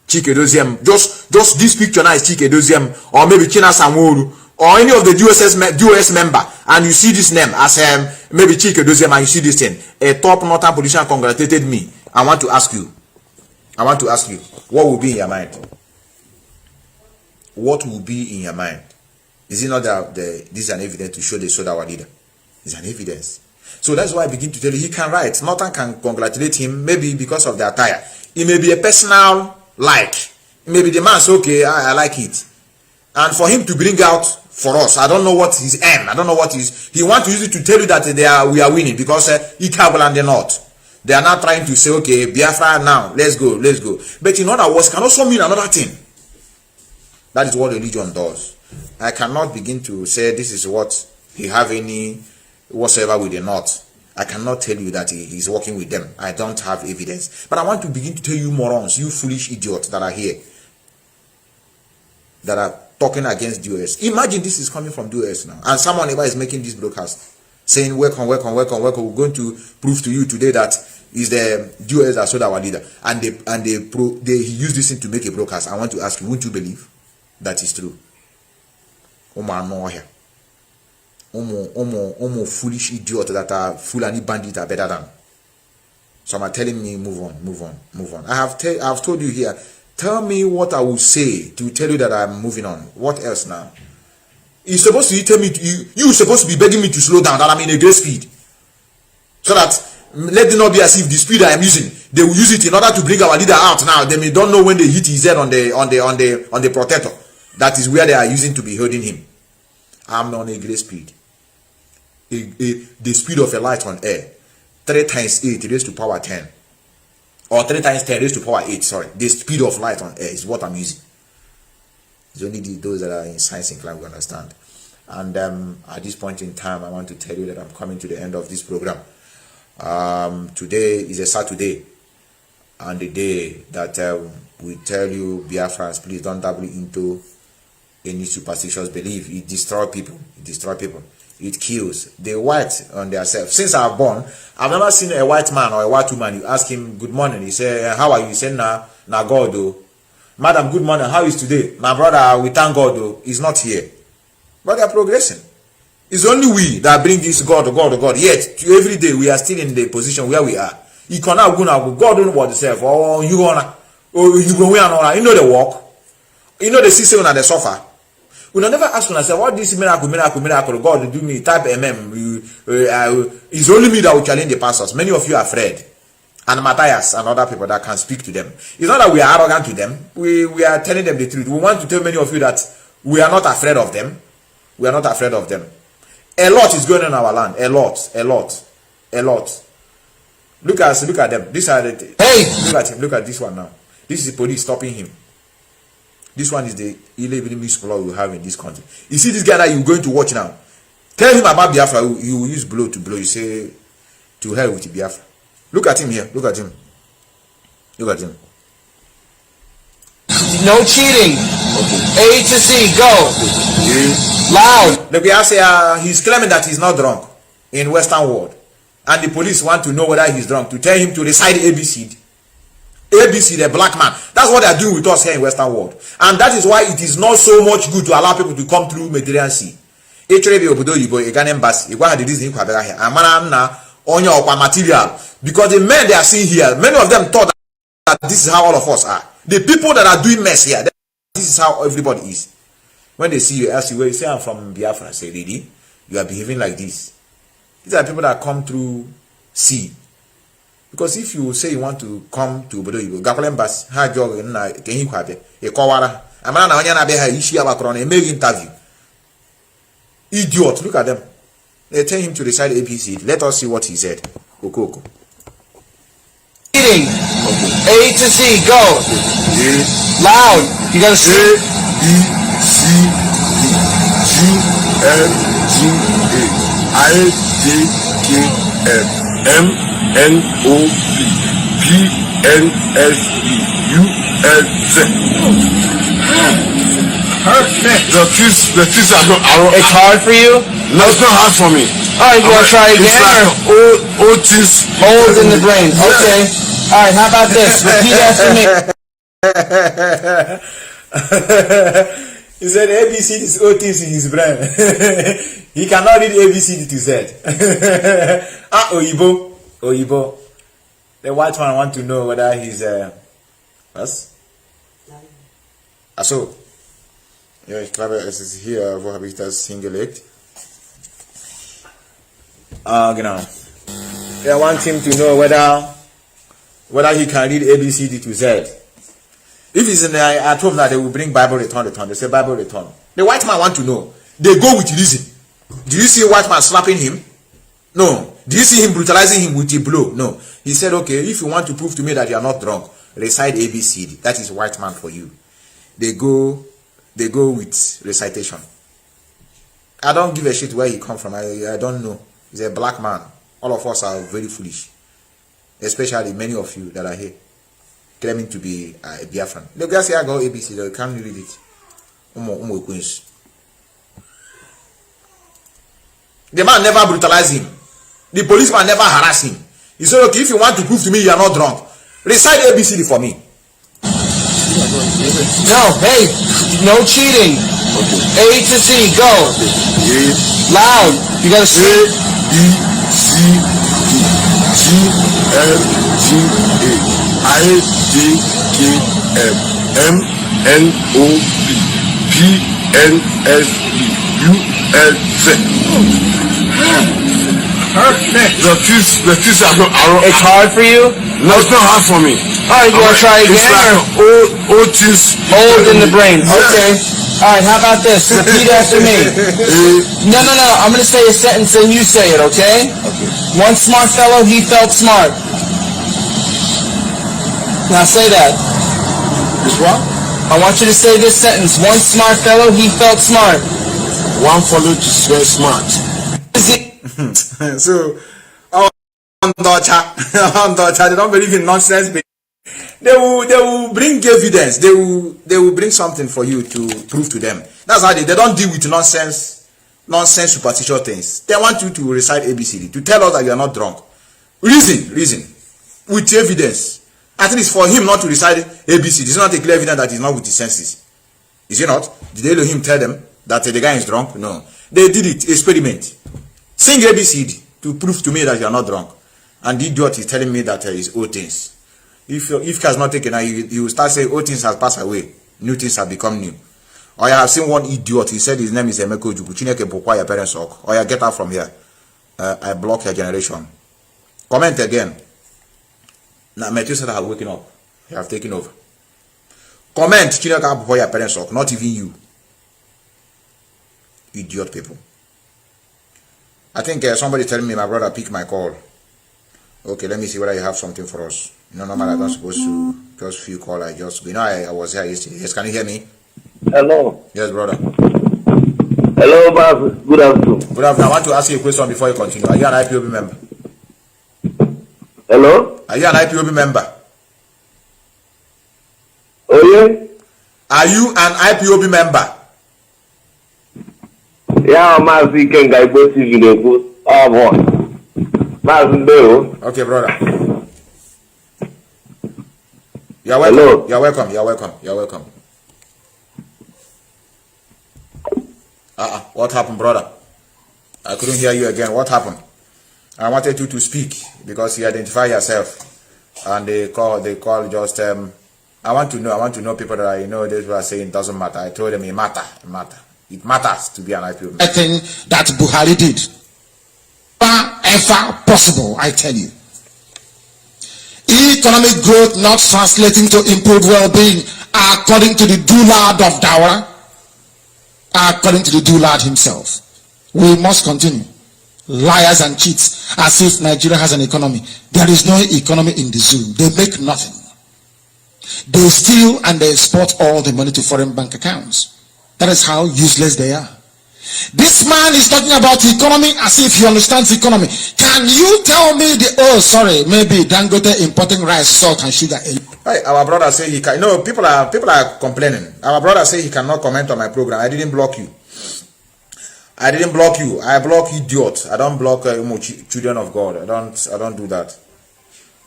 Speaker 3: Chike Doziem. Just this picture now is Chike Doziem, or maybe China Samuru, or any of the DOS member, and you see this name as maybe Chike Doziem, and you see this thing. A top northern politician congratulated me. I want to ask you, what will be in your mind? What will be in your mind? Is it not that this is an evidence to show they sold our leader? It's an evidence. So that's why I begin to tell you, he can write. Northern can congratulate him, maybe because of the attire. It may be a personal like. maybe the man's okay, I like it. And for him to bring out for us, I don't know what his aim, I don't know what he wants to use it to tell you that we are winning, because Ipob and they're not. They are not trying to say, okay, Biafra now, let's go. But in other words, can also mean another thing. That is what religion does. I cannot begin to say this is what he have any whatsoever with the North. I cannot tell you that he is working with them. I don't have evidence. But I want to begin to tell you morons, you foolish idiots that are here, that are talking against the US. Imagine this is coming from the US now. And someone ever is making this broadcast, saying, welcome. We're going to prove to you today that is the US that sold our leader. And they use this thing to make a broadcast. I want to ask you, won't you believe that is true? Foolish idiot that are Fulani bandits are better than. Some are telling me move on. I have told you here. Tell me what I will say to tell you that I'm moving on. What else now? You're supposed to tell me you're supposed to be begging me to slow down, that I'm in a great speed, so that let it not be as if the speed I am using, they will use it in order to bring our leader out. Now they don't know when they hit his head on the protector. That is where they are using to be holding him. I'm on a great speed. The speed of a light on air. 3 times 8 raised to power 10. Or 3 times 10 raised to power 8, sorry. The speed of light on air is what I'm using. It's only those that are in science inclined will understand. And at this point in time, I want to tell you that I'm coming to the end of this program. Today is a Saturday. And the day that we tell you, Biafrans, please don't dabble into any superstitious belief. It destroys people. It kills. The white on themselves. Since I was born, I've never seen a white man or a white woman. You ask him good morning, he say, how are you? He say, nah God though. Madam, good morning, how is today? My brother, we thank God though. He's not here. But they are progressing. It's only we that bring this God. Yet every day we are still in the position where we are. You cannot go now. God don't know what himself. Or you gonna, or you go where, you know the walk. You know the system and the suffer. We don't never ask ourselves, what this miracle, God do me, type it's only me that will challenge the pastors. Many of you are afraid. And Matthias and other people that can speak to them. It's not that we are arrogant to them. We are telling them the truth. We want to tell many of you that we are not afraid of them. We are not afraid of them. A lot is going on in our land. A lot. Look at them. These are the, hey! Look at him. Look at this one now. This is the police stopping him. This one is the illegal law we have in this country. You see this guy that you're going to watch now. Tell him about Biafra. You will use blow to blow. You say, to hell with Biafra. Look at him here. Look at him.
Speaker 11: No cheating. Okay. A to Z, go.
Speaker 3: Okay.
Speaker 11: Loud.
Speaker 3: The guy say he's claiming that he's not drunk in Western world. And the police want to know whether he's drunk to tell him to recite ABC, the black man. That's what they're doing with us here in Western world. And that is why it is not so much good to allow people to come through Mediterranean Sea. Material. Because the men they are seeing here, many of them thought that this is how all of us are. The people that are doing mess here, this is how everybody is. When they see you, ask you where you say, I'm from Biafra. Say, lady, you are behaving like this. These are people that come through sea. Because if you say you want to come to Obodo Igbo, Gapalem Bas, ha jog na kenyi kwabe, e kowara. Amana na wanya na be ha ishi abakrona, e make interview. Idiot, look at them. They tell him to recite ABC. Let us see what he said. Okoko.
Speaker 11: Eating. A to Z, go. Loud. You gotta say
Speaker 8: Perfect. The things are not.
Speaker 11: It's hard for you?
Speaker 8: No, it's not hard for me.
Speaker 11: Alright, you wanna try again?
Speaker 8: It's like old things.
Speaker 11: Holes in the brain.
Speaker 8: Yeah.
Speaker 11: Okay. Alright, how about this? Repeat after me.
Speaker 3: He said ABC is old things in his brain. He cannot read ABCD to Z. Oyibo. The white one want to know whether he's was. So. Ja, ich glaube, es ist hier, wo habe ich das hingelegt? Genau. I want him to know whether he can read ABCD to Z. If it's at home now, they will bring Bible return. They say Bible return. The white man want to know. They go with reason. Do you see a white man slapping him? No. Do you see him brutalizing him with a blow? No. He said, okay, if you want to prove to me that you are not drunk, recite ABCD. That is white man for you. They go with recitation. I don't give a shit where he come from. I don't know. He's a black man. All of us are very foolish. Especially many of you that are here claiming to be a Biafran. The guys say I go ABC, they can't read it. The man never brutalized him. The policeman never harassed him. He said, okay, if you want to prove to me you are not drunk, recite ABCD for me.
Speaker 11: No, hey, no cheating. Okay. A to Z, go. Okay. Loud. You gotta say
Speaker 8: A, B, C, D, G, L, G, A. I, J, K, M, M, N, O, P, P, N, S, B, U, L, Z. Perfect.
Speaker 11: It's hard for you?
Speaker 8: No, it's not hard for me.
Speaker 11: Alright, you wanna try again?
Speaker 8: It's like old things.
Speaker 11: Old in the brain.
Speaker 8: Yeah.
Speaker 11: Okay. Alright, how about this? Repeat after me. No. I'm gonna say a sentence and you say it, okay?
Speaker 8: Okay.
Speaker 11: One smart fellow, he felt smart. Now say that.
Speaker 8: This what?
Speaker 11: I want you to say this sentence. One smart fellow, he felt smart.
Speaker 8: One fellow is very smart.
Speaker 3: So, they don't believe in nonsense. They will bring evidence. They will bring something for you to prove to them. That's how they don't deal with nonsense superstitious things. They want you to recite ABCD to tell us that you are not drunk. Reason with evidence. At least for him not to recite ABCD, it's not a clear evidence that he's not with his senses. Is it not? Did Elohim tell them that the guy is drunk? No. They did it, experiment. Sing ABCD to prove to me that you are not drunk. And the idiot is telling me that he's old things. If he has not taken, he will start saying old things has passed away, new things have become new. Or I have seen one idiot, he said his name is Emeko Juku, Chineke Bokwa your parents talk. Or get out from here. I block your generation. Comment again. Now Matthew said I have waken up. You have taken over. Comment Chineke Bokwa your parents talk, not even you. Idiot people. I think somebody telling me my brother pick my call. Okay, let me see whether you have something for us. No, normally I'm not supposed to just few call. I was here yesterday. Yes, can you hear me?
Speaker 10: Hello.
Speaker 3: Yes, brother.
Speaker 10: Hello, Mazi. Good afternoon.
Speaker 3: Good afternoon. I want to ask you a question before you continue. Are you an IPOB member?
Speaker 10: Hello?
Speaker 3: Are you an IPOB member?
Speaker 10: Oh, yeah?
Speaker 3: Are you an IPOB member?
Speaker 10: Yeah, Mazi can guide both you the good. Mazi Beo.
Speaker 3: Okay, brother. You're welcome.
Speaker 10: Hello.
Speaker 3: You're welcome. You're welcome. You're welcome. What happened, brother? I couldn't hear you again. What happened? I wanted you to speak because you identify yourself, and they call just. I want to know people that I know. They were saying it doesn't matter. I told them it matter. It matters to be an IPO.
Speaker 6: I think that Buhari did. Ever possible, I tell you. Economic growth not translating to improved well-being according to the Dulad of Dawara, according to the Dulad himself. We must continue. Liars and cheats as if Nigeria has an economy. There is no economy in the zoo. They make nothing. They steal and they export all the money to foreign bank accounts. That is how useless they are. This man is talking about economy as if he understands economy. Can you tell me maybe Dangote importing rice, salt and sugar?
Speaker 3: Hey, our brother say he can. No, people are complaining. Our brother say he cannot comment on my program. I didn't block you. I block idiots. I don't block children of God. I don't do that.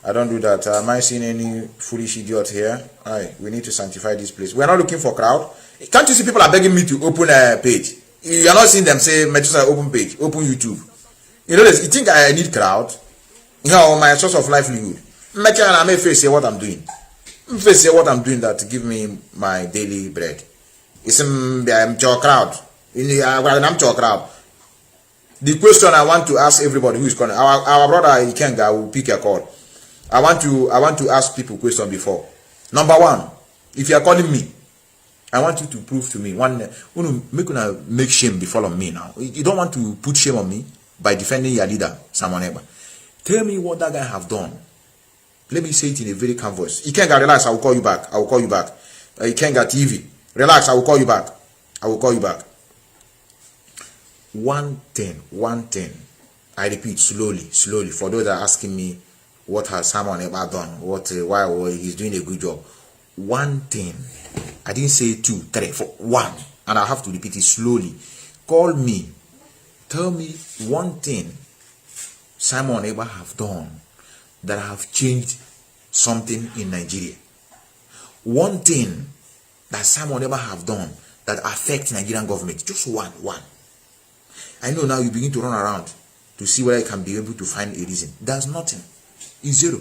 Speaker 3: I don't do that. Am I seeing any foolish idiot here? We need to sanctify this place. We are not looking for crowd. Can't you see people are begging me to open a page? You are not seeing them say, Metusa, open page, open YouTube. You know this, you think I need crowd? You know, my source of livelihood. I may face what I'm doing. Face what I'm doing that to give me my daily bread. It's I'm your crowd. I'm your crowd. The question I want to ask everybody who is calling, our brother Ikenga will pick a call. I want to ask people question before. Number one, If you are calling me, I want you to prove to me make shame befall on me now. You don't want to put shame on me by defending your leader, Simon Ekpa. Tell me what that guy have done. Let me say it in a very calm voice. You can't get relax, I will call you back. I will call you back. You can't get TV. Relax, I will call you back. I will call you back. One thing. I repeat slowly. For those that are asking me, what has Simon Ekpa done? Why he's doing a good job. One thing. I didn't say 2, 3, 4. 1. And I have to repeat it slowly. Call me. Tell me one thing Simon Ekpa have done that have changed something in Nigeria. One thing that Simon Ekpa have done that affects Nigerian government. Just one. I know now you begin to run around to see whether you can be able to find a reason. There's nothing. It's zero.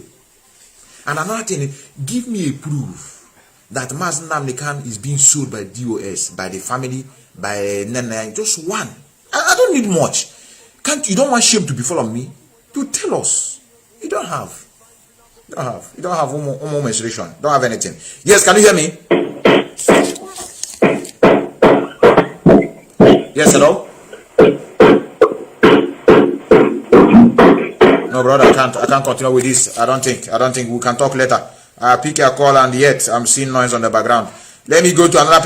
Speaker 3: And another thing, give me a proof that Mazi Nnamdi is being sued by DOS, by the family, by Nnamdi. Just one. I don't need much. You don't want shame to befall on me? To tell us. You don't have. You don't have one menstruation. Don't have anything. Yes, can you hear me? Yes, hello? No, brother, I can't continue with this. I don't think we can talk later. Pick your call, and yet I'm seeing noise on the background. Let me go to another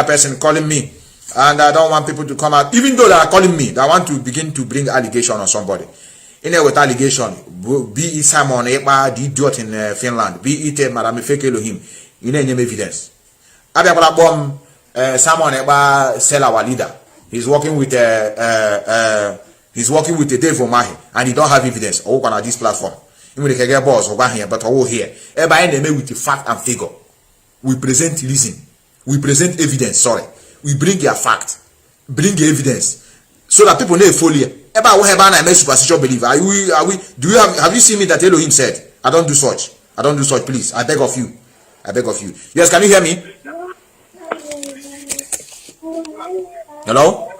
Speaker 3: person calling me. And I don't want people to come out, even though they are calling me. I want to begin to bring allegation on somebody. In there with allegation, be it Simon Ekpa, the idiot in Finland, be it Madame Fake Elohim, you know, name evidence. Abia bomb Simon Ekpa sell our leader. He's working with the Dave Omahi, and he don't have evidence. Or on this platform. You can get boss over here, but over here. Everybody name with the fact and figure. We present reason. We present evidence. Sorry. We bring your fact, bring your evidence, so that people know fully. Have you seen me that Elohim said? I don't do such. Please, I beg of you. Yes, can you hear me? Hello.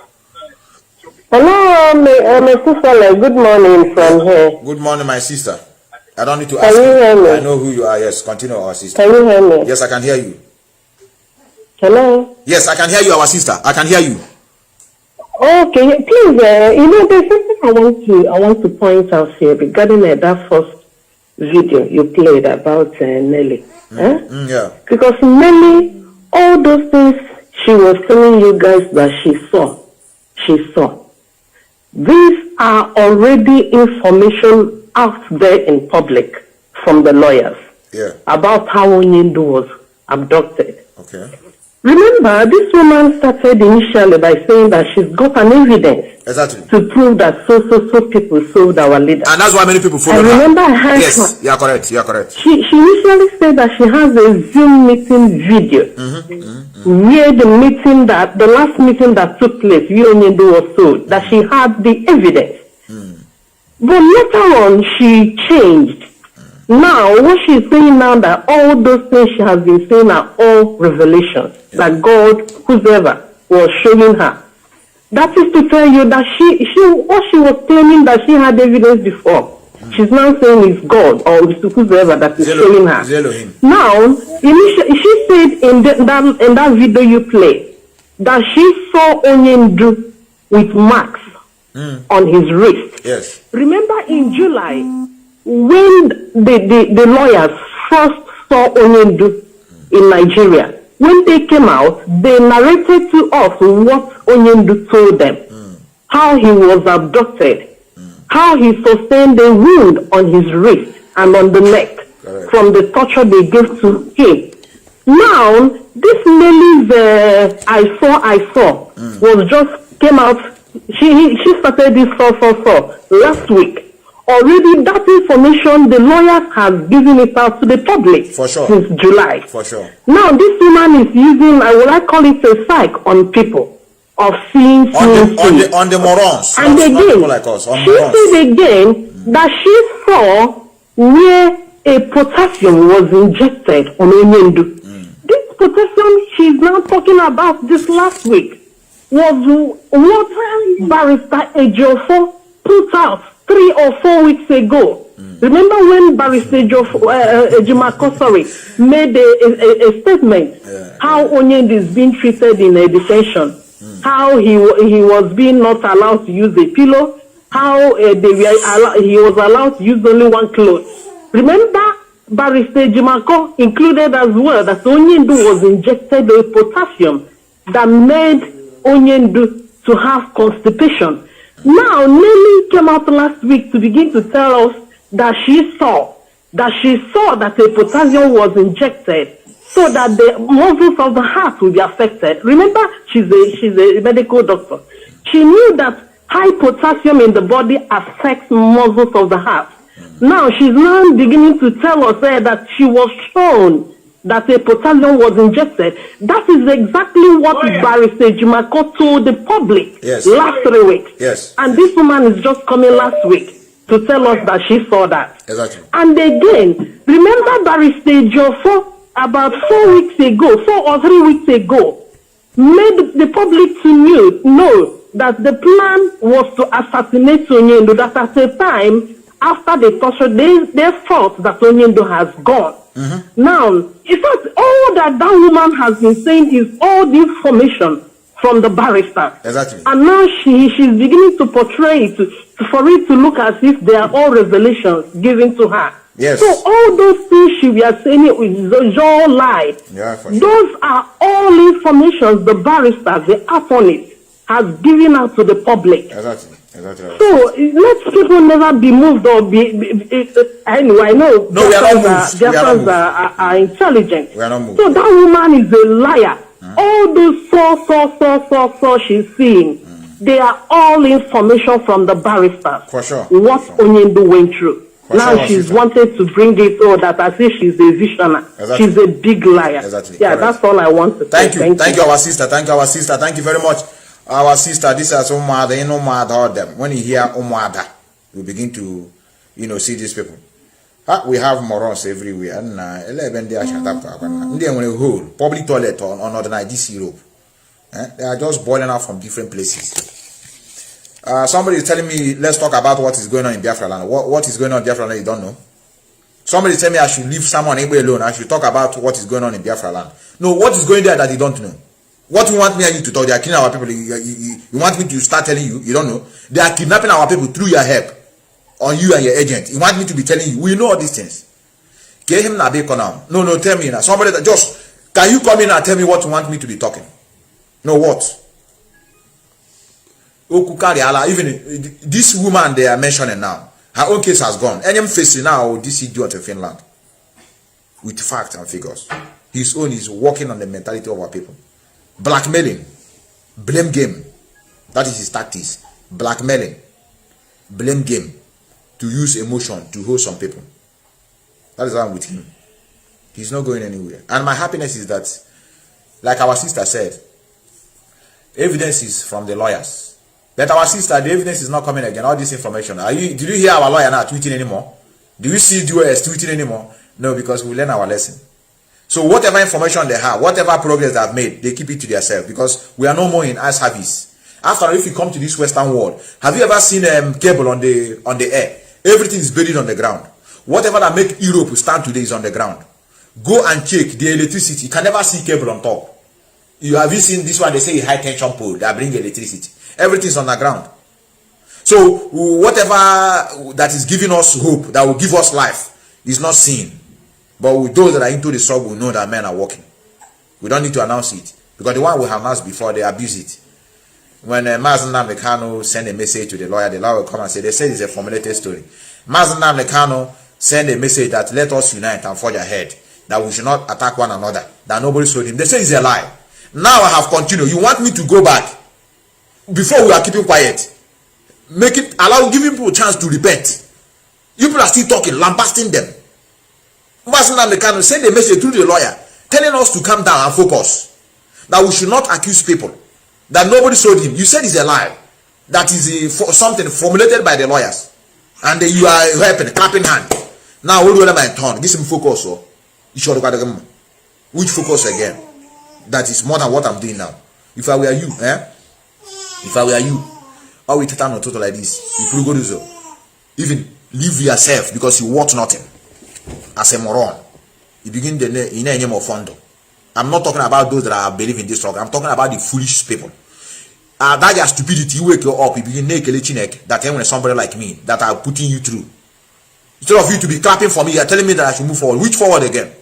Speaker 12: Hello, my sister. Good morning from here.
Speaker 3: Good morning, my sister. I don't need to
Speaker 12: ask you. Can you hear me?
Speaker 3: I know who you are. Yes, continue, our sister.
Speaker 12: Can you hear me?
Speaker 3: Yes, I can hear you.
Speaker 12: Hello?
Speaker 3: Yes, I can hear you, our sister. I can hear you.
Speaker 12: Okay, please, there's something I want to point out here regarding that first video you played about Nelly.
Speaker 3: Yeah.
Speaker 12: Because Nelly, all those things she was telling you guys that she saw. These are already information out there in public from the lawyers.
Speaker 3: Yeah.
Speaker 12: About how Onyindu was abducted.
Speaker 3: Okay.
Speaker 12: Remember, this woman started initially by saying that she's got an evidence to prove that so people sold our leader.
Speaker 3: And that's why many people follow her.
Speaker 12: Remember her.
Speaker 3: Yes, you are correct. She
Speaker 12: initially said that she has a Zoom meeting video where the last meeting that took place, Onyindu was sold, that she had the evidence. But later on, she changed. Now, what she's saying now that all those things she has been saying are all revelations that God, whoever, was showing her. That is to tell you that what she was claiming that she had evidence before, she's now saying it's God or it's whoever that is showing her. Now, she said in that video you play that she saw Onyindu with marks on his wrist.
Speaker 3: Yes.
Speaker 12: Remember in July, when the lawyers first saw Onyindu in Nigeria, when they came out, they narrated to us what Onyindu told them, how he was abducted, how he sustained a wound on his wrist and on the neck from the torture they gave to him. Now, this Nelly's I saw was just came out. She started this 444 last week. Already that information, the lawyers have given it out to the public since July.
Speaker 3: For sure.
Speaker 12: Now this woman is using, I call it a psych on people of seeing
Speaker 3: on the morons.
Speaker 12: And again,
Speaker 3: like us,
Speaker 12: she said again that she saw where a potassium was injected on Onyindu. This potassium she's now talking about this last week was what Barrister Ejiofor put out 3 or 4 weeks ago Remember when Barrister Ejimako, made a statement how Onyendo is being treated in a detention, how he was being not allowed to use a pillow, how he was allowed to use only one cloth. Remember, Barrister Ejimako included as well that Onyendo was injected with potassium that made Onyendo to have constipation. Now, Nelly came out last week to begin to tell us that she saw that a potassium was injected so that the muscles of the heart will be affected. Remember, she's a medical doctor. She knew that high potassium in the body affects muscles of the heart. Now, she's now beginning to tell us that she was shown that a potassium was injected. That is exactly what Barrister Ejimako told the public last 3 weeks.
Speaker 3: Yes.
Speaker 12: And this woman is just coming last week to tell us that she saw that.
Speaker 3: Exactly.
Speaker 12: And again, remember Barrister Jofo about 4 weeks ago, 4 or 3 weeks ago, made the public to know that the plan was to assassinate Onyendo, that at a time, after the torture, they thought that Onyendo has gone. Now, in fact, all that woman has been saying is all the information from the barrister.
Speaker 3: Exactly.
Speaker 12: And now she's beginning to portray it, for it to look as if they are all revelations given to her.
Speaker 3: Yes.
Speaker 12: So all those things she was saying is all lie.
Speaker 3: Yeah, for sure.
Speaker 12: Those are all information the barrister, the attorney, has given out to the public.
Speaker 3: Exactly.
Speaker 12: So let people never be moved or be anyway. I know Biafrans are intelligent.
Speaker 3: We are not moved.
Speaker 12: So that woman is a liar. All those so she's seeing, they are all information from the barrister.
Speaker 3: For sure.
Speaker 12: What Onyendo went through. Now she's
Speaker 3: sister.
Speaker 12: wanted to bring it that as if she's a visionary.
Speaker 3: Exactly.
Speaker 12: She's a big liar.
Speaker 3: Exactly.
Speaker 12: Yeah,
Speaker 3: Correct.
Speaker 12: that's all I want to say.
Speaker 3: Thank you, our sister. Thank you, our sister. Thank you very much. Our sister, this is Umada, you know Umada them. When you hear Umada, you begin to, see these people. We have morons everywhere. And 11 days shut up. They want a whole public toilet on ordinary this Europe. They are just boiling out from different places. Somebody is telling me, let's talk about what is going on in Biafra land. What is going on in Biafra land, you don't know? Somebody tell me I should leave someone alone. I should talk about what is going on in Biafra land. No, what is going there that you don't know? What you want me and you to talk? They are killing our people. You want me to start telling you? You don't know. They are kidnapping our people through your help on you and your agent. You want me to be telling you? We know all these things. Get him now. No, tell me now. Somebody that just can you come in and tell me what you want me to be talking? No, what? Even this woman they are mentioning now, her own case has gone. And I'm facing now this idiot in Finland with facts and figures. His own is working on the mentality of our people. Blackmailing, blame game. That is his tactics. Blackmailing, blame game, to use emotion to hold some people. That is why I'm with him. He's not going anywhere. And my happiness is that, like our sister said, evidence is from the lawyers. But our sister, the evidence is not coming again. All this information. Did you hear our lawyer not tweeting anymore? Do you see DOS tweeting anymore? No, because we learn our lesson. So whatever information they have, whatever progress they have made, they keep it to themselves because we are no more in eye service. After all, if you come to this Western world, have you ever seen cable on the air? Everything is buried on the ground. Whatever that make Europe stand today is on the ground. Go and check the electricity. You can never see cable on top. Have you seen this one? They say a high tension pole that bring electricity. Everything is on the ground. So whatever that is giving us hope, that will give us life, is not seen. But with those that are into the struggle, we know that men are working. We don't need to announce it. Because the one we have announced before, they abuse it. When Mazi Nnamdi Kanu send a message to the lawyer will come and say, they say it's a formulated story. Mazi Nnamdi Kanu send a message that let us unite and forge ahead. That we should not attack one another. That nobody sold him. They say it's a lie. Now I have continued. You want me to go back? Before we are keeping quiet. Giving people a chance to repent. You people are still talking, lambasting them. Mazi Nnamdi Kanu send a message through the lawyer telling us to calm down and focus. That we should not accuse people. That nobody sold him. You said it's a lie. That is something formulated by the lawyers. And you are helping, clapping hand. Now, what do you want my turn? Give him focus. Which focus again? That is more than what I'm doing now. If I were you, If I were you, I would turn on total like this. If you go to so. Even Leave yourself because you want nothing. As a moron, you begin the name of fundo. I'm not talking about those that are believing this struggle. I'm talking about the foolish people. That your stupidity, you wake you up, you begin naked that when somebody like me that are putting you through. Instead of you to be clapping for me, you're telling me that I should move forward. Which forward again?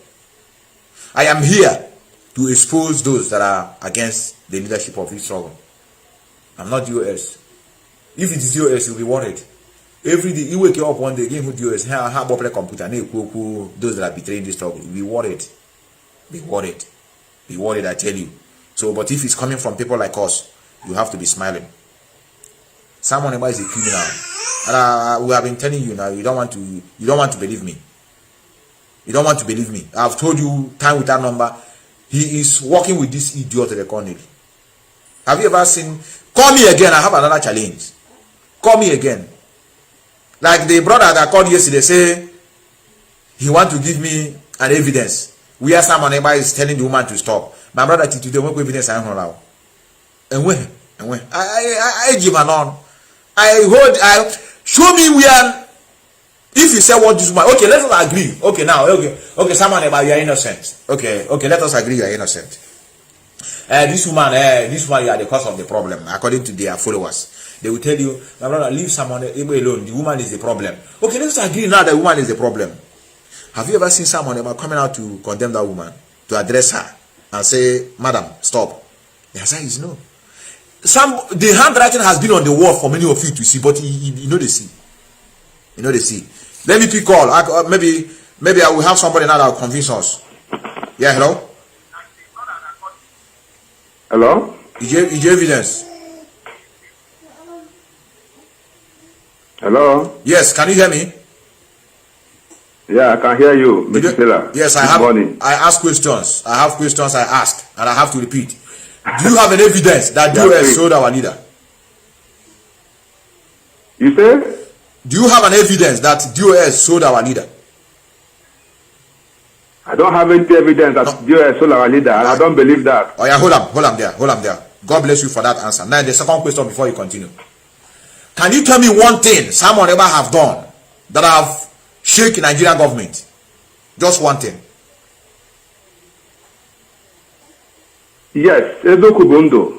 Speaker 3: I am here to expose those that are against the leadership of this struggle. I'm not US. If it is US, you'll be worried. Every day you wake you up one day, again with US, how about the computer, those that are betraying this struggle, you'll be worried. Be worried. Be worried, I tell you. So, but if it's coming from people like us, you have to be smiling. Someone is a criminal. And we have been telling you now, you don't want to believe me. You don't want to believe me. I've told you time with that number. He is working with this idiot Colonel. Have you ever seen? Call me again. I have another challenge. Call me again. Like the brother that called yesterday say he want to give me an evidence where someone is telling the woman to stop. My brother today won't evidence I don't allow. And when I give an on. I show me where. If you say what this woman, okay, let us agree. Okay, now, okay, someone about you are innocent. Okay, let us agree you are innocent. This woman, you are the cause of the problem, according to their followers. They will tell you, my brother, leave someone alone. The woman is the problem. Okay, let's agree now that the woman is the problem. Have you ever seen someone about coming out to condemn that woman, to address her, and say, Madam, stop? The answer is no. The handwriting has been on the wall for many of you to see, but you know they see. You know they see. Let me pick call. Maybe I will have somebody now that will convince us. Yeah, hello?
Speaker 10: Hello?
Speaker 3: Is there evidence?
Speaker 10: Hello?
Speaker 3: Yes, can you hear me?
Speaker 10: Yeah, I can hear you, Mr. Taylor.
Speaker 3: Yes,
Speaker 10: I
Speaker 3: ask questions. I have questions I ask, and I have to repeat. Do you have an evidence that DOS sold our leader?
Speaker 10: You say?
Speaker 3: Do you have an evidence that DOS sold our leader?
Speaker 10: I don't have any evidence that DOS sold our leader, and I don't believe that.
Speaker 3: Oh yeah, hold on there. God bless you for that answer. Now the second question before you continue. Can you tell me one thing someone ever have done that have shaken Nigerian government? Just one thing.
Speaker 10: Yes, Edo Kubondo.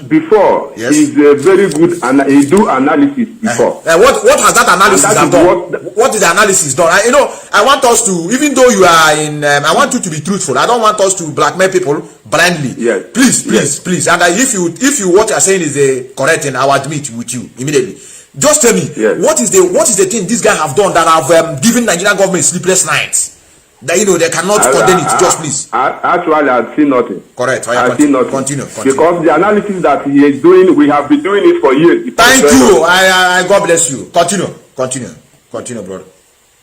Speaker 10: Before, he's a very good and he do analysis before.
Speaker 3: What has that analysis done? What is the analysis done? I want us to, even though you are in, I want you to be truthful. I don't want us to blackmail people blindly.
Speaker 10: Yes.
Speaker 3: Please. And if you what you are saying is correct, and I will admit with you immediately. Just tell me, what is the thing this guy have done that have given Nigerian government sleepless nights? That they cannot condemn it. Just please.
Speaker 10: Actually, I've seen nothing.
Speaker 3: Correct.
Speaker 10: I've seen nothing.
Speaker 3: Continue.
Speaker 10: Because the analysis that he is doing, we have been doing it for years.
Speaker 3: Thank you. I God bless you. Continue, brother.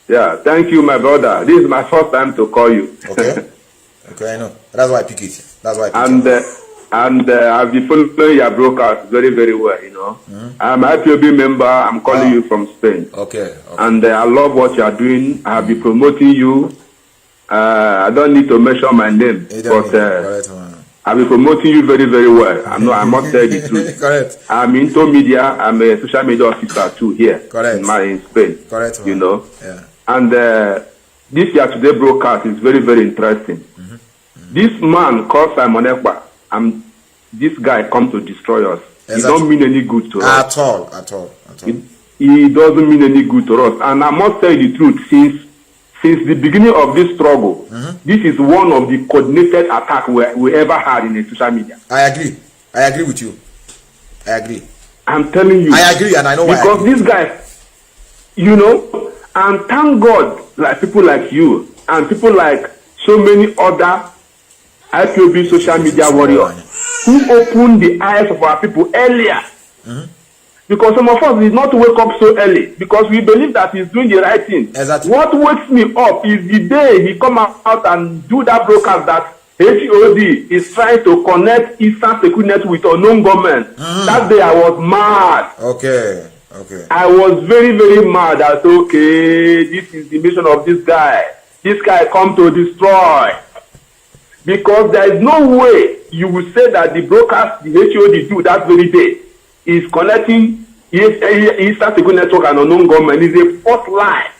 Speaker 10: Yeah, thank you, my brother. This is my first time to call you.
Speaker 3: Okay, I know. That's why I pick it.
Speaker 10: And I've been following your broadcast very, very well, I'm an IPOB member. I'm calling you from Spain.
Speaker 3: Okay.
Speaker 10: And I love what you are doing. I have been promoting you. I don't need to mention my name, but I've been promoting you very, very well. I must tell you the truth.
Speaker 3: Correct.
Speaker 10: I'm into media. I'm a social media officer too here.
Speaker 3: Correct.
Speaker 10: In Spain.
Speaker 3: Correct.
Speaker 10: Yeah. And this year today broadcast is very, very interesting. This man called Simon Ekpa, this guy come to destroy us. Exactly. He don't mean any good to us.
Speaker 3: At all.
Speaker 10: He doesn't mean any good to us. And I must tell you the truth, since the beginning of this struggle, this is one of the coordinated attacks we ever had in the social media.
Speaker 3: I agree with you.
Speaker 10: I'm telling you.
Speaker 3: I agree, and I know why.
Speaker 10: Because this guy, and thank God, like people like you, and people like so many other IPOB social media warriors who opened the eyes of our people earlier. Because some of us did not wake up so early because we believe that he's doing the right thing.
Speaker 3: Exactly.
Speaker 10: What wakes me up is the day he come out and do that broadcast that HOD is trying to connect Eastern Security with unknown government. That day I was mad.
Speaker 3: Okay.
Speaker 10: I was very, very mad. I said, okay, this is the mission of this guy. This guy come to destroy. Because there is no way you will say that the broadcast the HOD do that very day is connecting Eastern Security Network and unknown government is a false lie.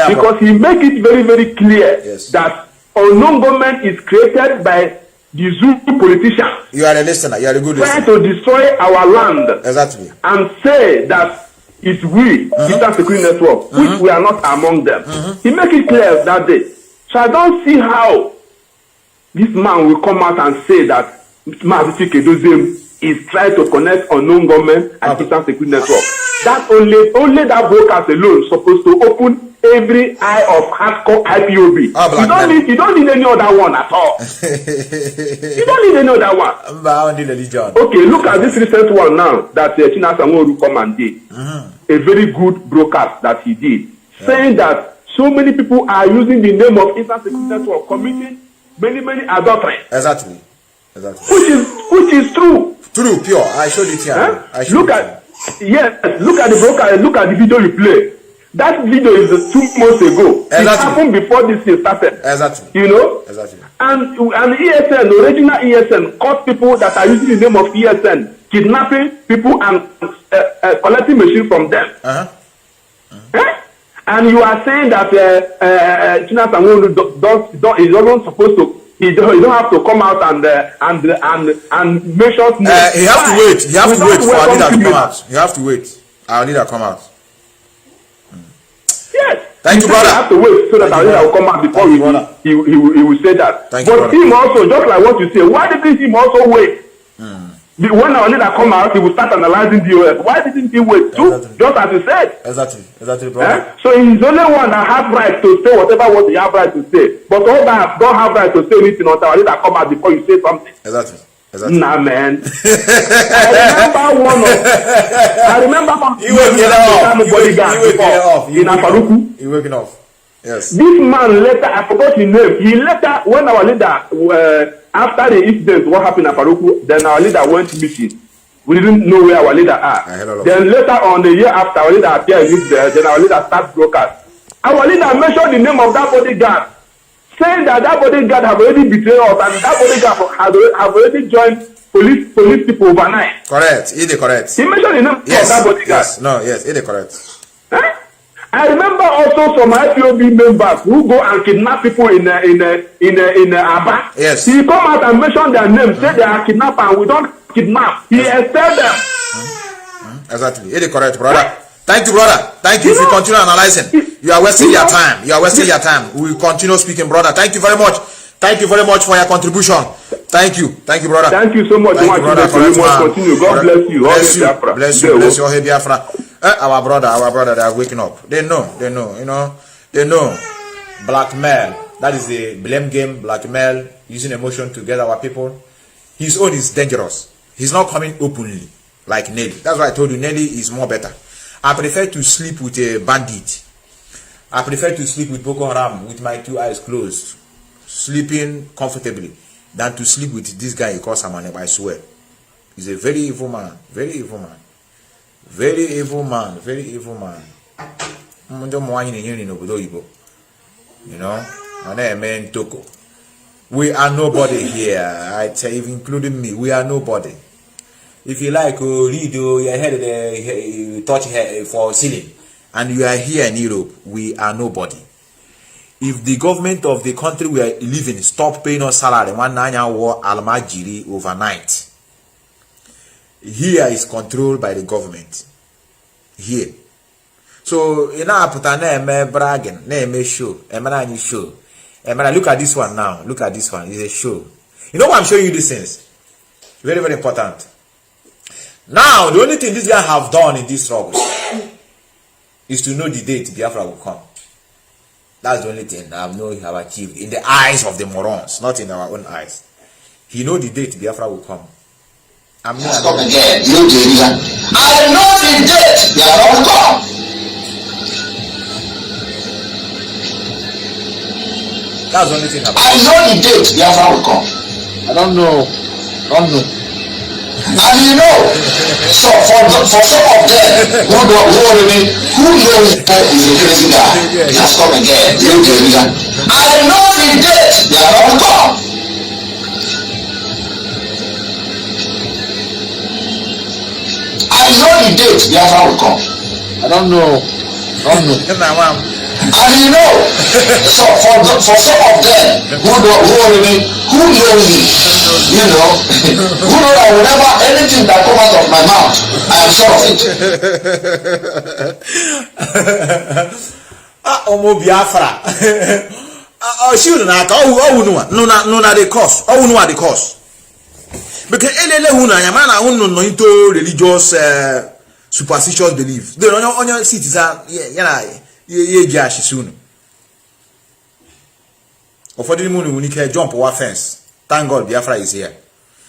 Speaker 10: Because he make it very, very clear that unknown government is created by the Zulu politicians.
Speaker 3: You are a listener. You are a good listener.
Speaker 10: Trying to destroy our land.
Speaker 3: Exactly.
Speaker 10: And say that it's we, Eastern Security Network, which we are not among them. He make it clear that day. So I don't see how this man will come out and say that Mazi is trying to connect unknown government and Eastern Security Network. That only that broadcast alone is supposed to open every eye of hardcore IPOB. You don't need any other one at all. You don't need any other one. Okay, look at this recent one now that China Sanwo come and did. A very good broadcast that he did, saying that so many people are using the name of Eastern Security Network committing many adulteries.
Speaker 3: Exactly.
Speaker 10: Which is true.
Speaker 3: True, pure. I showed it here.
Speaker 10: Look at the broadcast. Look at the video you play. That video is 2 months ago. Exactly. It happened before this thing started.
Speaker 3: Exactly.
Speaker 10: You know?
Speaker 3: Exactly.
Speaker 10: And ESN, the original ESN, caught people that are using the name of ESN, kidnapping people and collecting machines from them. And you are saying that China Sanwo is not supposed to. He don't have to come out and mention.
Speaker 3: He have to wait. He have to wait for our leader to come out. You have to wait. Our leader come out.
Speaker 10: Yes.
Speaker 3: Thank you, brother.
Speaker 10: You have to wait so that our leader will come out before he will say that.
Speaker 3: Thank
Speaker 10: but
Speaker 3: you,
Speaker 10: him also, just like what you say, why didn't him also wait? When our leader come out, he will start analyzing DOS. Why didn't he wait too? Exactly. Just as he said.
Speaker 3: Exactly, brother.
Speaker 10: So he's the only one that has right to say whatever what he have right to say. But all that don't have right to say anything until our leader come out before you say something.
Speaker 3: Exactly.
Speaker 10: Nah, man. I remember one.
Speaker 3: You were getting off.
Speaker 10: In Afaruku.
Speaker 3: You waking off. Yes.
Speaker 10: This man later, I forgot his name. He later, when our leader, after the incident, what happened in Afaruku, then our leader went missing. We didn't know where our leader are. Then later on, the year after, our leader appeared there. Then our leader started broadcast. Our leader mentioned the name of that bodyguard, saying that bodyguard have already betrayed us and that bodyguard have already joined police people overnight.
Speaker 3: Correct. It is correct.
Speaker 10: He mentioned the name of that bodyguard.
Speaker 3: Yes, it is correct.
Speaker 10: I remember also some IPOB members who go and kidnap people in Aba.
Speaker 3: Yes.
Speaker 10: He come out and mention their names, say they are kidnapped and we don't kidnap. He expelled them.
Speaker 3: Exactly. It is correct, brother. Thank you, brother. Thank you. If you continue analyzing, you are wasting your time. We will continue speaking, brother. Thank you very much. Thank you very much for your contribution. Thank you, brother.
Speaker 10: Thank you so much.
Speaker 3: Thank you, brother.
Speaker 10: Continue. God bless you.
Speaker 3: Bless you. Bless you, Biafra. Our brother, they are waking up. They know. Blackmail. That is the blame game. Blackmail, using emotion to get our people. His own is dangerous. He's not coming openly like Nelly. That's why I told you Nelly is more better. I prefer to sleep with a bandit. I prefer to sleep with Boko Haram with my 2 eyes closed, sleeping comfortably, than to sleep with this guy he calls Samaneb. I swear. He's a very evil man. Very evil man. Very evil man. Very evil man. You know? We are nobody here. I tell you, including me. We are nobody. If you like, read your head, touch for ceiling, and you are here in Europe, we are nobody. If the government of the country we are living stop paying us salary, one war almajiri overnight, here is controlled by the government. Here. So you know, put a name bragging, name show, show. Look at this one now. Look at this one. It's a show. You know why I'm showing you these things? Very, very important. Now, the only thing this guy have done in this struggle is to know the date Biafra will come. That's the only thing I know he have achieved in the eyes of the morons, not in our own eyes. He know the date Biafra will come. I'm not
Speaker 5: stop again. I know the date Biafra will come.
Speaker 3: That's the only thing
Speaker 5: I know the date Biafra will come.
Speaker 6: I don't know.
Speaker 5: And you know, so for some of them who knows Pope is a crazy guy, just come again. I know the date they are not come. I know the date Biafra will come.
Speaker 6: I don't know.
Speaker 5: And you know, so for some of them who know me, you know, who know that whenever anything that comes out of my mouth, I am sure of it.
Speaker 3: Omo Biafra. She no the cause. The cause. Because elele hu na yamana hu no into religious superstitious belief. The on your citizen ye jashi soon. For the moon we can jump over fence. Thank God Biafra is here.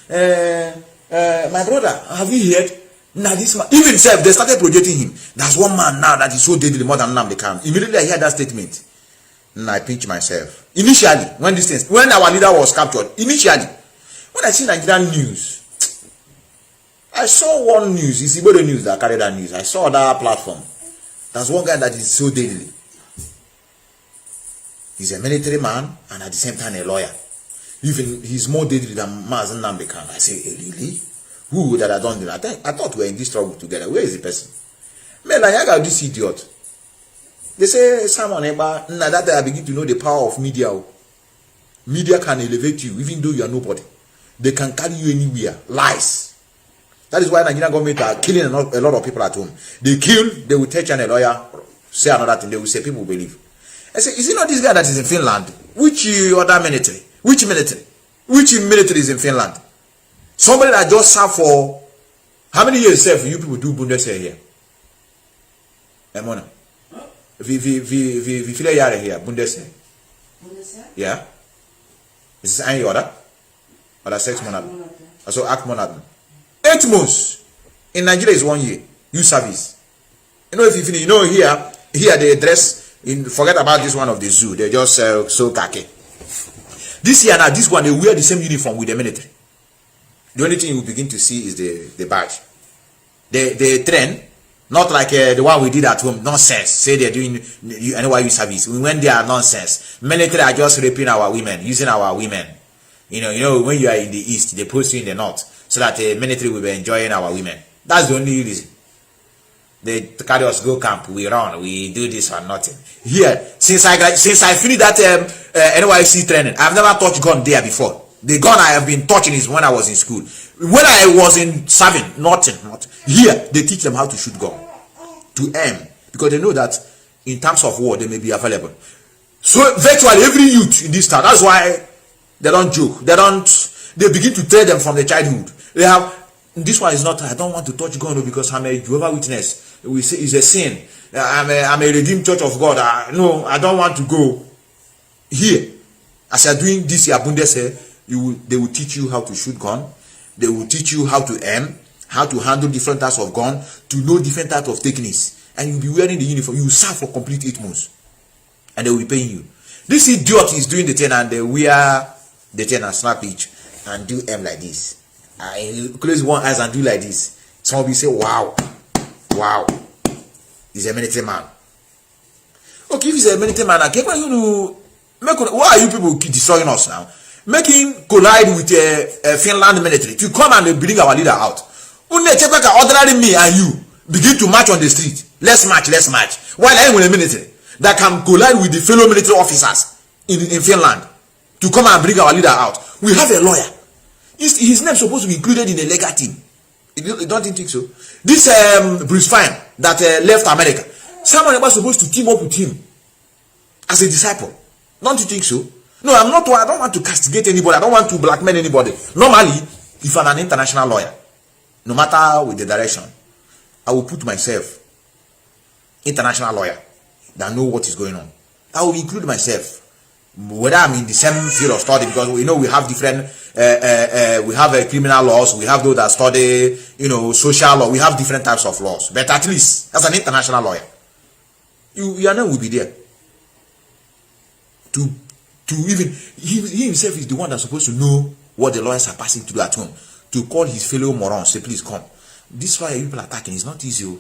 Speaker 3: My brother, have you heard? Now this man, even himself, they started projecting him. There's one man now that is so deadly more than Nnamdi Kanu. Immediately I heard that statement, and I pinch myself. Initially, when our leader was captured, when I see Nigerian news, I saw one news. It's Ipob news that carried that news. I saw that platform. There's one guy that is so deadly. He's a military man and at the same time a lawyer. Even he's more deadly than Mazi Nnamdi Kanu. I say, really? Who would have done that? I thought we were in this trouble together. Where is the person? Man, I got this idiot. They say someone about that I begin to know the power of media. Media can elevate you even though you are nobody. They can carry you anywhere. Lies. That is why Nigerian government are killing a lot of people at home. They kill, they will take a lawyer, say another thing, they will say people believe. I say, is it not this guy that is in Finland? Which other military? Which military? Which military is in Finland? Somebody that just served for how many years for you people do Bundeswehr here? Emona. Vi viele Jahre here, Bundeswehr. Yeah. Is this any order? Or 6 months? Also 8 months. 8 months. In Nigeria is 1 year. You service. You know if you finish, you know here they dress in, forget about this one of the zoo. They just so khaki. This year now, this one they wear the same uniform with the military. The only thing you begin to see is the badge. They train, not like the one we did at home. Nonsense. Say they're doing NYU service. We went there, nonsense. Military are just raping our women, using our women. You know when you are in the east, they post you in the north, so that the military will be enjoying our women. That's the only reason. They carry us go camp, we run, we do this or nothing. Here, since I finished that NYC training, I've never touched gun there before. The gun I have been touching is when I was in school. When I was in serving, nothing. Here, they teach them how to shoot gun, to aim, because they know that in terms of war, they may be available. So virtually every youth in this town, that's why they don't joke. They begin to train them from the childhood. They have, this one is not, I don't want to touch gun because I'm a Jehovah's Witness. We say it's a sin. I'm a redeemed church of God. No, I don't want to go. Here, as you're doing this year, Bundeswehr, they will teach you how to shoot gun. They will teach you how to aim, how to handle different types of gun, to know different types of techniques. And you'll be wearing the uniform. You will serve for complete 8 months. And they will be paying you. This idiot is doing the thing and they wear the thing and snap each and do aim like this. I close one eyes and do like this. Some will say, wow. He's a military man. Okay, if he's a military man, why are you people destroying us now? Making collide with Finland military to come and bring our leader out. Ordinary me and you begin to march on the street. Let's march. While I am in a military that can collide with the fellow military officers in Finland to come and bring our leader out. We have a lawyer. His name is supposed to be included in the legal team. You don't think so? This Bruce Fine that left America, someone was supposed to team up with him as a disciple. Don't you think so? No, I don't want to castigate anybody. I don't want to blackmail anybody. Normally, if I'm an international lawyer, no matter with the direction, I will put myself, international lawyer, that know what is going on. I will include myself, whether I'm in the same field of study, because we know we have different, we have criminal laws, we have those that study, social law, we have different types of laws. But at least, as an international lawyer, your name will be there. To even, he himself is the one that's supposed to know what the lawyers are passing through at home. To call his fellow morons, say, please come. This why people attacking is not easy.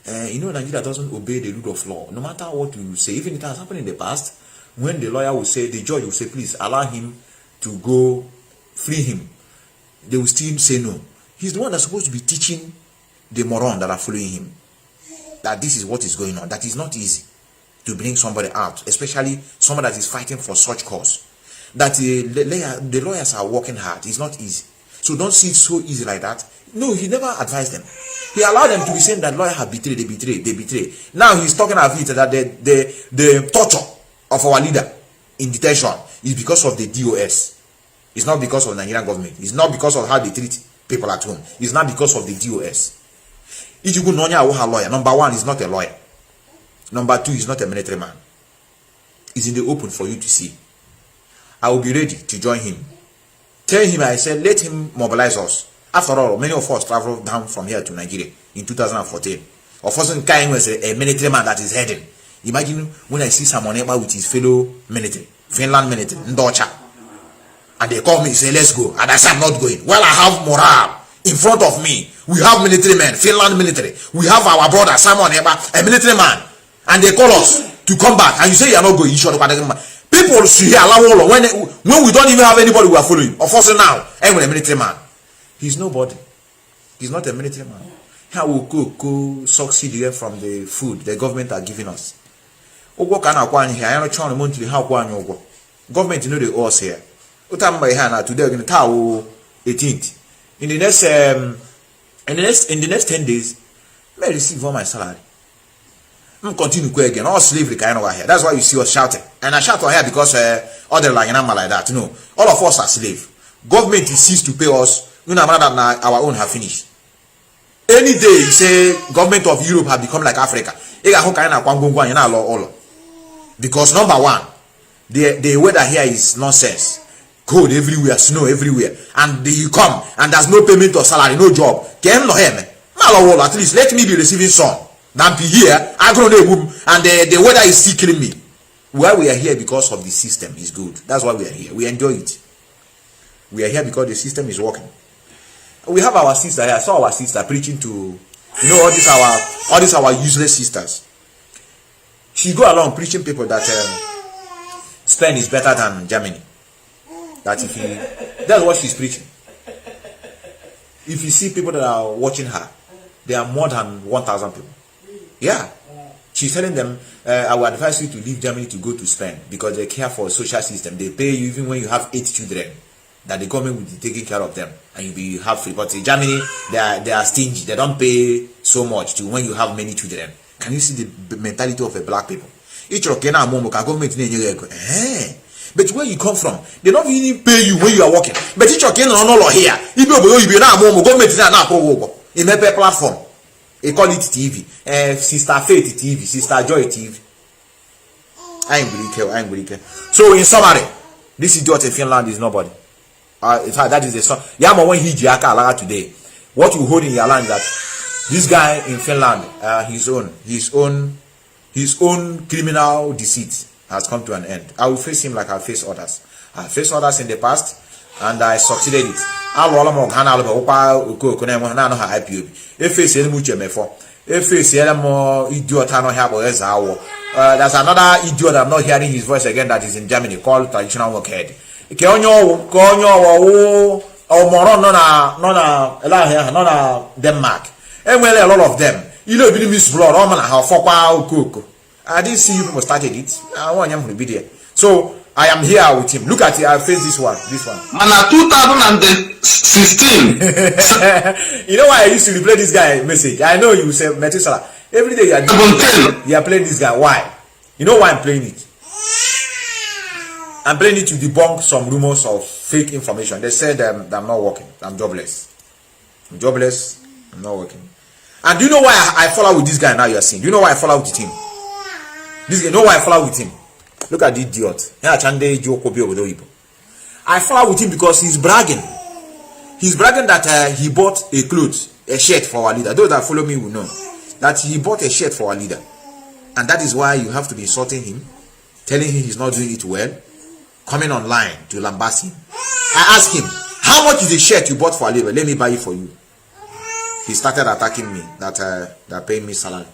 Speaker 3: Nigeria doesn't obey the rule of law. No matter what you say, even it has happened in the past, when the lawyer will say, the judge will say, please allow him to go, free him. They will still say no. He's the one that's supposed to be teaching the moron that are following him that this is what is going on. That is not easy to bring somebody out, especially someone that is fighting for such cause. That the lawyers are working hard. It's not easy. So don't see it so easy like that. No, he never advised them. He allowed them to be saying that lawyers have betrayed, they betray. Now he's talking about it that the torture of our leader in detention is because of the DOS. It's not because of the Nigerian government. It's not because of how they treat people at home. It's not because of the DOS. Ijugu Nonya Awoha lawyer. Number one, he's not a lawyer. Number two, he's not a military man. It's in the open for you to see. I will be ready to join him. Tell him, I said, let him mobilize us. After all, many of us traveled down from here to Nigeria in 2014. Of course, Kain was a military man that is heading. Imagine when I see someone with his fellow military, Finland military, Ndocha, and they call me and say, let's go. And I say, I'm not going. Well, I have morale in front of me. We have military men, Finland military. We have our brother, Simon Eba, a military man. And they call us to come back. And you say, you're not going. You should people should hear Allah when we don't even have anybody we are following. Of course, now, I'm a military man. He's nobody. He's not a military man. How will go succeed here from the food the government are giving us? Government, you know they all say. Today we're going to 18th. In the next 10 days, may receive all my salary. I'm continue again. All slavery kind of here. That's why you see us shouting. And I shout on here because other like that. No, all of us are slave. Government is ceased to pay us. You know, our own have finished. Any day you say government of Europe have become like Africa. Because number one, the weather here is nonsense. Cold everywhere, snow everywhere, and you come and there's no payment of salary, no job. At least let me be receiving some. Than be here, I grow and the weather is still killing me. Why we are here because of the system is good. That's why we are here. We enjoy it. We are here because the system is working. We have our sister here. I saw our sister preaching to, you know, all these our useless sisters. She go along preaching people that Spain is better than Germany. That's what she's preaching. If you see people that are watching her, there are more than 1,000 people. Yeah. She's telling them, I will advise you to leave Germany to go to Spain because they care for a social system. They pay you even when you have 8 children, that the government will be taking care of them and you'll be have free. But in Germany, they are stingy. They don't pay so much to when you have many children. Can you see the mentality of a black people? But where you come from, they don't even pay you when you are working. But it's okay, no here. If you now government is not in a platform. They call it TV. Sister Faith TV, Sister Joy TV. I ain't really care. So in summary, this idiot in Finland is nobody. In fact, that is the song. Yama when he jiaka today. What you hold in your land that this guy in Finland, his own criminal deceit has come to an end. I will face him like I face others. I faced others in the past and I succeeded it. There's another idiot I'm not hearing his voice again that is in Germany called traditional workhead. Denmark. And well, a lot of them. You know, you miss blood. I didn't see you people started it. I want him to be there. So I am here with him. Look at it. I face this one.
Speaker 5: Man, 2016.
Speaker 3: You know why I used to replay this guy message? I know you say Metusala. Every day you are playing this guy. Why? You know why I'm playing it? I'm playing it to debunk some rumors of fake information. They said that I'm not working. I'm jobless. I'm not working. And do you know why I follow with this guy now? You are seeing. Do you know why I follow with him? This guy, you know why I follow with him? Look at the idiot. I follow with him because he's bragging. He's bragging that he bought a shirt for our leader. Those that follow me will know that he bought a shirt for our leader. And that is why you have to be insulting him, telling him he's not doing it well, coming online to lambast him. I asked him, how much is the shirt you bought for our leader? Let me buy it for you. He started attacking me that they're paying me salary.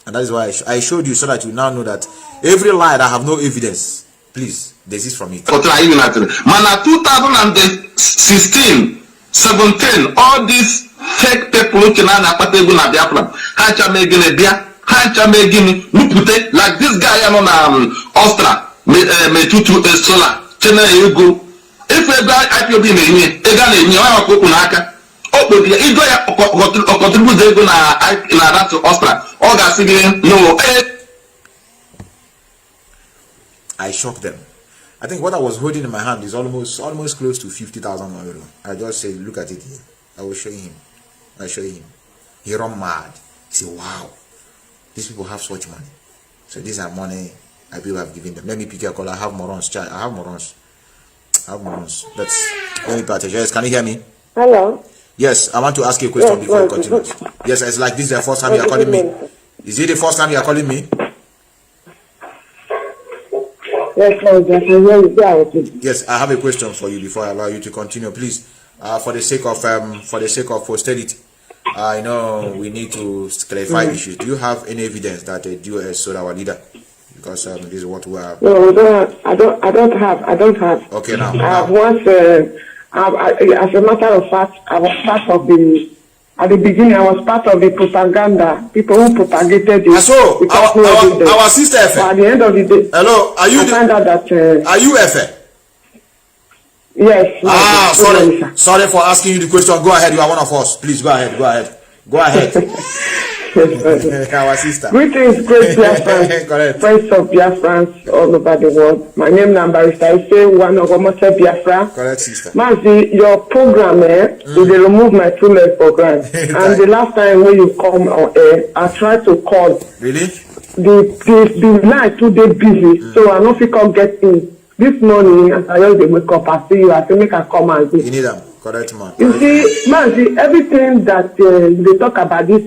Speaker 3: And that is why I showed you so that you now know that every lie that have no evidence, please desist from it.
Speaker 5: Man, 2016, 17, all these fake people can na Biafra. Hancha megine bia, hancha megine lupute like this guy on Ostra me tutu solar. Chena ego. If a guy IPOB me ega na nyi wa ko kunaka. Opo dia ido ya contribute ego na that Ostra. Oga sige no
Speaker 3: I shocked them. I think what I was holding in my hand is almost close to 50,000 euro. I just say, look at it here. I will show him. I show him. He run mad. He say, wow, these people have such money. So these are money I people have given them. Let me pick your call. I have morons. I have morons. Let me pay attention. Yes, can you hear me?
Speaker 12: Hello.
Speaker 3: Yes, I want to ask you a question before you continue. Yes, it's like this is the first time you are calling me. Is it the first time you are calling me? Yes, I have a question for you before I allow you to continue, please. For the sake of posterity, I know we need to clarify issues. Do you have any evidence that the DOS sold our leader? Because this is what we are.
Speaker 12: No, we don't. I don't have.
Speaker 3: Okay, now.
Speaker 12: I have once. As a matter of fact, I was part of the. At the beginning, I was part of the propaganda. People who propagated it.
Speaker 3: So, our sister Efe.
Speaker 12: But at the end of the day,
Speaker 3: hello, are you?
Speaker 12: I found out that.
Speaker 3: Are you Efe?
Speaker 12: Yes.
Speaker 3: Sorry for asking you the question. Go ahead. You are one of us. Please go ahead. Our sister.
Speaker 12: Greetings, great Biafrans, friends of Biafrans all over the world. My name is Nnamdi. I say one of Omose Biafra.
Speaker 3: Correct, sister.
Speaker 12: Mazi, your program, they remove my true love program. And the last time when you come on air, I tried to call.
Speaker 3: Really?
Speaker 12: The night too they busy, so I don't think I'll get in. This morning, as I just wake up, I see you. I say make I come and see.
Speaker 3: You need them. Correct, man.
Speaker 12: You see, Mazi, everything that they talk about this.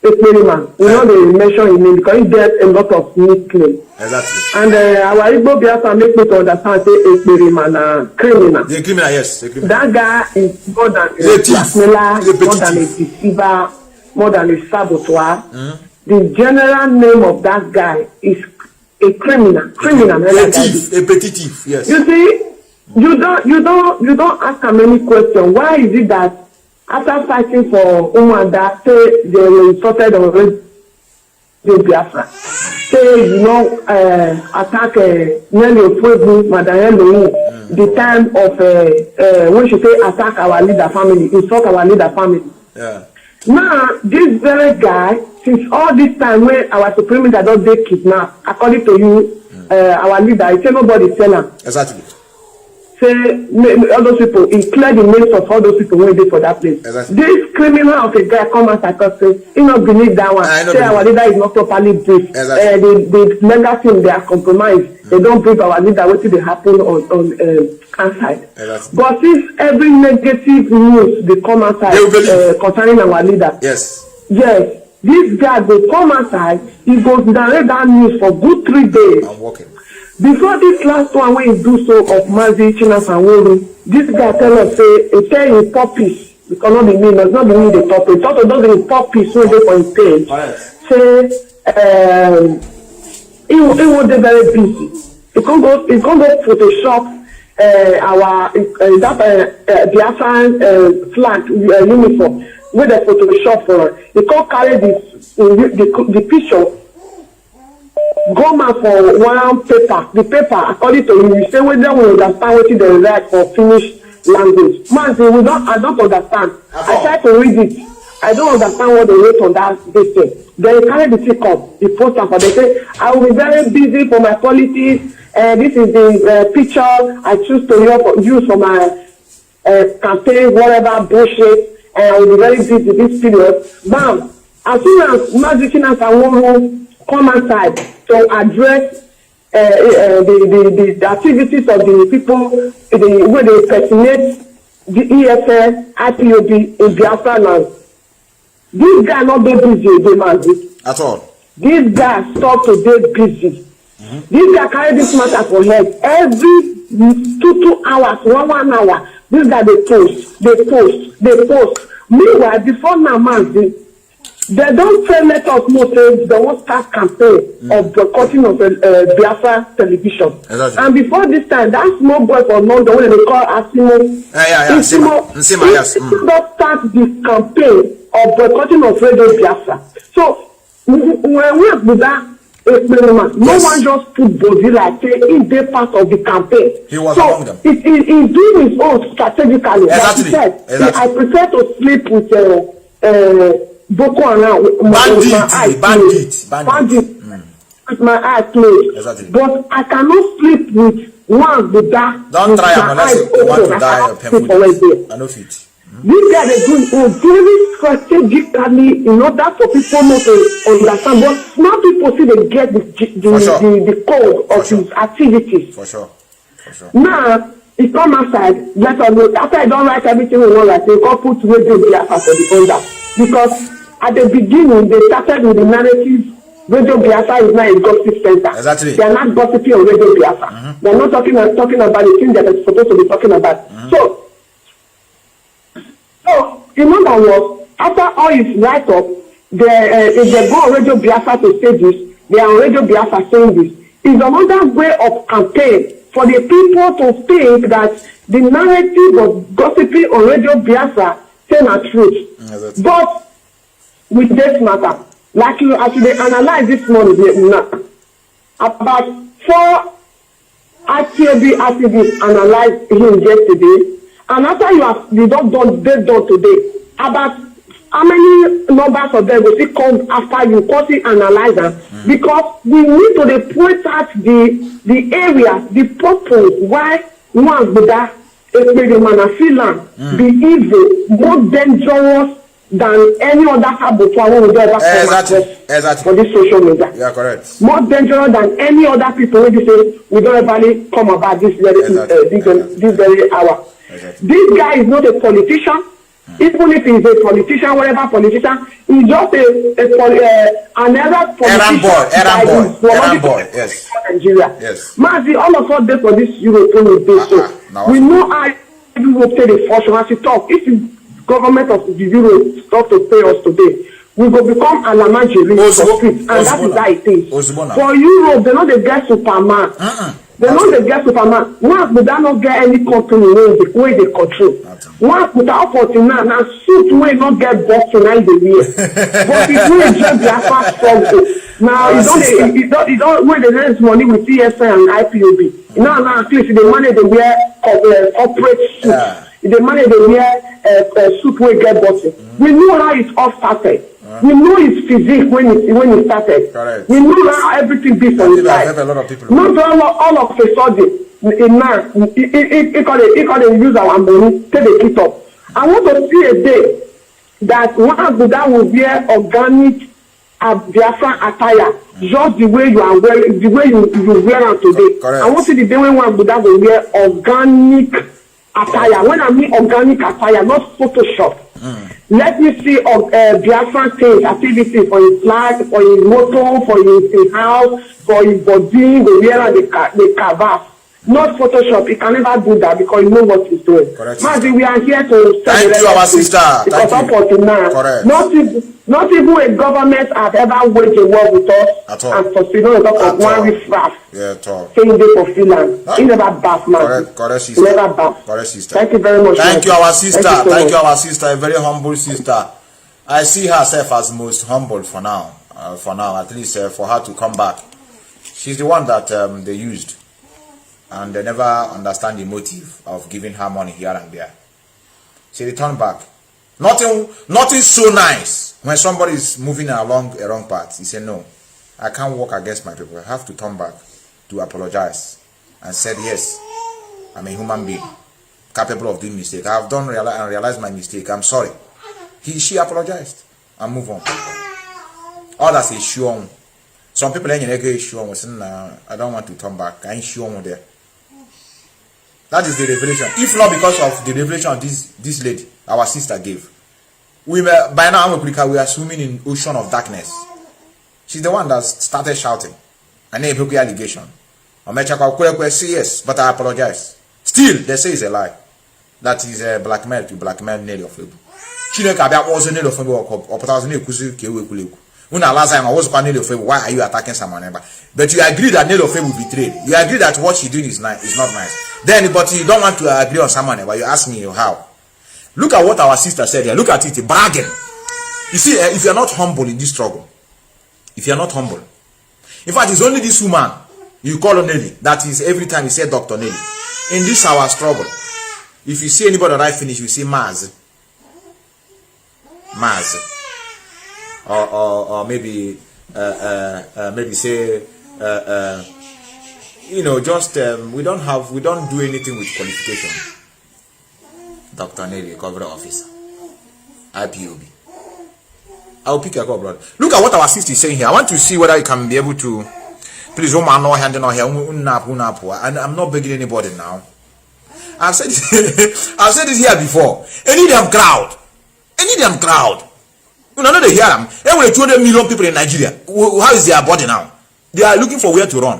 Speaker 12: Experiment. We know they mention his name because he gets a lot of nicknames.
Speaker 3: Exactly.
Speaker 12: And our Igbo Biafra make me to understand say experiment criminal.
Speaker 3: The criminal, yes. The criminal.
Speaker 12: That guy is more than a blackmailer, more than a deceiver, more than a saboteur. The general name of that guy is a criminal. A
Speaker 3: petty thief, yes.
Speaker 12: You see, you don't ask him any question. Why is it that after fighting for Umanda, say they were insulted already in Biafra. Say, attack Nelly Opuebu, Madayelo, the time of, when she say attack our leader family, insult our leader family.
Speaker 3: Yeah.
Speaker 12: Now, this very guy, since all this time when our supreme leader don't get kidnapped, according to you, our leader, he say nobody tell him.
Speaker 3: Exactly.
Speaker 12: Say all those people, he clear the names of all those people who did for that place.
Speaker 3: Exactly.
Speaker 12: This criminal of a guy come out and say, he not believe that one. Say our leader is not properly briefed.
Speaker 3: Exactly.
Speaker 12: The legal team, they are compromised. They don't brief our leader what they happen on outside.
Speaker 3: Exactly.
Speaker 12: But since every negative news they come outside concerning our leader.
Speaker 3: Yes.
Speaker 12: Yes. This guy will come outside, he goes narrate that news for good 3 days.
Speaker 3: I'm walking.
Speaker 12: Before this last one when he do so of Mazi, Chinas and Wolu, this guy tell us say he tell him puppies. It cannot be me, it's not the me the topic. It also doesn't puppies when they for his page. Say he will be very busy. He can't go Photoshop our Biafran flag uniform with the Photoshop for he can't carry the picture. Go man for one paper. The paper, according to you say whether we understand what they write for Finnish language. Man, I don't understand. I try to read it. I don't understand what they wrote on that thing. They carry the tick up, the poster for they say, I will be very busy for my politics. This is the picture I choose to use for my campaign, whatever bullshit. And I will be very busy this period. Bam! As soon as Mazi and Wolu come outside to address the activities of the people where they personate the EFL, IPOB in Biafra land. This guy not be busy again, Mazi.
Speaker 3: At all.
Speaker 12: This guy stop to be busy. This guy carry this matter for head. Every 2 hours, 1 hour, this guy they post. Meanwhile, before now, Mazi, They don't say let us know say they won't start campaign of boycotting of Biafra television.
Speaker 3: Exactly.
Speaker 12: And before this time, that small boy from London, when they call Asimo, Nsima, yes. Don't start this campaign of boycotting of Radio Biafra. So when we have that, no one just put body like say in the part of the campaign.
Speaker 3: He was
Speaker 12: so
Speaker 3: among them.
Speaker 12: He's doing his own strategically.
Speaker 3: Exactly.
Speaker 12: Like he said, I prefer to sleep with Boko Haram with my eyes closed. With my eyes closed.
Speaker 3: Exactly.
Speaker 12: But I cannot sleep with one with that.
Speaker 3: Don't try unless you want to die painfully. I know it.
Speaker 12: These guys are doing very strategically in order for people not to understand. But smart people see they get the code of his activities.
Speaker 3: For sure.
Speaker 12: Now, it come outside, let us know. After I don't write everything we want, like they can put Radio Biafra for the owner. Because at the beginning, they started with the narrative Radio Biafra is not a gossip center.
Speaker 3: Exactly.
Speaker 12: They are not gossiping on Radio Biafra. They are not talking about the things that they're supposed to be talking about. So, in other words, after all is right up, if they go on Radio Biafra to say this, they are on Radio Biafra saying this. It's another way of campaign for the people to think that the narrative of gossiping on Radio Biafra saying the truth. But with this matter, like you actually analyze this morning now, about 4 ITB activists analyzed him yesterday, and after you don't done today, about how many numbers of them will still come after you causing analyzer? Because we need to point out the area, the purpose why one Buddha, especially Finland, be evil, more dangerous than any other saboteur we will ever come across for this social media.
Speaker 3: Yeah, correct.
Speaker 12: More dangerous than any other people when they say we don't ever come about this very hour. This guy is not a politician. Even if he's a politician, whatever politician, he's just another politician.
Speaker 3: Errand boy, yes.
Speaker 12: Nigeria.
Speaker 3: Yes.
Speaker 12: Mazi, all of us there for this European base. We know how Europe take the fortune as you talk. If the government of the Euro stop to pay us today, we will become Alamajiri for street, and that is how it is. For Europe, they know they get Superman. They know they get Superman. Once they don't get any company where they control. Once without 49, now suit where not get box tonight the year. But if we just Biafra struggle, now you don't when the next money with CSI and IPOB. Now at least the money they wear corporate suit. The money they wear suit where get boxing. We know how it all started. We know his physique when it started.
Speaker 3: Correct.
Speaker 12: We know how everything be for his life. Not all of a sudden, he can use our money, take the kit up. I want to see a day that one Buddha will wear organic Biafra attire, just the way you are wearing, the way you wear it today.
Speaker 3: Correct.
Speaker 12: I want to see the day when one Buddha will wear organic attire. When I mean organic attire, not Photoshop. Let me see Biafran things, activities for his flag, for his motor, for his house, for his body, the wearer, the cover. Not Photoshop. He can never do that because you know what he's doing. Mazi, we are here to
Speaker 3: thank you, our sister.
Speaker 12: Because up until now, not even a government have ever waged a war with us
Speaker 3: at all.
Speaker 12: And for on top of one riffraff.
Speaker 3: Yeah, at all.
Speaker 12: Saying they for Finland. He never bath, man.
Speaker 3: Correct, sister.
Speaker 12: Never bath.
Speaker 3: Correct, sister.
Speaker 12: Thank you very much.
Speaker 3: Thank you, our sister. Thank you, our sister. A very humble sister. I see herself as most humble for now. At least for her to come back. She's the one that they used. And they never understand the motive of giving her money here and there. She returned back. Nothing so nice when somebody is moving along a wrong path. He said, no, I can't walk against my people. I have to turn back to apologize. And said, yes, I'm a human being, capable of doing mistake. I have realized my mistake. I'm sorry. She apologized and move on. Others is sure. Some people ain't sure. I don't want to turn back. I ain't sure there. That is the revelation. If not because of the revelation of this lady, our sister gave. By now we are swimming in ocean of darkness. She's the one that started shouting. And then broke the allegation. Say yes, but I apologize. Still, they say it's a lie. That is a blackmail to blackmail Nelly of Ipob. Chineke abia also need of or thousand ekusu kewekuleku. Una last time I was calling of why are you attacking someone? But you agree that Nelo will be betrayed. You agree that what she doing is not nice. Then, but you don't want to agree on someone, but you ask me how. Look at what our sister said here. Look at it, bargain. You see, if you're not humble in this struggle, if you're not humble, in fact, it's only this woman you call her Nelly. That is every time you say Dr. Nelly. In this our struggle, if you see anybody that I finish, you see Mazi. Or maybe say you know, just we don't do anything with qualification. Dr. Nelly, cover officer, IPOB. I'll pick a call, brother. Look at what our sister is saying here. I want to see whether you can be able to. Please, woman, no hand no here. And I'm not begging anybody now. I've said this here before. Any damn crowd. You know they hear them. Every 200 million people in Nigeria. How is their body now? They are looking for where to run.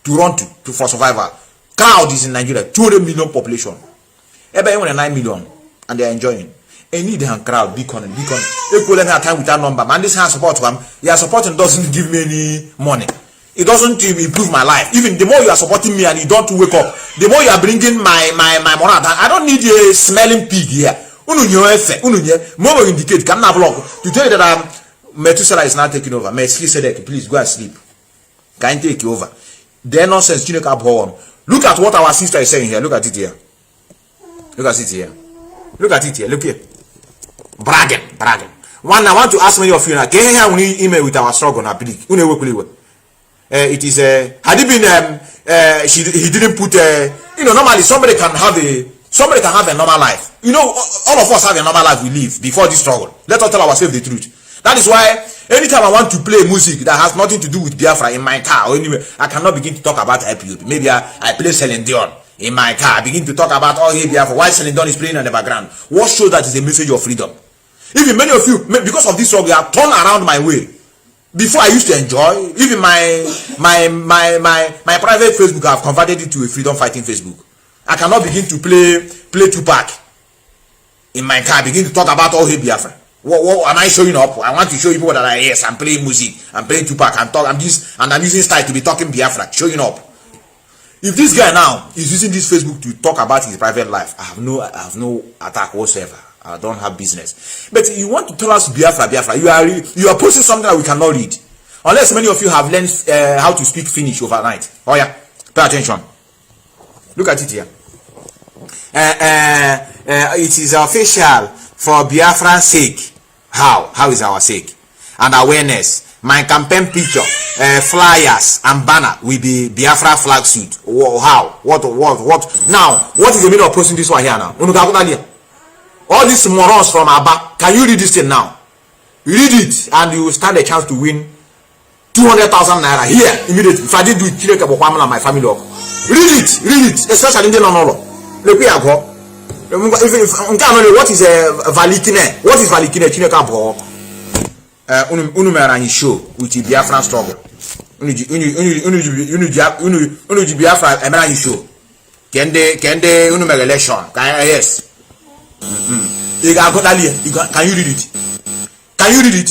Speaker 3: For survival. Crowd is in Nigeria. 200 million population. Everybody 9 million. And they are enjoying. Any damn crowd, beacon. Equal time without number. Man, this has support to them. Your supporting doesn't give me any money. It doesn't improve my life. Even the more you are supporting me and you don't wake up, the more you are bringing my moral down. I don't need a smelling pig here. More indicate can not block to tell you that Methuselah is not taking over. Please go and sleep. Can take you over. Their nonsense. Look at what our sister is saying here. Look at it here. Look here. Bragging. One, I want to ask many of you now. Can you have an email with our struggle now? It is had it been he didn't put you know, normally somebody can have a normal life. You know, all of us have a normal life we live before this struggle. Let us tell ourselves the truth. That is why anytime I want to play music that has nothing to do with Biafra in my car or anywhere, I cannot begin to talk about IPOB. Maybe I play Celine Dion in my car. I begin to talk about hey Biafra, why Celine Dion is playing in the background. What shows that is a message of freedom? Even many of you, because of this struggle, you have turned around my way. Before I used to enjoy, even my private Facebook, I've converted it to a freedom fighting Facebook. I cannot begin to play Tupac in my car. Begin to talk about hey Biafra. What am I showing up? I want to show you people that yes, I'm playing music, I'm playing Tupac, I'm using style to be talking Biafra, showing up. If this guy now is using this Facebook to talk about his private life, I have no attack whatsoever. I don't have business. But you want to tell us Biafra. You are posting something that we cannot read. Unless many of you have learned how to speak Finnish overnight. Oh yeah, pay attention. Look at it here. It is official for Biafran's sake. How is our sake? And awareness. My campaign picture, flyers and banner will be Biafra flag suit. How? What? Now, what is the meaning of posting this one here now? All these morons from Abba, can you read this thing now? Read it and you will stand a chance to win 200,000 naira here immediately. If I did do it, my family. Read it, especially in the non-law. Look here, go. What is Valikine? What is Valikine? Chineka bro. Unumera show with the Biafran struggle. Unu Biafra emera show. Kende unumera election. Yes. Can you read it?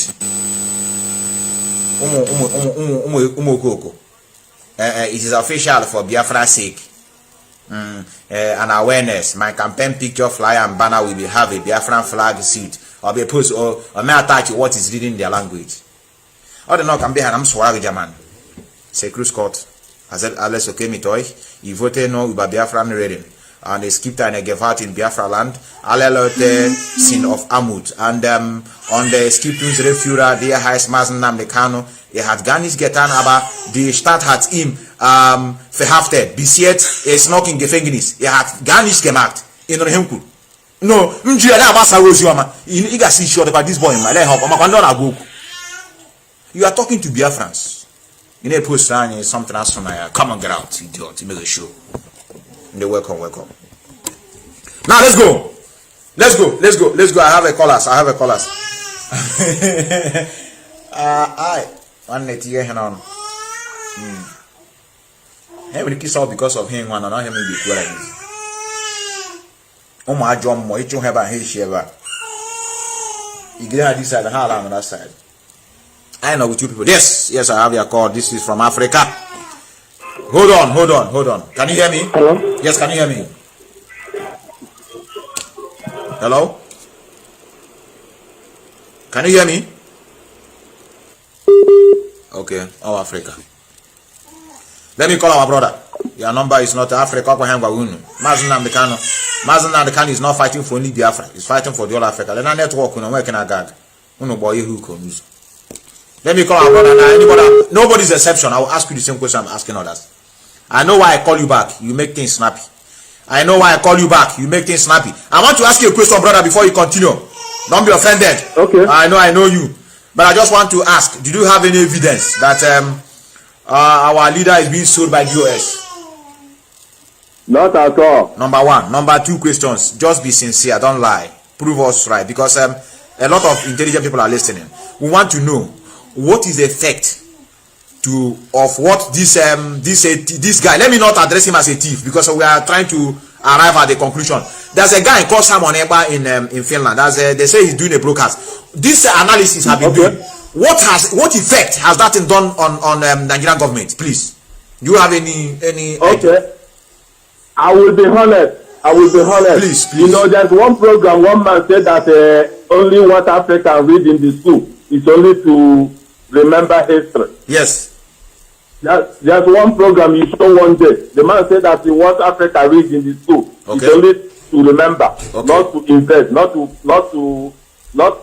Speaker 3: It is official for Biafra's sake. And awareness. My campaign picture, flyer and banner will have a Biafran flag suit or be post or may attach what is reading their language. Or the no can be I'm Swari German. Say Cruise Court. As Alex Okemi Toy, you voted no about Biafran reading. And they skipped and gave out in Biafra land, the sin of Amut. And on the Skiptun's refurer, the highest Mazi Nnamdi Kanu, they had Ganish Getan aber the start had him verhaftet, bis jetzt noch in Gefängnis. Had Ganish gemacht in Hemku. No, this boy, you are talking to Biafrans. You need to post something else from come on, get out, idiot, you make a show. They welcome. Now let's go. I have a callers. I one net here on. Hey, we kiss out because of him. One and not him be like this. Oh my John, more you have a hey shiver. You get on this side, and how on that side. I know with you people. Yes, I have your call. This is from Africa. Hold on. Can you hear me?
Speaker 13: Hello?
Speaker 3: Yes, can you hear me? Hello? Can you hear me? Okay, Africa. Let me call our brother. Your number is not Africa. Mazi Nnamdi Kanu is not fighting for only Biafra. He's fighting for the whole Africa. Let network where can I gag? Let me call our brother now. Nobody's exception. I will ask you the same question I'm asking others. I know why I call you back. You make things snappy. I know why I call you back. You make things snappy. I want to ask you a question, brother, before you continue. Don't be offended.
Speaker 13: Okay.
Speaker 3: I know you. But I just want to ask, did you have any evidence that our leader is being sold by the US?
Speaker 13: Not at all.
Speaker 3: Number one. Number two questions. Just be sincere. Don't lie. Prove us right. Because a lot of intelligent people are listening. We want to know what is the effect of what this guy. Let me not address him as a thief because we are trying to arrive at the conclusion. There's a guy called Simon Eba in Finland. They say he's doing a broadcast. This analysis have been doing. What effect has that done on Nigerian government? Please, do you have any?
Speaker 13: Okay, I will be honest.
Speaker 3: Please.
Speaker 13: You know, there's one program. One man said that only what Africa read in the school is only to remember history.
Speaker 3: Yes.
Speaker 13: There's one program you saw one day. The man said that what Africa reads in the school is only to remember, not to invest, not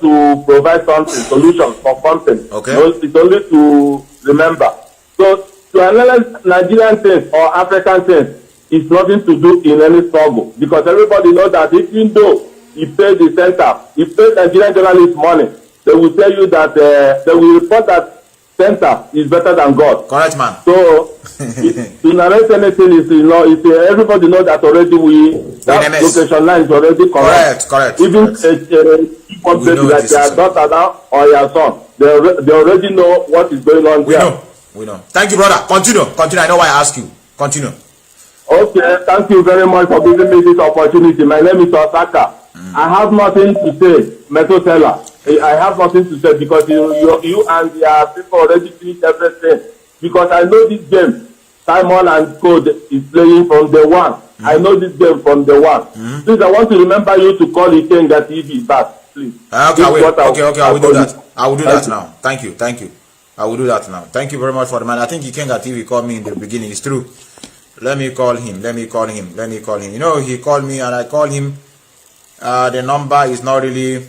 Speaker 13: to provide something, solutions for something.
Speaker 3: Okay.
Speaker 13: No, it's only to remember. So to analyze Nigerian things or African things is nothing to do in any struggle because everybody knows that even though you pay the center, you pay Nigerian journalists money, they will tell you that they will report that center is better than God.
Speaker 3: Correct, man.
Speaker 13: So to narrate anything is everybody knows that already that location line is already correct.
Speaker 3: Correct.
Speaker 13: Even that your daughter now or your son, they already know what is going on there.
Speaker 3: We know. Thank you, brother. Continue. I know why I ask you. Continue.
Speaker 13: Okay, thank you very much for giving me this opportunity. My name is Osaka. I have nothing to say, Metosela. I have nothing to say because you and your people already finished everything. Because I know this game, Simon and Code is playing from the one. I know this game from the one. Please, I want to remember you to call Ikenga TV back, please.
Speaker 3: Okay, I will do that. I will do that now. Thank you. I will do that now. Thank you very much for the man. I think Ikenga TV called me in the beginning. It's true. Let me call him. You know, he called me and I called him. The number is not really.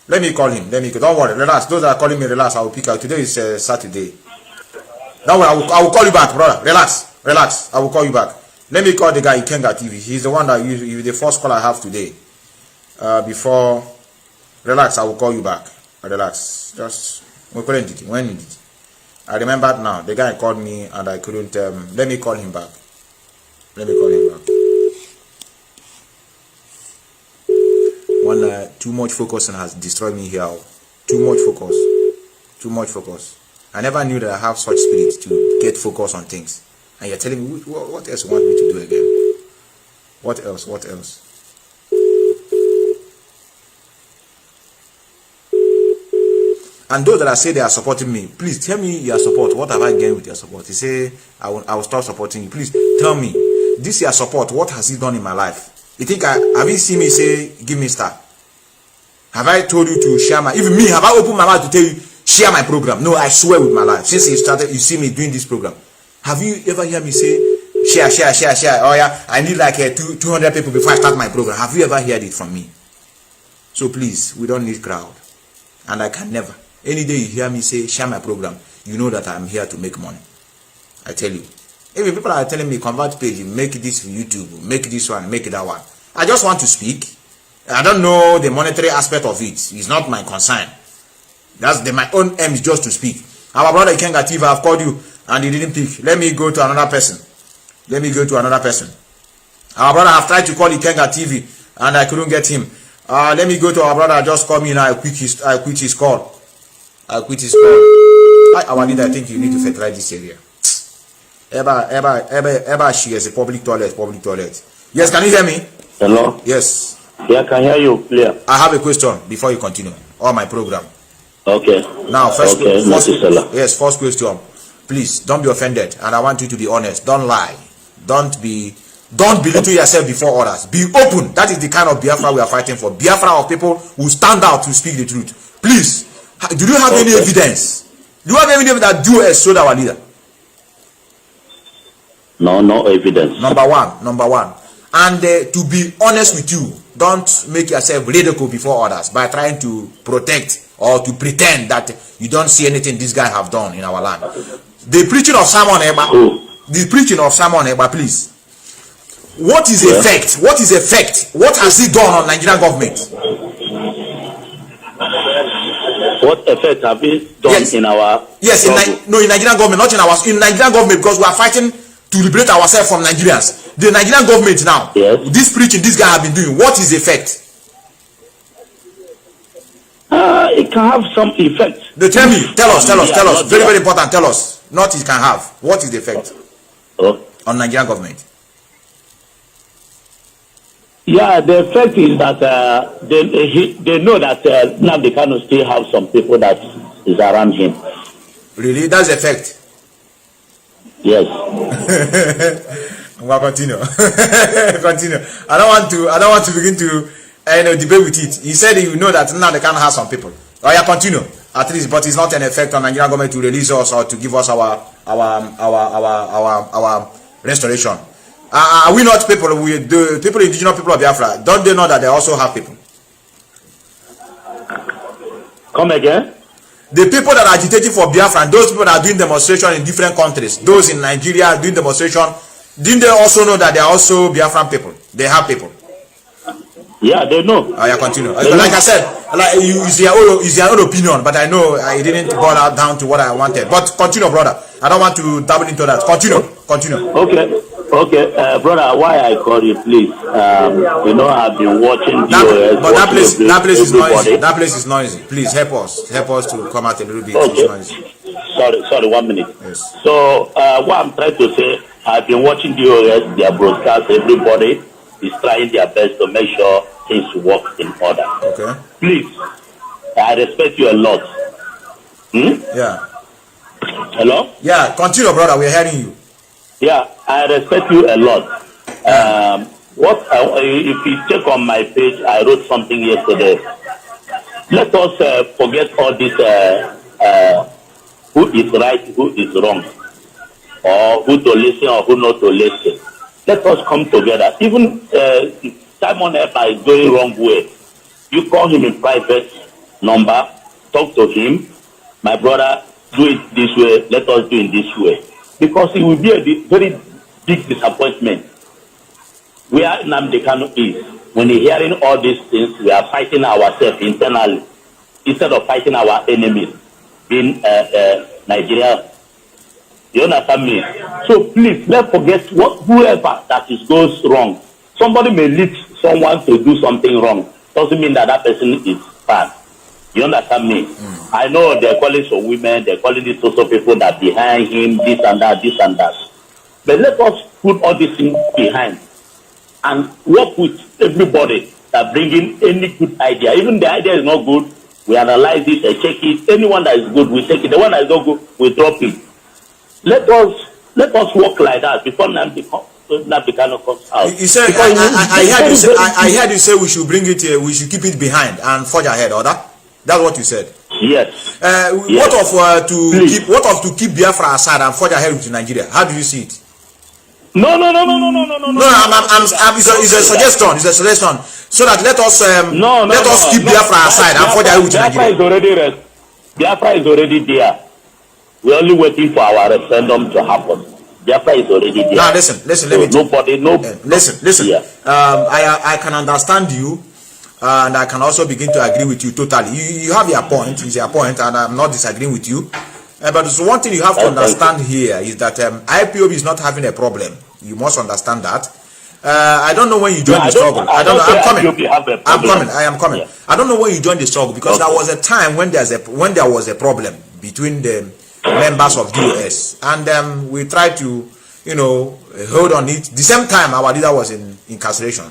Speaker 3: Let me call him. Don't worry. Relax. Those that are calling me, relax. I will pick out. Today is Saturday. Don't worry. I will call you back, brother. Relax. I will call you back. Let me call the guy Ikenga TV. He's the one that you the first call I have today. Before. Relax. I will call you back. Relax. Just when you did. I remember now. The guy called me and I couldn't. Let me call him back. Too much focusing has destroyed me here. Too much focus. I never knew that I have such spirit to get focus on things. And you're telling me what else you want me to do again? What else? And those that I say they are supporting me, please tell me your support. What have I gained with your support? You say I will stop supporting you. Please tell me this your support. What has it done in my life? You think have you seen me say give me star? Have I told you to share my, even me, have I opened my mouth to tell you, share my program? No, I swear with my life. Since you started, you see me doing this program. Have you ever heard me say, share? Oh yeah, I need like 200 people before I start my program. Have you ever heard it from me? So please, we don't need crowd. And I can never. Any day you hear me say, share my program, you know that I'm here to make money. I tell you. Even people are telling me, convert page, make this YouTube, make this one, make that one. I just want to speak. I don't know the monetary aspect of it. It's not my concern. My own aim is just to speak. Our brother Ikenga TV, I've called you and he didn't pick. Let me go to another person. Our brother, I've tried to call Ikenga TV and I couldn't get him. Let me go to our brother. Just call me now. I quit his call. Our leader, I think you need to fertilize this area. Ever she has a public toilet. Yes, can you hear me?
Speaker 10: Hello?
Speaker 3: Yes.
Speaker 10: Yeah, I can hear you clear.
Speaker 3: I have a question before you continue. all my program.
Speaker 9: Okay.
Speaker 3: Now, first
Speaker 9: question.
Speaker 3: Please don't be offended, and I want you to be honest. Don't lie. Don't belittle yourself before others. Be open. That is the kind of Biafra we are fighting for. Biafra of people who stand out to speak the truth. Please, do you have any evidence? Do you have any evidence that DOS sold our leader?
Speaker 9: No evidence.
Speaker 3: Number one. And to be honest with you, don't make yourself ridicule before others by trying to protect or to pretend that you don't see anything this guy have done in our land. The preaching of Simon Eba, please. What is effect? What is effect? What has he done on Nigerian government?
Speaker 9: What effect have we done in our?
Speaker 3: Yes, in Nigerian government, not in ours. In Nigerian government, because we are fighting to liberate ourselves from Nigerians. The Nigerian government now, this preaching this guy have been doing, what is the effect?
Speaker 9: It can have some effect.
Speaker 3: Tell us. Very, very important. Tell us. Not it can have. What is the effect on Nigerian government?
Speaker 9: Yeah, the effect is that they know that Nnamdi Kanu still have some people that is around him.
Speaker 3: Really? That's the effect?
Speaker 9: Yes.
Speaker 3: We'll continue. Continue. I don't want to begin to debate with it. He said you know that Nnamdi Kanu has some people. Oh yeah, continue. At least, but it's not an effect on Nigerian government to release us or to give us our restoration. Are we not people? The people, indigenous people of Biafra, don't they know that they also have people?
Speaker 9: Come again?
Speaker 3: The people that are agitating for Biafra and those people that are doing demonstration in different countries, those in Nigeria doing demonstration, didn't they also know that they are also Biafran people? They have people.
Speaker 9: Yeah, they know.
Speaker 3: Oh yeah, continue. Like I said, it's your own opinion, but I know I didn't boil down to what I wanted. But continue, brother. I don't want to dabble into that. Continue.
Speaker 9: Okay, brother. Why I call you, please? I've been watching
Speaker 3: but that place is noisy. That place is noisy. Please help us to come out a little bit.
Speaker 9: Okay. Sorry, 1 minute.
Speaker 3: Yes.
Speaker 9: So what I'm trying to say, I've been watching DOS, their broadcast. Everybody is trying their best to make sure things work in order.
Speaker 3: Okay.
Speaker 9: Please, I respect you a lot.
Speaker 3: Yeah.
Speaker 9: Hello?
Speaker 3: Yeah, continue, brother. We're hearing you.
Speaker 9: Yeah, I respect you a lot. If you check on my page, I wrote something yesterday. Let us forget all this who is right, who is wrong, or who to listen or who not to listen. Let us come together. Even Simon Eba is going wrong way. You call him in private number, talk to him. My brother, do it this way. Let us do it this way. Because it will be a very big disappointment. Where Nnamdi Kanu is, when he's hearing all these things, we are fighting ourselves internally instead of fighting our enemies, being Nigeria. You understand me? So please, let's forget whoever that goes wrong. Somebody may lead someone to do something wrong. Doesn't mean that person is bad. You understand me? I know they're calling some women, they're calling these social people that behind him, this and that. But let us put all these things behind and work with everybody that bringing any good idea. Even the idea is not good, we analyze it and check it. Anyone that is good, we take it. The one that is not good, we drop it. Let us work like that before Nnamdi Kanu comes out.
Speaker 3: You said I heard you say we should bring it here, we should keep it behind and forge ahead, or that? That's what you said.
Speaker 9: Yes.
Speaker 3: What of to keep Biafra aside and forge ahead with Nigeria? How do you see it?
Speaker 9: No.
Speaker 3: No, it's a suggestion. It's a suggestion. So that let us keep Biafra aside and forge ahead with Nigeria.
Speaker 9: Biafra is already there. We're only waiting for our referendum to happen. Biafra is already there.
Speaker 3: Now listen. Listen.
Speaker 9: Yeah.
Speaker 3: I can understand you. And I can also begin to agree with you totally. You have your point, it's your point, and I'm not disagreeing with you. But so one thing you have to understand here is that Ipob is not having a problem. You must understand that. I don't know when you joined the struggle. I am coming. Yeah. I don't know when you joined the struggle because there was a time when there was a problem between the members of DOS, and we tried to hold on it. The same time our leader was in incarceration.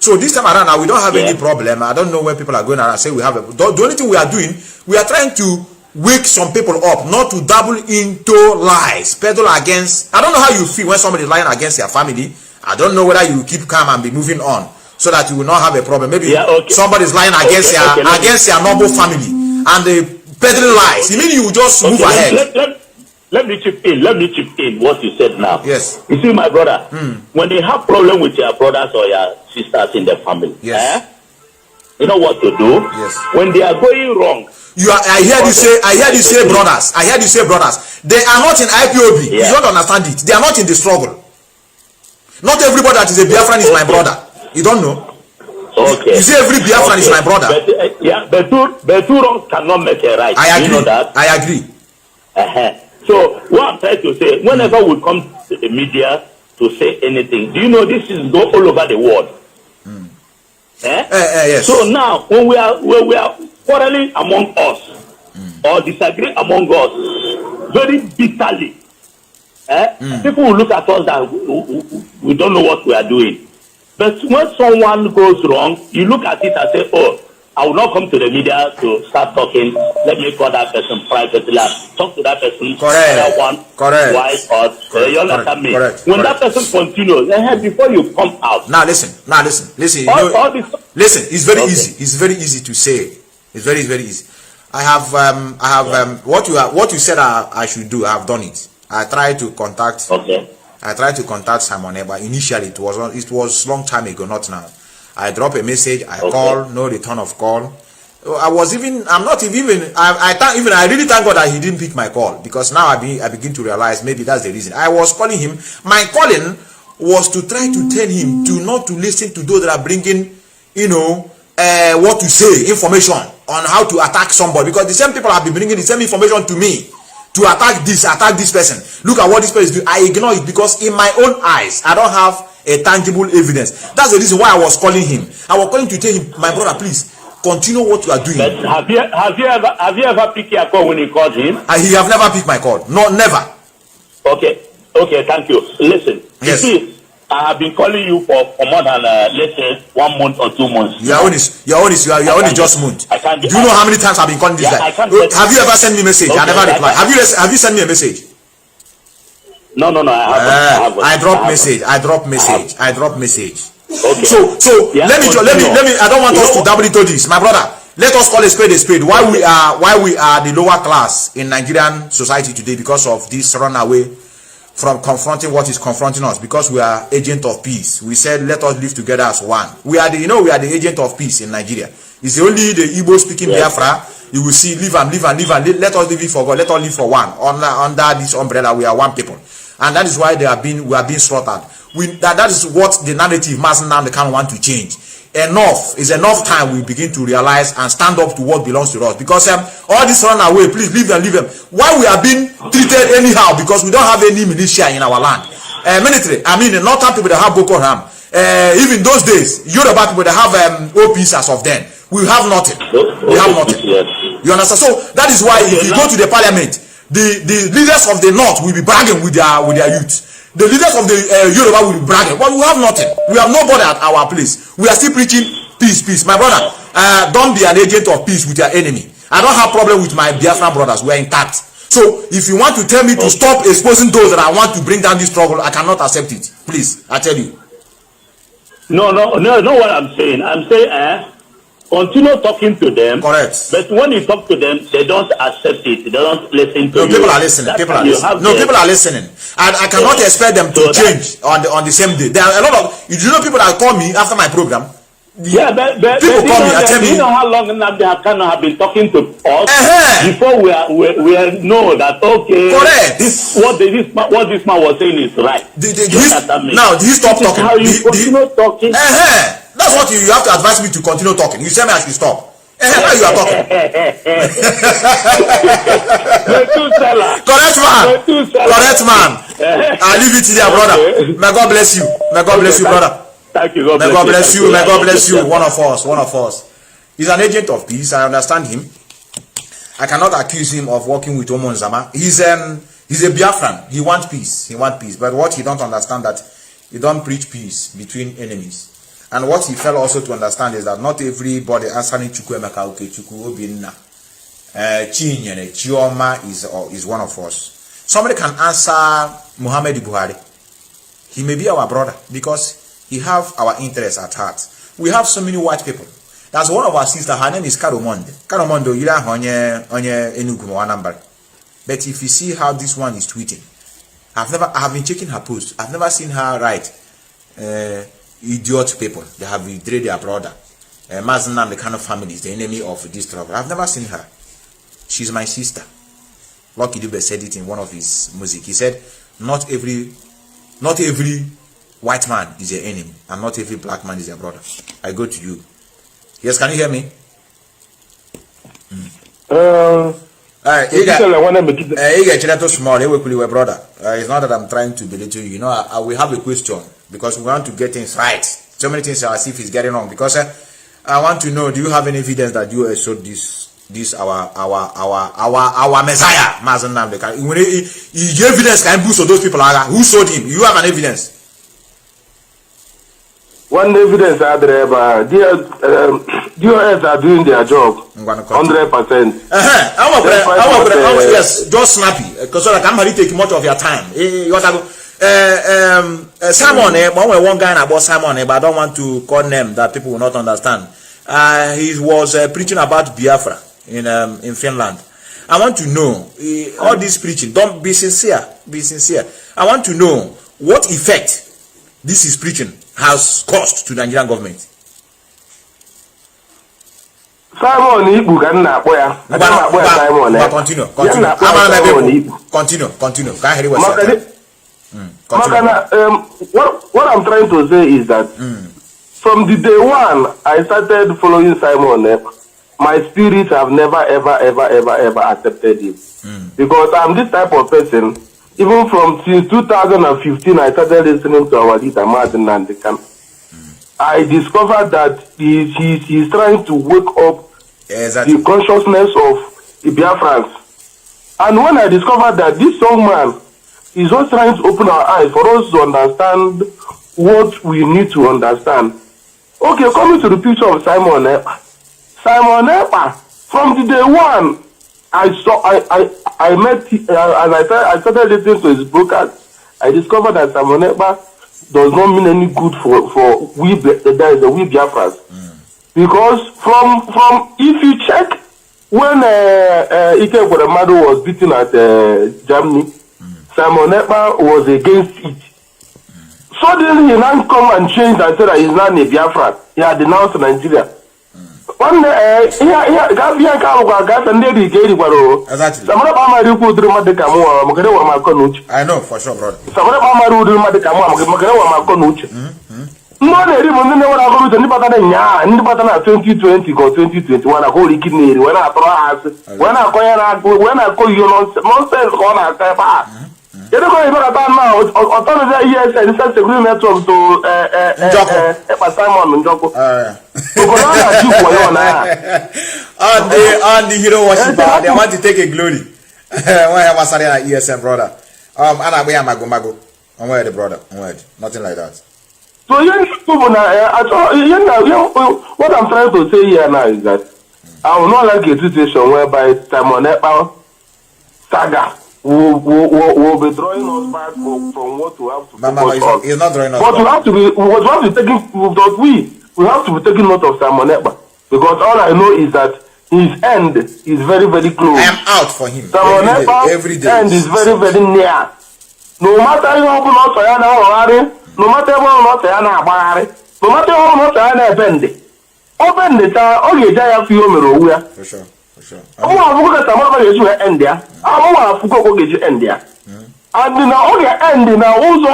Speaker 3: So this time around, now we don't have any problem. I don't know where people are going around and say we have the only thing we are doing, we are trying to wake some people up, not to dabble into lies, peddle against. I don't know how you feel when somebody is lying against your family. I don't know whether you keep calm and be moving on so that you will not have a problem. Maybe somebody is lying against your noble family and they peddling lies. You mean you just move ahead?
Speaker 9: Let me chip in. Let me chip in what you said now.
Speaker 3: Yes.
Speaker 9: You see, my brother, when they have problem with your brothers or your sisters in the family, you know what to do.
Speaker 3: Yes.
Speaker 9: When they are going wrong,
Speaker 3: I hear you say brothers. I hear you say brothers. They are not in IPOB. You don't understand it. They are not in the struggle. Not everybody that is a Biafran is my brother. You don't know.
Speaker 9: Okay.
Speaker 3: You say every Biafran is my brother.
Speaker 9: But two wrongs cannot make a right.
Speaker 3: I agree.
Speaker 9: You know that?
Speaker 3: I agree.
Speaker 9: So what I'm trying to say, whenever we come to the media to say anything, do you know this is go all over the world?
Speaker 3: Yes.
Speaker 9: So now when we are quarreling among us or disagree among us very bitterly, people will look at us that we don't know what we are doing. But when someone goes wrong, you look at it and say, oh, I will not come to the media to start talking. Let me call that person privately. Talk to that person.
Speaker 3: Correct.
Speaker 9: Why or you understand me? When that person continues, before you come out.
Speaker 3: Now listen. Listen. It's very easy. It's very easy to say. It's very easy. I have what you said I should do. I have done it. I tried to contact. I tried to contact Simon, but initially it was long time ago, not now. I drop a message, I call, no return of call. I really thank God that he didn't pick my call, because now I begin to realize maybe that's the reason. I was calling him. My calling was to try to tell him not to listen to those that are bringing, what to say, information on how to attack somebody, because the same people have been bringing the same information to me to attack this person. Look at what this person is doing. I ignore it because in my own eyes, I don't have a tangible evidence. That's the reason why I was calling him. I was calling to tell him, my brother, please continue what you are doing.
Speaker 9: But have you ever picked your call when you called him?
Speaker 3: He have never picked my call. No, never.
Speaker 9: Okay, thank you. Listen,
Speaker 3: yes.
Speaker 9: You see, I have been calling you for more than let's say 1 month or 2 months.
Speaker 3: You are only just month. Do you know how many times I've been calling this guy? Have you ever sent me a message? I never reply. Have you sent me a message?
Speaker 9: No, I haven't.
Speaker 3: I drop message.
Speaker 9: Okay.
Speaker 3: So let me. I don't want us to double into this, my brother. Let us call a spade a spade. Why we are the lower class in Nigerian society today, because of this runaway from confronting what is confronting us, because we are agent of peace. We said let us live together as one. We are the agent of peace in Nigeria. It's only the Igbo speaking Biafra. You will see live and let us live it for God. Let us live for one. Under this umbrella, we are one people. And that is why we are being slaughtered. That is what the narrative Mazi Nnamdi Kanu want to change. Enough is enough time we begin to realize and stand up to what belongs to us. Because all this run away, please leave them. Why we are being treated anyhow? Because we don't have any militia in our land. Military, the northern people that have Boko Haram. Even those days, Yoruba people that have OPs as of then. We have nothing. You understand? So that is why if you go to the parliament, the leaders of the north will be bragging with their youth. The leaders of the Yoruba will be bragging, but we have nothing. We have nobody at our place. We are still preaching peace. My brother, don't be an agent of peace with your enemy. I don't have problem with my Biafran brothers. We are intact. So if you want to tell me to stop exposing those that I want to bring down this struggle, I cannot accept it. Please, I tell you.
Speaker 9: No. What I'm saying, continue talking to them.
Speaker 3: Correct.
Speaker 9: But when you talk to them, they don't accept it. They don't listen to you.
Speaker 3: People are listening. People are listening. And I cannot expect them to change on the same day. There are a lot of people that call me after my program.
Speaker 9: But
Speaker 3: people call me and tell me.
Speaker 9: You know how long Nnamdi Kanu have been talking to us before we know that
Speaker 3: correct.
Speaker 9: What this man was saying is right.
Speaker 3: Now he stop talking.
Speaker 9: How you continue talking?
Speaker 3: That's what you have to advise me to continue talking. You say me I should stop. Now you are talking. Correct man. I leave it to your brother. May God bless you. May God bless you, brother.
Speaker 9: Thank you.
Speaker 3: May God bless you. May God bless you. One of us. He's an agent of peace. I understand him. I cannot accuse him of working with Omo Nzama. He's a Biafran. He wants peace. But what he don't understand that he don't preach peace between enemies. And what he failed also to understand is that not everybody answering Chukwemeka Okechukwu Obinna Chinyere Chioma is one of us. Somebody can answer Muhammad Buhari. He may be our brother because he have our interests at heart. We have so many white people. That's one of our sisters. Her name is Karumondo. Karumondo, you are onye Enugu Anambra. But if you see how this one is tweeting, I have been checking her posts. I've never seen her write idiot people. They have betrayed their brother. Mazi Nnamdi, the Kanu family is the enemy of this trouble. I've never seen her. She's my sister. Lucky Dube said it in one of his music. He said, not every white man is your enemy, and not every black man is your brother. I go to you. Yes, can you hear me? You get small. Brother. It's not that I'm trying to belittle you. You know, we have a question because we want to get things right. So many things are as if it's getting wrong. Because I want to know: do you have any evidence that you sold this our Messiah, Mazi Nnamdi? He gave evidence. Can boost of those people? Who sold him? You have an evidence.
Speaker 13: One evidence are there, but DOS are doing their job 100%.
Speaker 3: Yes, just snappy because I'm ready to take much of your time. Simon, one guy about Simon, but I don't want to call name that people will not understand. He was preaching about Biafra in Finland. I want to know all this preaching. Don't be sincere. Be sincere. I want to know what effect this is preaching has cost to the Nigerian government.
Speaker 13: Simon Ibu can not boy.
Speaker 3: Continue. Can I hear
Speaker 13: what I'm trying to say is that from the day one I started following Simon, my spirits have never ever accepted him. Because I'm this type of person. Even from since 2015, I started listening to our leader, Mazi Nnamdi. I discovered that he's trying to wake up the consciousness of the Biafrans. And when I discovered that this young man is just trying to open our eyes for us to understand what we need to understand. Okay, coming to the picture of Simon Ekpa. Simon Ekpa, from the day one, I met and I started listening to his broadcast. I discovered that Simon Ekpa does not mean any good for we Biafrans. Because from if you check when Ike Gwadamadu was beaten at Germany, Simon Ekpa was against it. Suddenly he now come and change and say that he's not a Biafran. He had denounced Nigeria. One day, I
Speaker 3: know for sure, brother.
Speaker 13: No, they even know what I'm going to do. 2020 or 2021. I hold kidney when I call you nonsense. You don't know about now. Authority yes, and such agreement to Simon Njoko.
Speaker 3: On the hero worshiper, they want to take a glory. Why was I at ESM, brother? And I am Mago. I'm where the brother. Nothing like that.
Speaker 13: So what I'm trying to say here now is that I will not like a situation whereby Simon Ekpa saga will be drawing us back from what we have to focus on.
Speaker 3: He's not drawing us
Speaker 13: but
Speaker 3: back.
Speaker 13: we have to be taking note of Simon Ekpa, because all I know is that his end is very, very close.
Speaker 3: I am out for him.
Speaker 13: Simon Ekpa's end is very, very near. No matter how much I know, no matter how much I know, no matter how much I know, open the time, all you have to
Speaker 3: for sure.
Speaker 13: I want to end there. I want to go get you end there. And now, okay, end now. Also,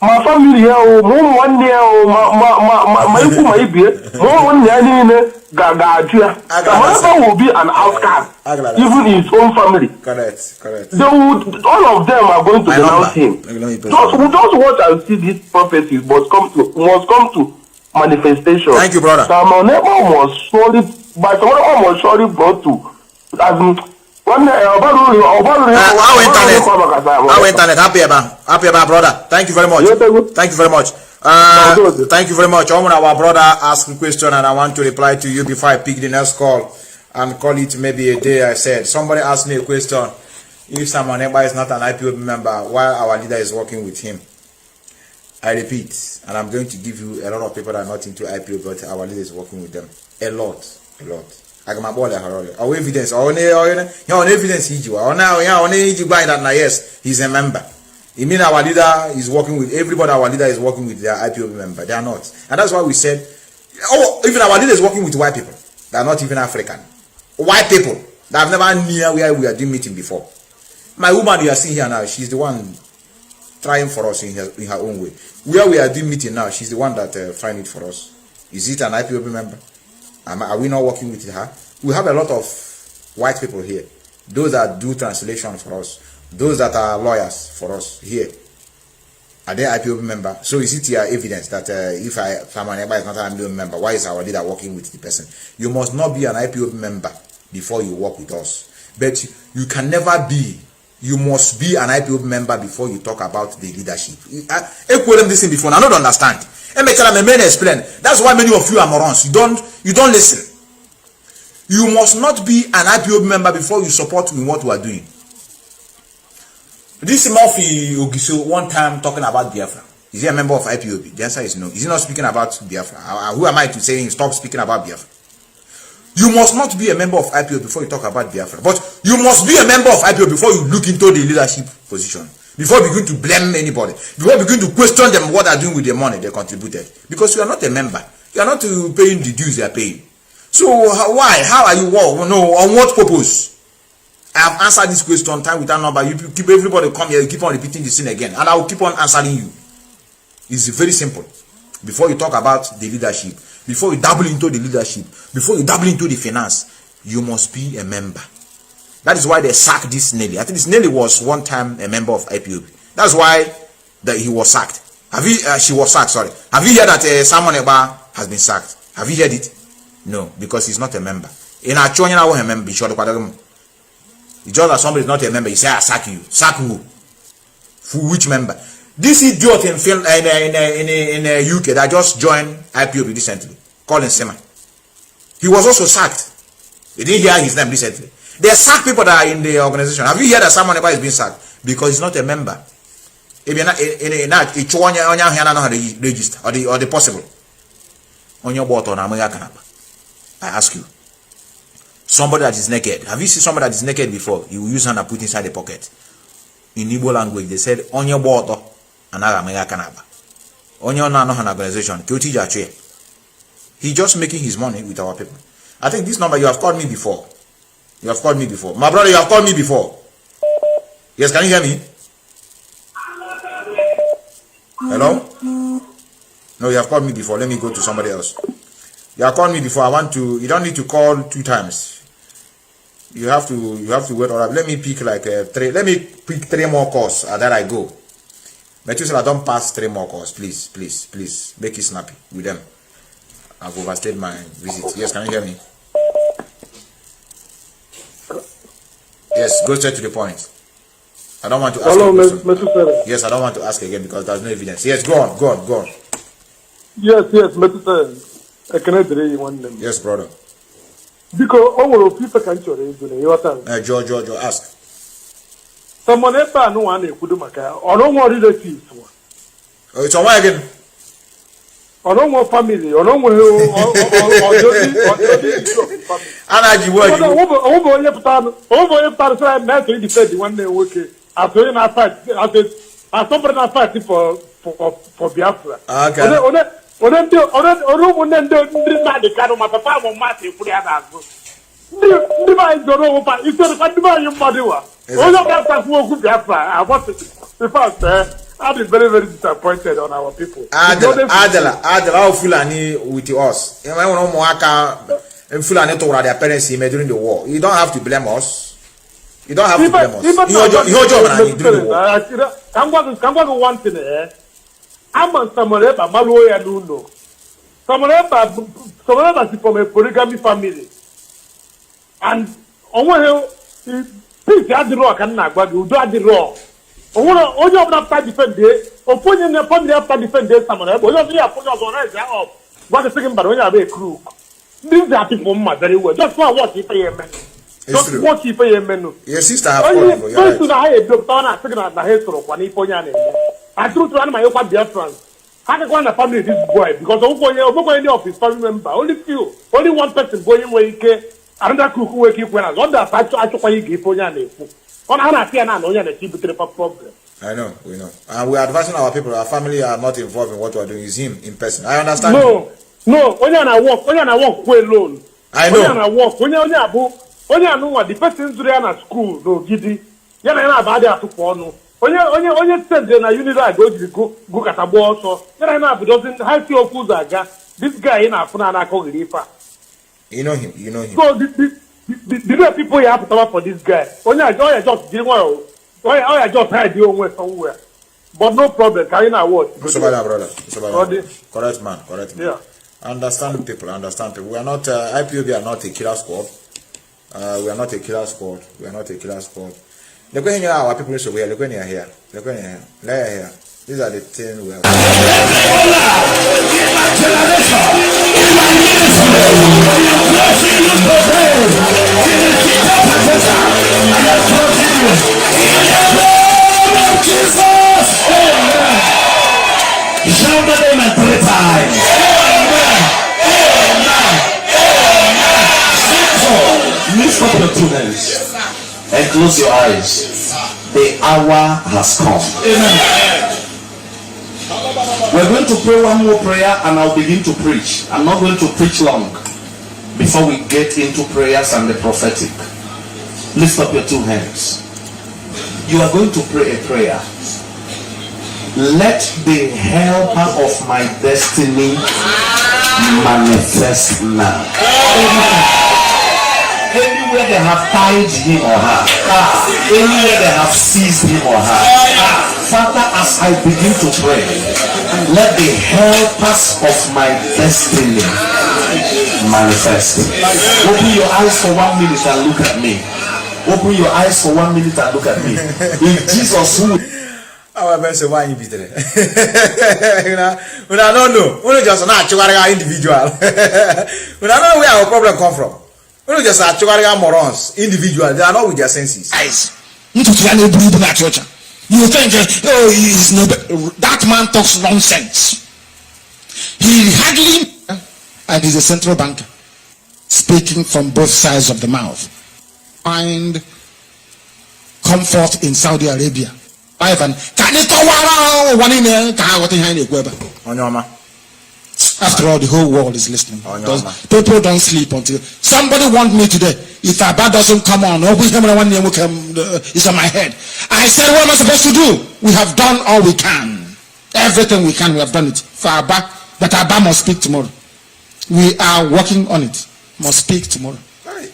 Speaker 13: my family here, one year, my baby, one year, Gaga, will be an outcast, even his own family.
Speaker 3: Correct.
Speaker 13: All of them are going to denounce him. Just watch and see these prophecies must come to manifestation.
Speaker 3: Thank you, brother.
Speaker 13: Simon Ekpa was surely brought to,
Speaker 3: Our internet, happy about brother. Thank you very much. Thank you very much. Thank you very much. Our brother asked a question and I want to reply to you before I pick the next call and call it maybe a day. I said, somebody asked me a question. If someone is not an IPOB member, why our leader is working with him? I repeat, and I'm going to give you a lot of people that are not into IPO, but our leader is working with them. A lot. I got our evidence, on evidence, yes, he's a member. It means our leader is working with everybody. Our leader is working with their IPO member. They are not, and that's why we said, even our leader is working with white people. They are not even African. White people that have never near where we are doing meeting before. My woman you are seeing here now, she's the one trying for us in her own way. Where we are doing meeting now, she's the one that find it for us. Is it an IPOB member? Are we not working with her? We have a lot of white people here. Those that do translation for us. Those that are lawyers for us here. Are they IPOB member? So is it your evidence that if someone is not an IPOB member, why is our leader working with the person? You must not be an IPOB member before you work with us. But you can never be. You must be an IPOB member before you talk about the leadership. I this thing before. I don't understand. Explain. That's why many of you are morons. You don't listen. You must not be an IPOB member before you support in what we are doing. This Murphy Ogiso one time talking about Biafra. Is he a member of IPOB? The answer is no. Is he not speaking about Biafra? Who am I to say stop speaking about Biafra? You must not be a member of IPO before you talk about Biafra. But you must be a member of IPO before you look into the leadership position. Before you begin to blame anybody. Before you begin to question them what they're doing with the money they contributed. Because you are not a member. You are not paying the dues they are paying. So why? How are you? No, on what purpose? I have answered this question time without number. You keep everybody come here, you keep on repeating the thing again. And I will keep on answering you. It's very simple. Before you talk about the leadership, before you dabble into the leadership, before you dabble into the finance, you must be a member. That is why they sacked this Nelly. I think this Nelly was one time a member of IPOB. That's why he was sacked. She was sacked, sorry. Have you heard that Simon Eba has been sacked? Have you heard it? No, because he's not a member. In a Chonya, I want a member. It's just that somebody is not a member. He say, I sack you. Sack who? For which member? This idiot in Finland, in UK that just joined IPOB recently, Colin Sema. He was also sacked. You didn't hear his name recently. They sack people that are in the organization. Have you heard that someone is being sacked? Because he's not a member. If you're not register or the possible on your bottom, I ask you. Somebody that is naked. Have you seen somebody that is naked before? You will use hand and put inside the pocket. In Igbo language, they said on your bottom. On your organization. He's just making his money with our people. I think this number you have called me before. You have called me before. My brother, you have called me before. Yes, can you hear me? Hello? No, you have called me before. Let me go to somebody else. You have called me before. You don't need to call 2 times. You have to wait. All right. Let me pick like 3. Let me pick 3 more calls. That I go. But you said I don't pass 3 more calls. Please. Make it snappy with them. I've overstayed my visit. Yes, can you hear me? Yes, go straight to the point. I don't want to ask.
Speaker 13: Hello, Mr.
Speaker 3: Yes, I don't want to ask again because there's no evidence. Yes, go on.
Speaker 13: Yes, Mr. I cannot read one name.
Speaker 3: Yes, brother.
Speaker 13: Because all of people can't show your time.
Speaker 3: Joe, ask.
Speaker 13: Someone ever no one could do my car, or no more relatives.
Speaker 3: It's a while again.
Speaker 13: Or no more family, or no more.
Speaker 3: Anaji, what?
Speaker 13: Over naturally defend the one day working. After I fight, I fight for Biafra.
Speaker 3: Okay.
Speaker 13: I've been very, very disappointed on our people.
Speaker 3: Adela, Fulani with us. Fulani told their parents during the war. You don't have to blame us. You don't have to blame us. Your job during the war.
Speaker 13: I'm going to one thing. I'm on Samareba, Maloya Nuno. Samareba is from a polygamy family. And on one hill, peace adiro kan na agba udo adiro onye ọbụla after defend day ofonye na family after defend day someone ebe onye ọbụla afonye ọzọ na eze up gwa the second mbara onye abe crook these are people mma very well just for what if you men just what if you men
Speaker 3: your sister have called for
Speaker 13: you to na ha edokta na second na ha soro kwa na ifonye na atrutu ana ma yekwa Biafrans how can one family this boy because any of his family member only one person going where he can another crook who keep when as other actually give ifonye na efu on ana fear na onye na keep the problem.
Speaker 3: I know, we know. And we're advising our people, our family are not involved in what we're doing. It's him in person. I understand.
Speaker 13: No, only I walk alone.
Speaker 3: I know.
Speaker 13: Only I walk, only I know what the person's doing at school, no, giddy. Yeah, I have had to follow. Only send in a unit I go at a ball, so then I know, doesn't have to fools I got. This guy in a phone and I call Rifa.
Speaker 3: You know him.
Speaker 13: So, the people you have to talk for this guy. Only I just didn't want. I just had you away somewhere. But no problem, carry now what?
Speaker 3: Brother. Correct man.
Speaker 13: Yeah.
Speaker 3: Understand people. We are not IPOB are not a killer squad. We are not a killer squad. Look when our people so we are looking here. These are the things we are.
Speaker 14: Shout the name and 3 times. Lift up your 2 hands and close your eyes. The hour has come. Amen. We're going to pray one more prayer and I'll begin to preach. I'm not going to preach long before we get into prayers and the prophetic. Lift up your 2 hands. You are going to pray a prayer. Let the helper of my destiny manifest now. Anywhere they have tied him or her, anywhere they have seized him or her, Father, as I begin to pray, let the helpers of my destiny manifest. Open your eyes for 1 minute and look at me. Open your eyes for 1 minute and look at me. If Jesus who
Speaker 3: our best why you be there. We don't know. We just not individual. We don't know where our problem come from. We just are morons, individual. They are not with their senses.
Speaker 6: You think, that man talks nonsense. He hardly, and he's a central banker, speaking from both sides of the mouth. Find comfort in Saudi Arabia. After all, the whole world is listening. People don't sleep until somebody want me today. If Abba doesn't come on, it's on my head. I said, what am I supposed to do? We have done all we can. Everything we can, we have done it. For Abba, but Abba must speak tomorrow. We are working on it. Must speak tomorrow. Right.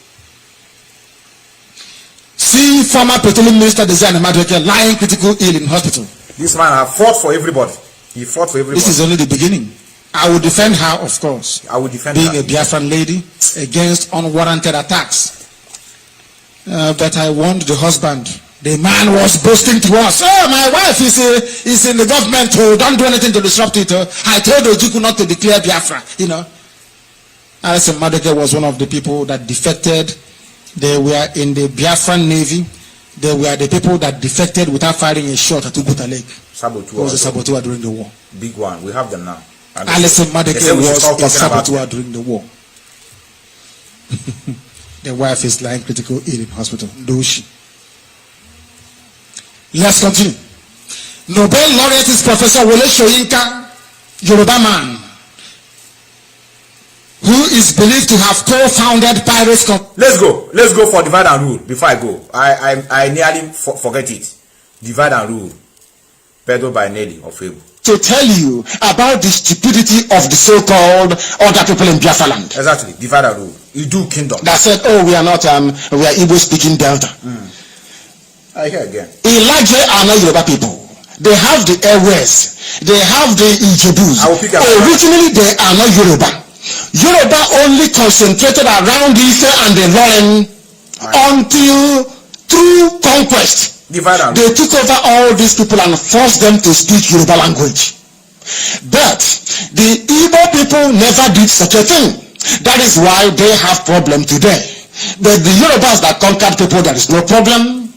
Speaker 6: See former petroleum minister Desire Nnamdi lying critical ill in hospital.
Speaker 3: This man has fought for everybody. He fought for everybody.
Speaker 6: This is only the beginning. I will defend her, of course.
Speaker 3: I will defend
Speaker 6: being
Speaker 3: her.
Speaker 6: A Biafran lady against unwarranted attacks. But I warned the husband. The man was boasting to us. Oh, my wife is in the government. Oh, don't do anything to disrupt it. I told Ojuku not to declare Biafra. Alison Madeke was one of the people that defected. They were in the Biafran Navy. They were the people that defected without firing a shot at Uguta Lake. Saboteur. Was a saboteur during the war.
Speaker 3: Big one. We have them now.
Speaker 6: Alison Madeke was a saboteur during the war. The wife is lying critical ill in hospital. Doshi. Let's continue. Nobel laureate is Professor Wole Soyinka, Yoruba man, who is believed to have co-founded Pirates.
Speaker 3: Let's go for divide and rule. Before I go, I nearly forget it. Divide and rule. Pedro by Nelly of Fable.
Speaker 6: To tell you about the stupidity of the so-called other people in Biafra land.
Speaker 3: Exactly, divide and rule. You do kingdom.
Speaker 6: That said, oh, we are not, we are Igbo speaking Delta.
Speaker 3: I hear again.
Speaker 6: Elijah are not Yoruba people. They have the Airways. They have the Ijebus. Originally, they are not Yoruba. Yoruba only concentrated around Ife and the Loren until through conquest, they took over all these people and forced them to speak Yoruba language. But the Igbo people never did such a thing. That is why they have problem today. But the Yorubas that conquered people, there is no problem.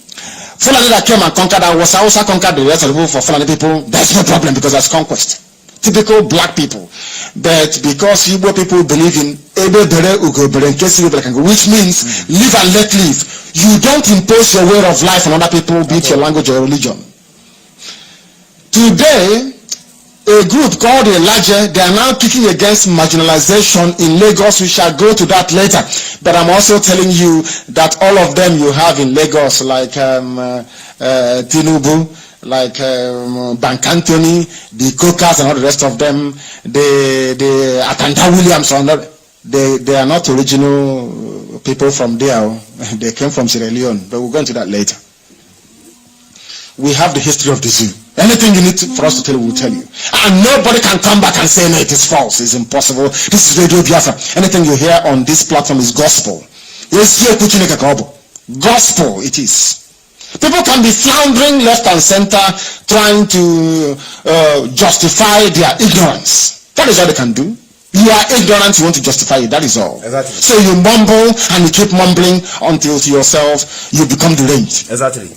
Speaker 6: Fulani that came and conquered, and was also conquered the rest of the people. For Fulani people, there's no problem because that's conquest. Typical black people. But because Igbo people believe in Ebe Bere Ugo Bere, which means live and let live. You don't impose your way of life on other people, be it your language or religion. Today, a group called a Larger, they are now kicking against marginalization in Lagos. We shall go to that later. But I'm also telling you that all of them you have in Lagos, like Tinubu, like Bank Anthony, the Cokas and all the rest of them, the Atanda Williams, they are not original people from there. They came from Sierra Leone, but we'll go into that later. We have the history of the zoo. Anything you need for us to tell you, we'll tell you. And nobody can come back and say, no, it is false. It's impossible. This is Radio Biafra. Anything you hear on this platform is gospel. Gospel it is. People can be floundering left and center, trying to justify their ignorance. That is all they can do. You are ignorant, you want to justify it, that is all. Exactly. So you mumble and you keep mumbling until to yourself you become deranged. Exactly.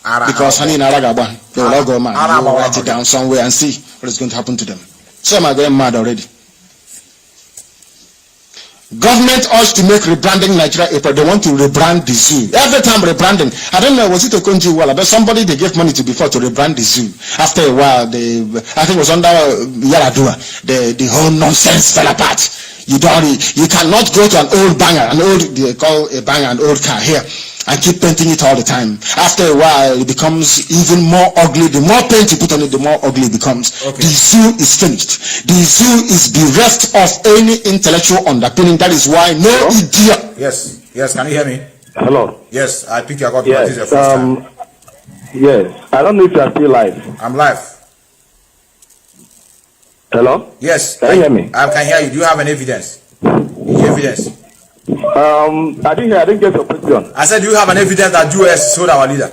Speaker 6: Because honey in Aragaba, they will all go mad. They will write it down somewhere and see what is going to happen to them. Some are going mad already. Government urged to make rebranding Nigeria April. They want to rebrand the zoo. Every time rebranding. I don't know, was it Okonji Iweala? But somebody they gave money to before to rebrand the zoo. After a while, I think it was under Yaradua. The whole nonsense fell apart. You cannot go to an old banger, they call a banger an old car here, and keep painting it all the time. After a while, it becomes even more ugly. The more paint you put on it, the more ugly it becomes. Okay. The zoo is finished. The zoo is bereft of any intellectual underpinning. That is why no idiot. Yes, can you hear me?
Speaker 13: Hello.
Speaker 6: Yes, I picked your call.
Speaker 13: Yes, this is the first time. Yes, I don't know if you are still live.
Speaker 6: I'm live.
Speaker 13: Hello?
Speaker 6: Yes.
Speaker 13: Can you hear me?
Speaker 6: I can hear you. Do you have an evidence? Evidence?
Speaker 13: I didn't get your question.
Speaker 6: I said, do you have an evidence that US sold our leader?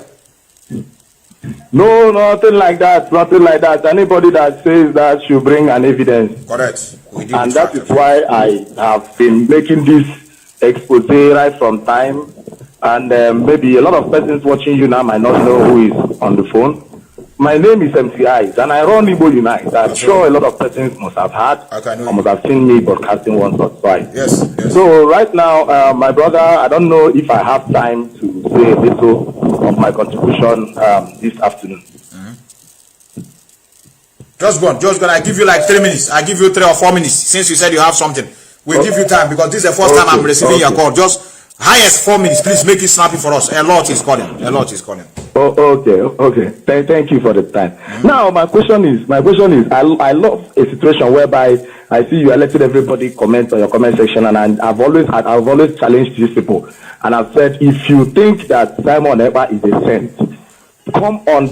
Speaker 13: No, nothing like that. Nothing like that. Anybody that says that should bring an evidence.
Speaker 6: Correct.
Speaker 13: And that is why I have been making this expose right from time. And maybe a lot of persons watching you now might not know who is on the phone. My name is MC Eyes, and I run Igbo Unite. I'm sure a lot of persons must have heard or must have seen me broadcasting once or twice.
Speaker 6: Yes.
Speaker 13: So right now, my brother, I don't know if I have time to say a little of my contribution this afternoon.
Speaker 6: Just go on. I give you like 3 minutes. I give you 3 or 4 minutes. Since you said you have something, we'll give you time because this is the first time I'm receiving your call. Just highest 4 minutes. Please make it snappy for us. A lot is calling.
Speaker 13: Oh, okay. Thank you for the time. Now, my question is, I love a situation whereby I see you elected everybody comment on your comment section, and I've always challenged these people, and I've said, if you think that Simon Ekpa is a saint, come on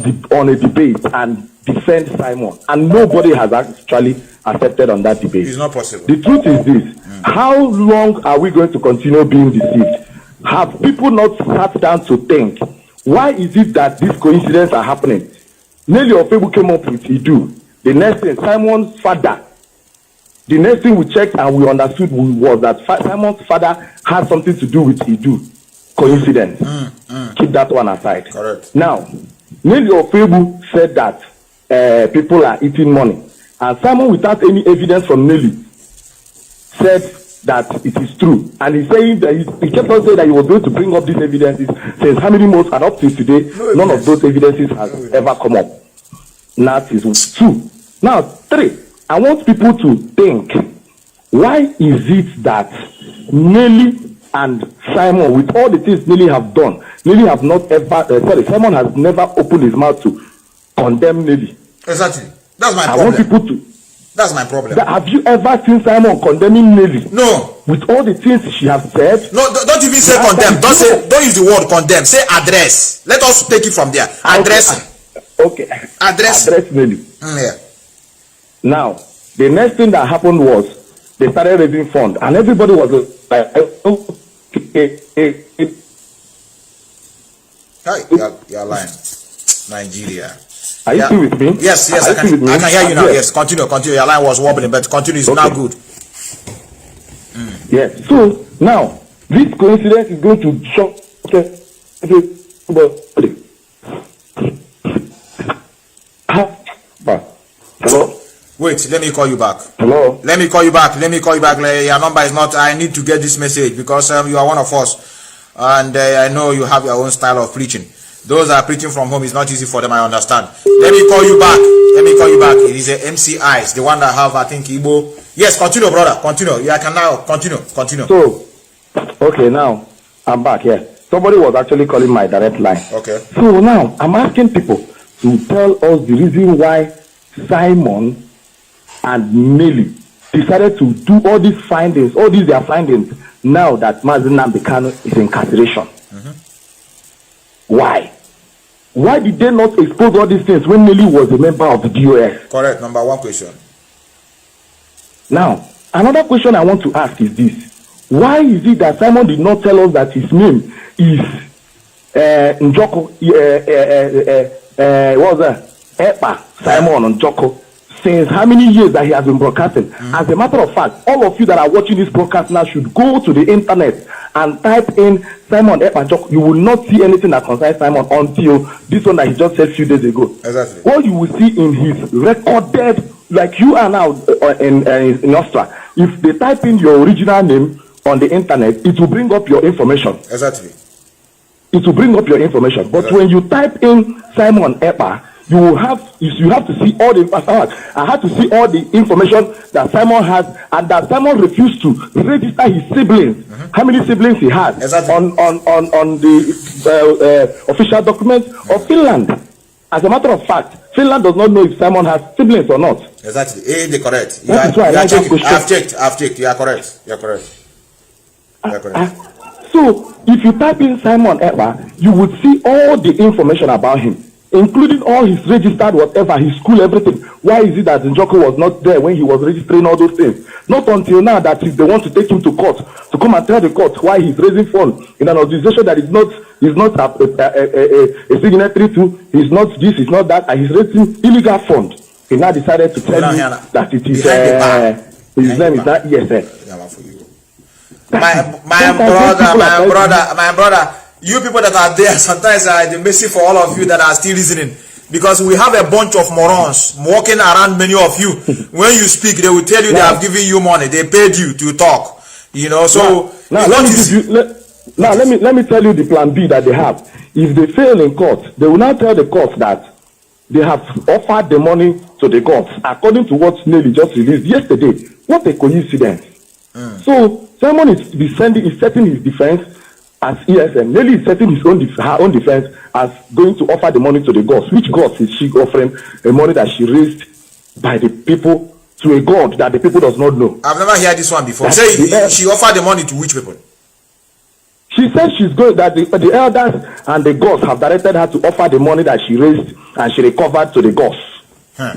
Speaker 13: a debate and defend Simon, and nobody has actually accepted on that debate.
Speaker 6: It's not possible.
Speaker 13: The truth is this: how long are we going to continue being deceived? Have people not sat down to think? Why is it that these coincidences are happening? Nelly Ofebu came up with Idu. The next thing, Simon's father. The next thing we checked and we understood was that Simon's father had something to do with Idu. Coincidence. Keep that one aside.
Speaker 6: Correct.
Speaker 13: Now, Nelly Ofebu said that people are eating money. And Simon, without any evidence from Nelly, said that it is true, and he's saying that he kept on saying that he was going to bring up these evidences since how many months, and up to today, none of those evidences has ever come up. That is 2. Now 3, I want people to think, why is it that Nelly and Simon, with all the things Nelly have done, Nelly have not ever, Simon has never opened his mouth to condemn Nelly.
Speaker 6: Exactly. That's my problem.
Speaker 13: I want people to.
Speaker 6: That's my problem.
Speaker 13: Have you ever seen Simon condemning Nelly?
Speaker 6: No.
Speaker 13: With all the things she has said?
Speaker 6: No, don't even say condemn. Don't use the word condemn. Say address. Let us take it from there. Address.
Speaker 13: Okay.
Speaker 6: Address
Speaker 13: Nelly.
Speaker 6: Yeah.
Speaker 13: Now, the next thing that happened was they started raising funds, and everybody was like,
Speaker 3: Hi, you're lying. Nigeria.
Speaker 10: Are you still with me?
Speaker 3: Yes, I can hear you now. Yes, continue. Your line was wobbling, but continue. It's now good.
Speaker 10: Yes. So now this coincidence is going to shock. Hello.
Speaker 3: Wait, let me call you back.
Speaker 10: Hello.
Speaker 3: Let me call you back. Your number is not. I need to get this message because you are one of us, and I know you have your own style of preaching. Those that are preaching from home is not easy for them. I understand. Let me call you back. It is a MCI. It's the one that have, I think, Igbo. Yes, continue, brother. Continue. I can now continue.
Speaker 10: So, okay, now I'm back here. Somebody was actually calling my direct line.
Speaker 3: Okay.
Speaker 10: So now I'm asking people to tell us the reason why Simon and Nelly decided to do all these findings, their findings, now that Mazi Nnamdi Kanu is in incarceration. Why? Why did they not expose all these things when Nelly was a member of the DOS?
Speaker 3: Correct. Number one question.
Speaker 10: Now, another question I want to ask is this. Why is it that Simon did not tell us that his name is Njoko, what was that? Epa Simon Njoko, since how many years that he has been broadcasting? As a matter of fact, all of you that are watching this broadcast now should go to the internet and type in Simon Epa Njoko. You will not see anything that concerns Simon until this one that he just said a few days ago.
Speaker 3: Exactly.
Speaker 10: What you will see in his recorded, like you are now in Austria, if they type in your original name on the internet, it will bring up your information.
Speaker 3: Exactly.
Speaker 10: It will bring up your information. But when you type in Simon Epa, you have to see all the. I had to see all the information that Simon has, and that Simon refused to register his siblings. How many siblings he has on the official documents of Finland. As a matter of fact, Finland does not know if Simon has siblings or not.
Speaker 3: Exactly. They're correct.
Speaker 10: That's why
Speaker 3: I've checked. You are correct.
Speaker 10: So if you type in Simon Epa, you would see all the information about him, including all his registered whatever, his school, everything. Why is it that Njoko was not there when he was registering all those things? Not until now that they want to take him to court to come and tell the court why he's raising funds in an organization that is not a signatory to, he's not this, he's not that, and he's raising illegal funds. He now decided to tell you that it is his name is that. Yes, sir.
Speaker 3: My brother, you people that are there, sometimes the mercy for all of you that are still listening, because we have a bunch of morons walking around. Many of you, when you speak, they will tell you they have given you money, they paid you to talk. So
Speaker 10: let me tell you the plan B that they have. If they fail in court, they will now tell the court that they have offered the money to the gods, according to what Nelly just released yesterday. What a coincidence! So Simon is setting his defense as ESM. Nelly is setting her own defense as going to offer the money to the gods. Which gods is she offering the money that she raised by the people to a god that the people does not know?
Speaker 3: I've never heard this one before. Say she offered the money to which people?
Speaker 10: She said she's going, that the elders and the gods have directed her to offer the money that she raised and she recovered to the gods.
Speaker 3: Oh,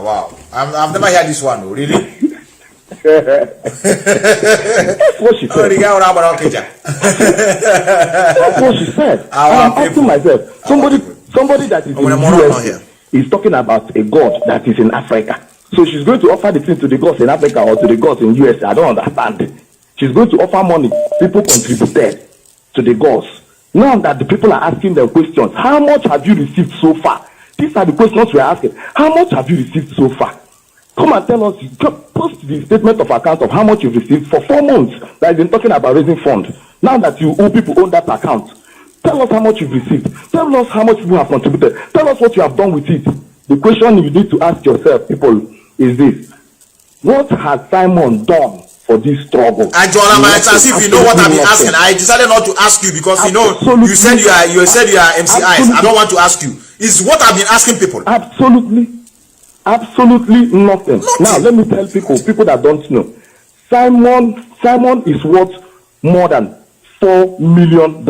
Speaker 3: wow. I've never heard this one, really.
Speaker 10: That's what she said. That's what she said. I'm asking myself, somebody that is in the US is talking about a god that is in Africa. So she's going to offer the thing to the gods in Africa or to the gods in US. I don't understand. She's going to offer money. People contributed to the gods. Now that the people are asking them questions, how much have you received so far? These are the questions we're asking. How much have you received so far? Come and tell us, post the statement of account of how much you've received for 4 months that you've been talking about raising funds. Now that people own that account, tell us how much you've received. Tell us how much people have contributed. Tell us what you have done with it. The question you need to ask yourself, people, is this. What has Simon done for this struggle?
Speaker 3: It's as if you know what I've been asking. I decided not to ask you because you said you are MCIs. I don't want to ask you. It's what I've been asking people.
Speaker 10: Absolutely nothing. Now let me tell people that don't know. Simon is worth more than $4 million.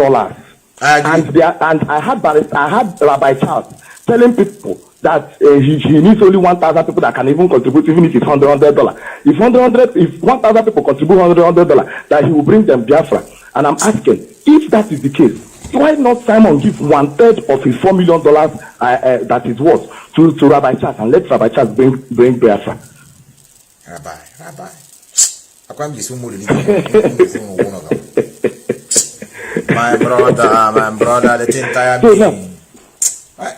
Speaker 10: And I had Rabbi Charles telling people that he needs only 1,000 people that can even contribute, even if it's $100. If 1,000 people contribute $100, that he will bring them Biafra. And I'm asking, if that is the case,
Speaker 13: Why not Simon give 1/3 of his $4 million that is worth to Rabbi Charles and let Rabbi Charles bring Biafra?
Speaker 3: Rabbi. My brother, the entire thing.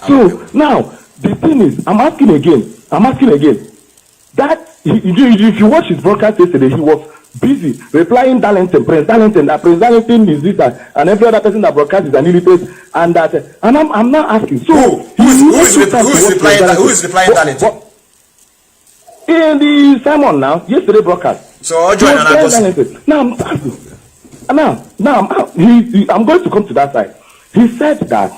Speaker 13: So now the thing is, I'm asking again. That if you watch his broadcast yesterday, he was busy replying Darlington, Prince Darlington, that Prince Darlington is this and every other person that broadcasts is an illiterate, and that and I'm now asking. So
Speaker 3: who is replying Darlington?
Speaker 13: In the Simon now yesterday broadcast.
Speaker 3: So join and
Speaker 13: now I'm asking. Now I'm going to come to that side. He said that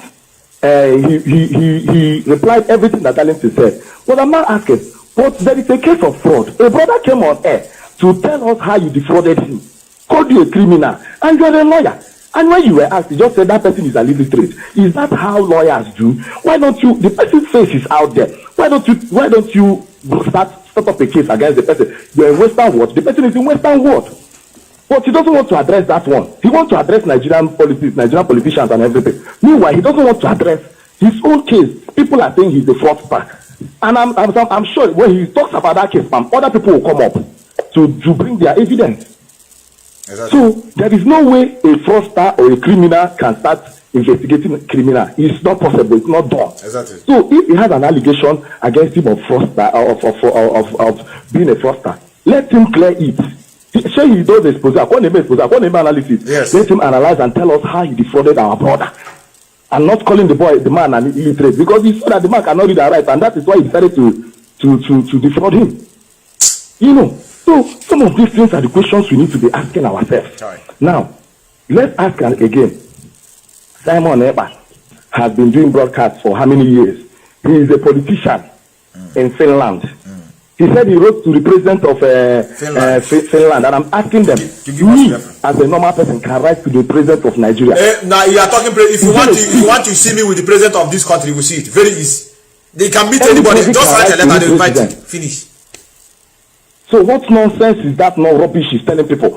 Speaker 13: he replied everything that Darlington said. But I'm not asking. But there is a case of fraud. A brother came on air to tell us how you defrauded him, called you a criminal, and you are a lawyer. And when you were asked, he just said that person is a illiterate. Is that how lawyers do? Why don't you? The person's face is out there. Why don't you start up a case against the person? You're in Western world. The person is in Western world. But he doesn't want to address that one. He wants to address Nigerian politics, Nigerian politicians, and everything. Meanwhile, he doesn't want to address his own case. People are saying he's a fraudster. And I'm sure when he talks about that case, other people will come up to bring their evidence. Exactly. So there is no way a fraudster or a criminal can start investigating a criminal. It's not possible. It's not done.
Speaker 3: Exactly.
Speaker 13: So if he has an allegation against him of fraudster of being a fraudster, let him clear it. Say he does analysis.
Speaker 3: Yes.
Speaker 13: Let him analyze and tell us how he defrauded our brother. And not calling the man an illiterate, because he saw that the man cannot read and write, and that is why he decided to defraud him. You know, so some of these things are the questions we need to be asking ourselves.
Speaker 3: Sorry.
Speaker 13: Now, let's ask again. Simon Eba has been doing broadcasts for how many years? He is a politician in Finland. He said he wrote to the president of Finland, and I'm asking them, me as a normal person can write to the president of Nigeria.
Speaker 3: Now you are talking. If you want to see me with the president of this country, we see it very easy. They can meet anybody. Just write a letter. They invite you. Finish.
Speaker 13: So what nonsense is that? No rubbish is telling people.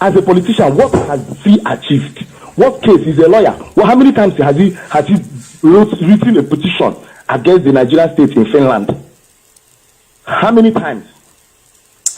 Speaker 13: As a politician, what has he achieved? What case is a lawyer? Well, how many times has he written a petition against the Nigerian state in Finland? How many times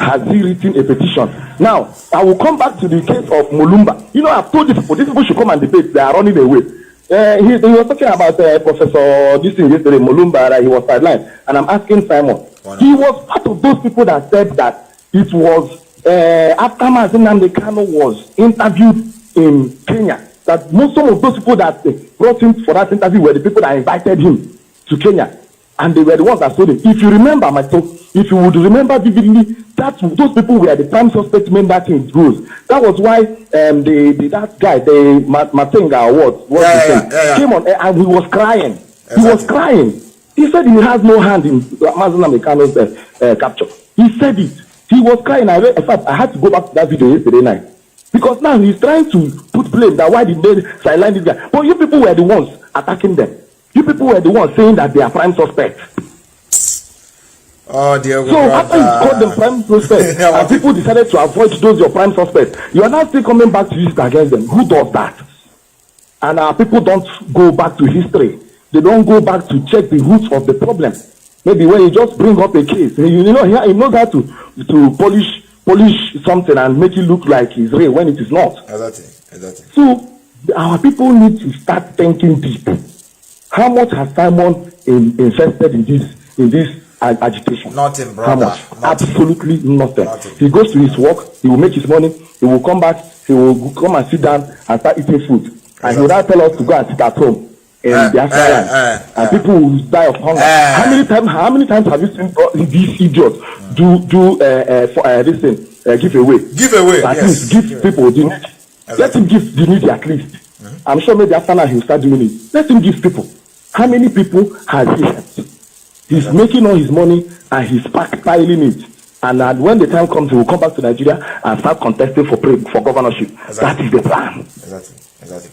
Speaker 13: has he written a petition? Now, I will come back to the case of Mulumba. You know, I've told these people should come and debate. They are running away. He was talking about Professor this thing yesterday, Mulumba, that he was sidelined. And I'm asking Simon. He was part of those people that said that it was after Mazi Nnamdi Kanu was interviewed in Kenya, that some of those people that brought him for that interview were the people that invited him to Kenya. And they were the ones that told him. If you remember, if you would remember vividly, those people were the prime suspects when that thing goes. That was why that guy, the Matenga came on and he was crying. Exactly. He was crying. He said he has no hand in Mazi Nnamdi Kanu's capture. He said it. He was crying. In fact, I had to go back to that video yesterday night. Because now he's trying to put blame that why did they sideline this guy. But you people were the ones attacking them. You people were the ones saying that they are prime suspects.
Speaker 3: Oh dear.
Speaker 13: So after you called them prime suspects and people decided to avoid those your prime suspects, you are now still coming back to use it against them. Who does that? And our people don't go back to history. They don't go back to check the roots of the problem. Maybe when you just bring up a case, he knows how to polish something and make it look like it's real when it is not.
Speaker 3: Exactly.
Speaker 13: So our people need to start thinking deep. How much has Simon invested in this agitation?
Speaker 3: Nothing, brother.
Speaker 13: How much?
Speaker 3: Nothing.
Speaker 13: Absolutely nothing. He goes to his work, he will make his money, he will come back, he will come and sit down and start eating food. Exactly. And he will now tell us to go and sit at home in Biafra and people will die of hunger. How many times have you seen these idiots do this thing, giveaway? At least give people the need. Let him give the need at least. I'm sure maybe after now he will start doing it. Let him give people. How many people has he helped? He's making all his money and he's piling it. And when the time comes, he will come back to Nigeria and start contesting for governorship. Exactly. That is the plan.
Speaker 3: Exactly.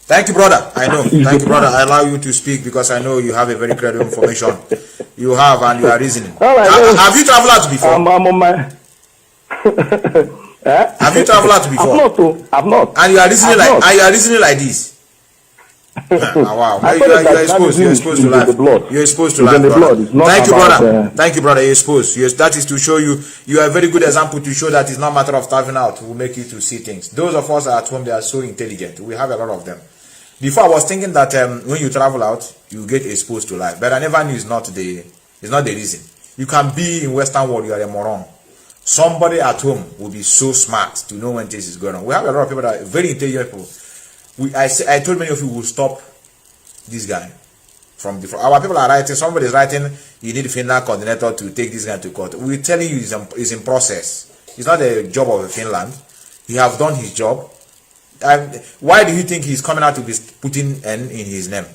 Speaker 3: Thank you, brother. I know. Thank you, brother. I allow you to speak because I know you have a very credible information. You have and you are reasoning.
Speaker 13: All right,
Speaker 3: have you traveled out before?
Speaker 13: I'm on my...
Speaker 3: Have you traveled out before?
Speaker 13: I've not.
Speaker 3: And you are reasoning like this. Wow.
Speaker 13: I
Speaker 3: You're exposed to life. You're exposed to life, brother. Thank you, brother. Thank you, brother. You're exposed. Yes, that is to show you are a very good example to show that it's not a matter of starving out will make you to see things. Those of us at home, they are so intelligent. We have a lot of them. Before I was thinking that when you travel out, you get exposed to life, but I never knew it's not the reason. You can be in Western world, you are a moron. Somebody at home will be so smart to know when this is going on. We have a lot of people that are very intelligent people. I told many of you will stop this guy from before. Our people are writing, somebody is writing, you need a Finland coordinator to take this guy to court. We're telling you it's in process. It's not a job of a Finland. He have done his job. Why do you think he's coming out to be putting N in his name?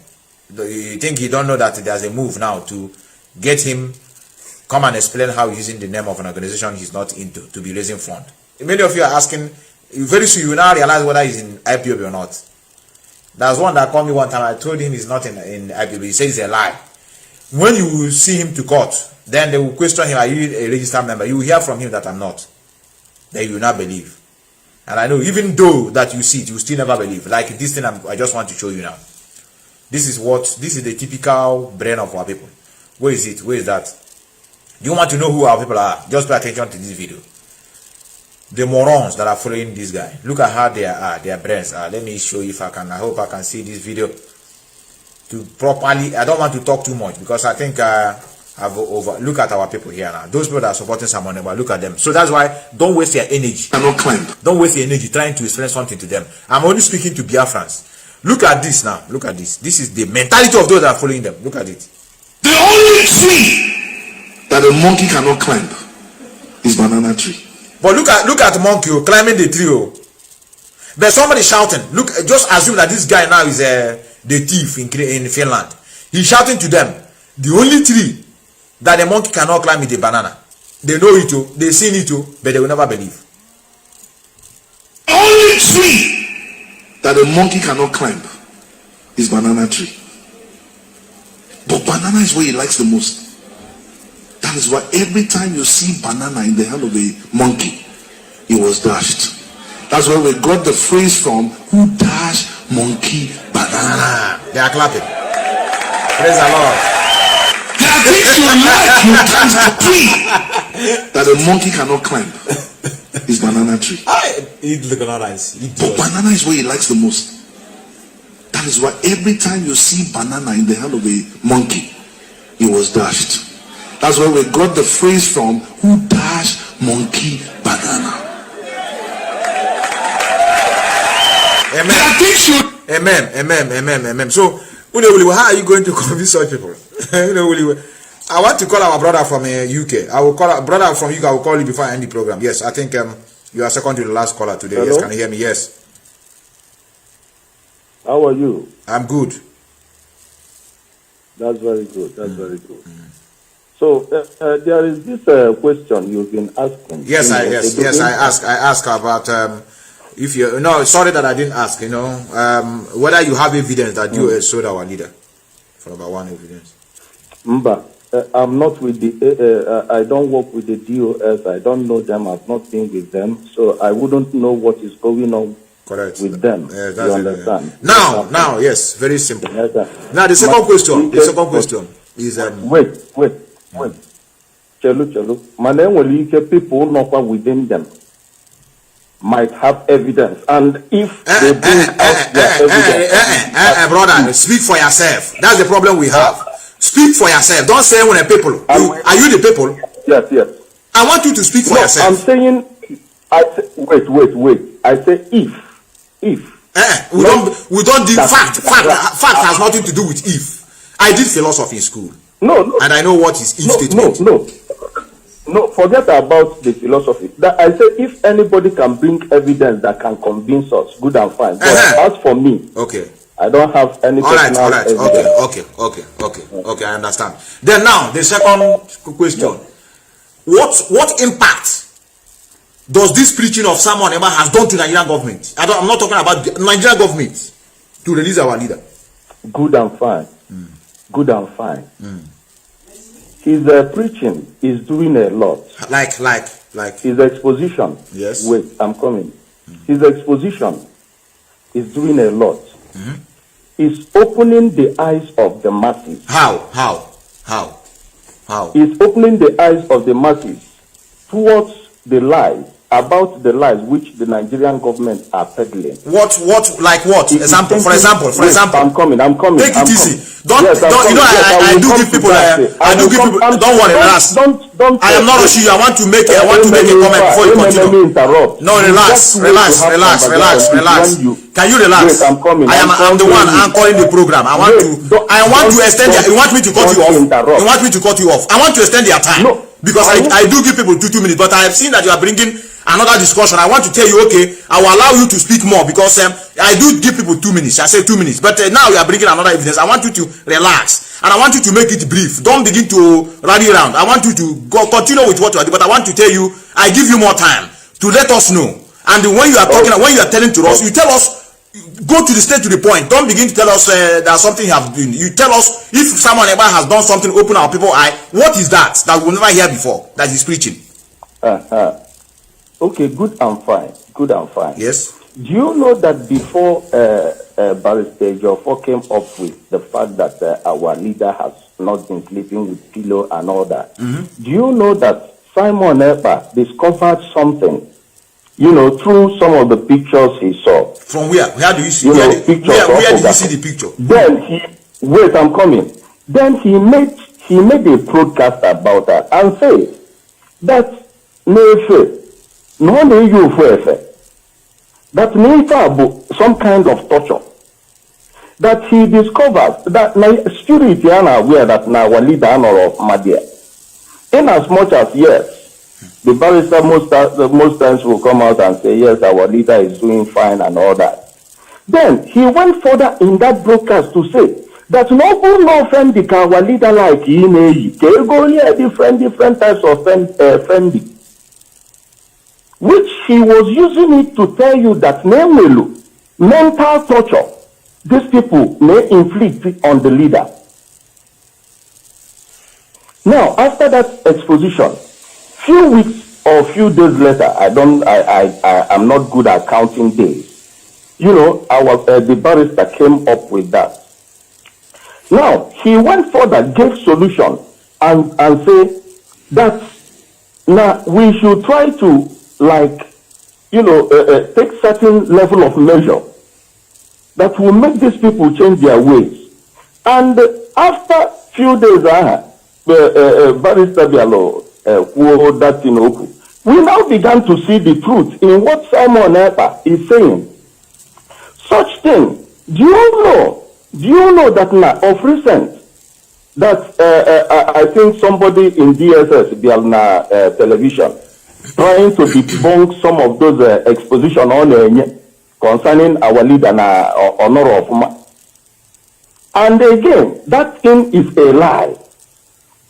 Speaker 3: You think he don't know that there's a move now to get him come and explain how he's using the name of an organization he's not into to be raising fund? Many of you are asking, very soon you will now realize whether he's in Ipob or not. There's one that called me one time. I told him he's not in Ipob. He says it's a lie. When you will see him to court, then they will question him, are you a registered member? You will hear from him that I'm not. Then you will not believe. And I know, even though that you see it, you still never believe. Like this thing I just want to show you now. This is the typical brain of our people. Where is it? Where is that? Do you want to know who our people are? Just pay attention to this video. The morons that are following this guy. Look at how their brains are. Let me show you if I can. I hope I can see this video to properly. I don't want to talk too much because I think I've look at our people here now. Those people that are supporting someone, but look at them. So that's why don't waste your energy. Don't waste your energy trying to explain something to them. I'm only speaking to Biafrans. Look at this now. Look at this. This is the mentality of those that are following them. Look at it.
Speaker 15: The only tree that a monkey cannot climb is banana tree.
Speaker 3: But look at the monkey climbing the tree. But somebody shouting. Look, just assume that this guy now is the thief in Finland. He's shouting to them. The only tree that the monkey cannot climb is the banana. They know it, they seen it, but they will never believe.
Speaker 15: Only tree that a monkey cannot climb is banana tree. But banana is what he likes the most. That is why every time you see banana in the hand of a monkey, he was dashed. That's where we got the phrase from, who dashed monkey banana.
Speaker 3: They are clapping. Praise the Lord.
Speaker 15: There are things you like, you can't tree that a monkey cannot climb is banana tree. But banana is what he likes the most. That is why every time you see banana in the hand of a monkey, he was dashed. That's where we got the phrase from, who dashed monkey banana.
Speaker 3: Amen. So, how are you going to convince such people? I want to call our brother from UK. I will call our brother from UK. I will call you before I end the program. Yes, I think you are second to the last caller today.
Speaker 13: Hello?
Speaker 3: Yes, can you hear me? Yes.
Speaker 13: How are you?
Speaker 3: I'm good.
Speaker 13: That's very good. That's very good. So there is this question you've been asking.
Speaker 3: Yes, I ask about if you sorry that I didn't ask. Whether you have evidence that you sold our leader for about one evidence.
Speaker 13: Mba, I'm not with the. I don't work with the DOS. I don't know them. I've not been with them, so I wouldn't know what is going on.
Speaker 3: Correct.
Speaker 13: With them.
Speaker 3: Yes,
Speaker 13: you understand?
Speaker 3: Now, yes, very simple.
Speaker 13: Yes,
Speaker 3: now the second question. The second question is
Speaker 13: wait. Chelu. Manenwelike people not within them might have evidence, and if they bring out their evidence,
Speaker 3: brother, speak for yourself. That's the problem we have. Speak for yourself. Don't say when a people. Are you the people?
Speaker 13: Yes.
Speaker 3: I want you to speak for yourself.
Speaker 13: I'm saying. Wait. I say if.
Speaker 3: We don't do fact. Fact has nothing to do with if. I did philosophy in school.
Speaker 13: No.
Speaker 3: And I know what is if statement.
Speaker 13: No, forget about the philosophy. That I say if anybody can bring evidence that can convince us, good and fine. But as for me,
Speaker 3: okay,
Speaker 13: I don't have any.
Speaker 3: All right. Okay, I understand. Then now the second question: what impact does this preaching of Samuel Ema has done to Nigerian government? I'm not talking about the Nigerian government to release our leader.
Speaker 13: Good and fine. Good and fine. His preaching is doing a lot.
Speaker 3: Like
Speaker 13: his exposition.
Speaker 3: Yes.
Speaker 13: Wait, I'm coming. His exposition is doing a lot.
Speaker 10: is opening the eyes of the masses.
Speaker 3: How?
Speaker 10: Is opening the eyes of the masses towards the lies, about the lies which the Nigerian government are peddling.
Speaker 3: What, like what? Example, for example.
Speaker 10: I'm coming.
Speaker 3: Take it easy. Don't, I do give people, don't worry, relax. I am not rushing you. I want to make a comment before you continue. No, relax. Can you relax? I'm the one anchoring the program. I want to extend you want me to cut you off? You want me to cut you off? I want to extend your time. Because I do give people 2 minutes, but I have seen that you are bringing another discussion. I want to tell you, okay, I will allow you to speak more because I do give people 2 minutes. I say 2 minutes, but now you are bringing another evidence. I want you to relax and I want you to make it brief. Don't begin to rally around. I want you to continue with what you are doing, but I want to tell you, I give you more time to let us know. And when you are talking, when you are telling to us, you tell us. Go to the state to the point. Don't begin to tell us that something you have done. You tell us if someone ever has done something, open our people eye. What is that we'll never hear before that he's preaching?
Speaker 10: Okay, good and fine.
Speaker 3: Yes.
Speaker 10: Do you know that before Barrister Joffo came up with the fact that our leader has not been sleeping with pillow and all that? Do you know that Simon Ekpa discovered something? Through some of the pictures he saw.
Speaker 3: From where? Where do you see?
Speaker 10: Where
Speaker 3: did you see the picture?
Speaker 10: Then I'm coming. Then he made a broadcast about that and said that some kind of torture. That he discovered that my security are aware that now our leader of Madia. In as much as yes. The barrister most times will come out and say, yes, our leader is doing fine and all that. Then he went further in that broadcast to say that no offend our leader like they go here different types of offending. Which he was using it to tell you that mental torture these people may inflict on the leader. Now, after that exposition, few weeks or few days later, I'm not good at counting days. The barrister came up with that. Now he went further, gave solution, and say that now we should try to take certain level of measure that will make these people change their ways. And after few days, barrister Bialo. We now began to see the truth in what Simon Ekpa is saying. Such thing, do you know that now of recent that I think somebody in DSS television trying to debunk some of those exposition on concerning our leader na honor of man. And again, that thing is a lie.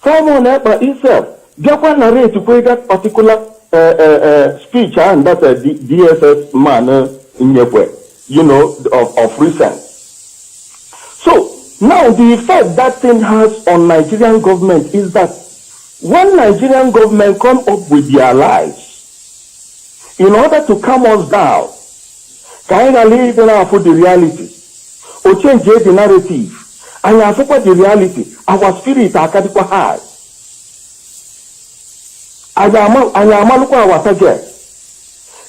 Speaker 10: Simon Ekpa himself Biafra narrate to that particular speech and that DSS man in of recent. So now the effect that thing has on Nigerian government is that when Nigerian government come up with their lies in order to calm us down, kind of leave for the reality or change the narrative and I support the reality, our spirit are category high.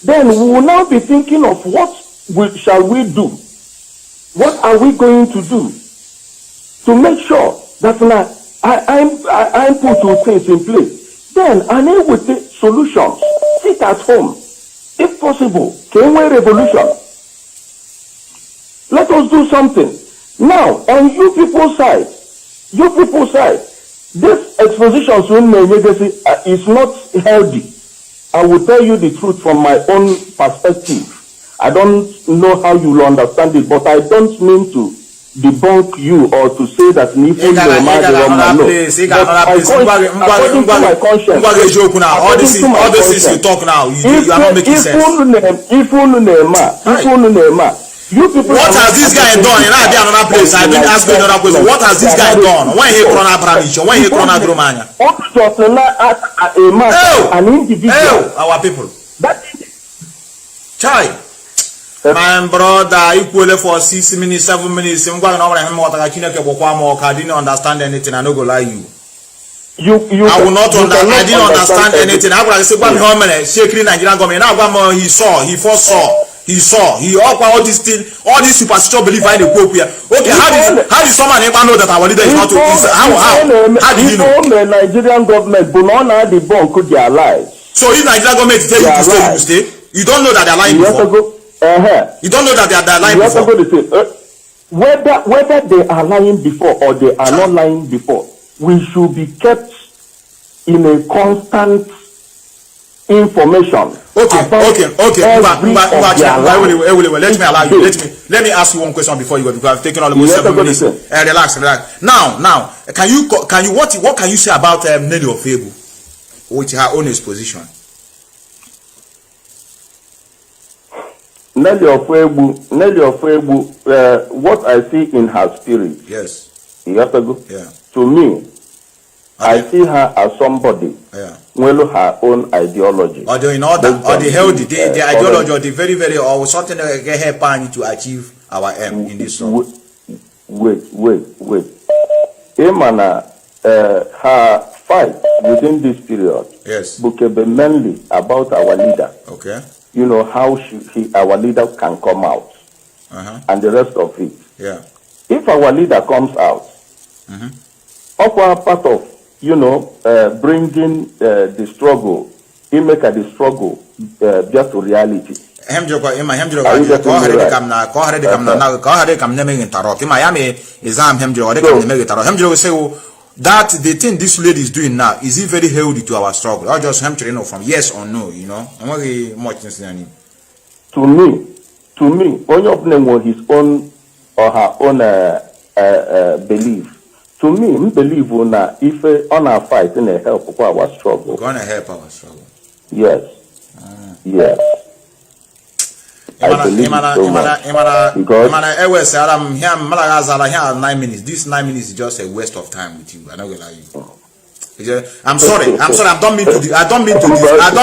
Speaker 10: Then we will now be thinking of what shall we do? What are we going to do to make sure that now I'm put two things in place? Then I need with the solutions. Sit at home, if possible. Can we revolution? Let us do something now. On you people's side. This exposition is not healthy. I will tell you the truth from my own perspective. I don't know how you will understand it, but I don't mean to debunk you or to say that Nifu according to my conscience.
Speaker 3: All these things you talk now, you are not making sense.
Speaker 10: You people
Speaker 3: what has this guy done? In another place, I don't ask you another question. What has this guy done? When he corona permission, when he corona gromania.
Speaker 10: An individual.
Speaker 3: Our people.
Speaker 10: That
Speaker 3: Chai. My brother, equally for 6 minutes, 7 minutes. I'm going over him. What I didn't understand anything. I don't go lie you. I will not understand. I didn't understand anything. I was say, "One minute, shaking Nigerian government." Now, he saw, he foresaw, he all this thing, all this superstition belief in the Pope here. Okay, how did someone ever know that our leader is not? How did you know?
Speaker 13: The Nigerian government, but not the bomb could be alive.
Speaker 3: So if Nigerian government tell you to stay, you stay. You don't know that they're lying before. You don't know that they're lying before.
Speaker 13: Whether they are lying before or they are not lying before, we should be kept in a constant information.
Speaker 3: Okay. Let me ask you one question before you go, because I've taken almost 7 minutes. Relax. Now, can you what can you say about Nelly Ofebu, with her own exposition?
Speaker 13: Nelly Ofebu, what I see in her spirit.
Speaker 3: Yes.
Speaker 13: Yeah. To me, I see her as somebody with her own ideology.
Speaker 3: Or they healthy, the ideology, or the very, or something that can help you to achieve our aim in this song.
Speaker 13: Wait. Emana, her fight within this period,
Speaker 3: yes,
Speaker 13: will be mainly about our leader.
Speaker 3: Okay.
Speaker 13: You know how our leader can come out, and the rest of it.
Speaker 3: Yeah.
Speaker 13: If our leader comes out, part of bringing the struggle, he make the struggle just to reality.
Speaker 3: That the thing this lady is doing now, is it very healthy to our struggle, or just from yes or no? I'm very much listening.
Speaker 13: To me, only of his own or her own belief. To me, we believe if on our fight in a help for our struggle.
Speaker 3: Gonna help our struggle.
Speaker 13: Yes. Yes. I believe so much. Because
Speaker 3: 9 minutes. This 9 minutes is just a waste of time with you. I'm not gonna lie you. I'm sorry. I don't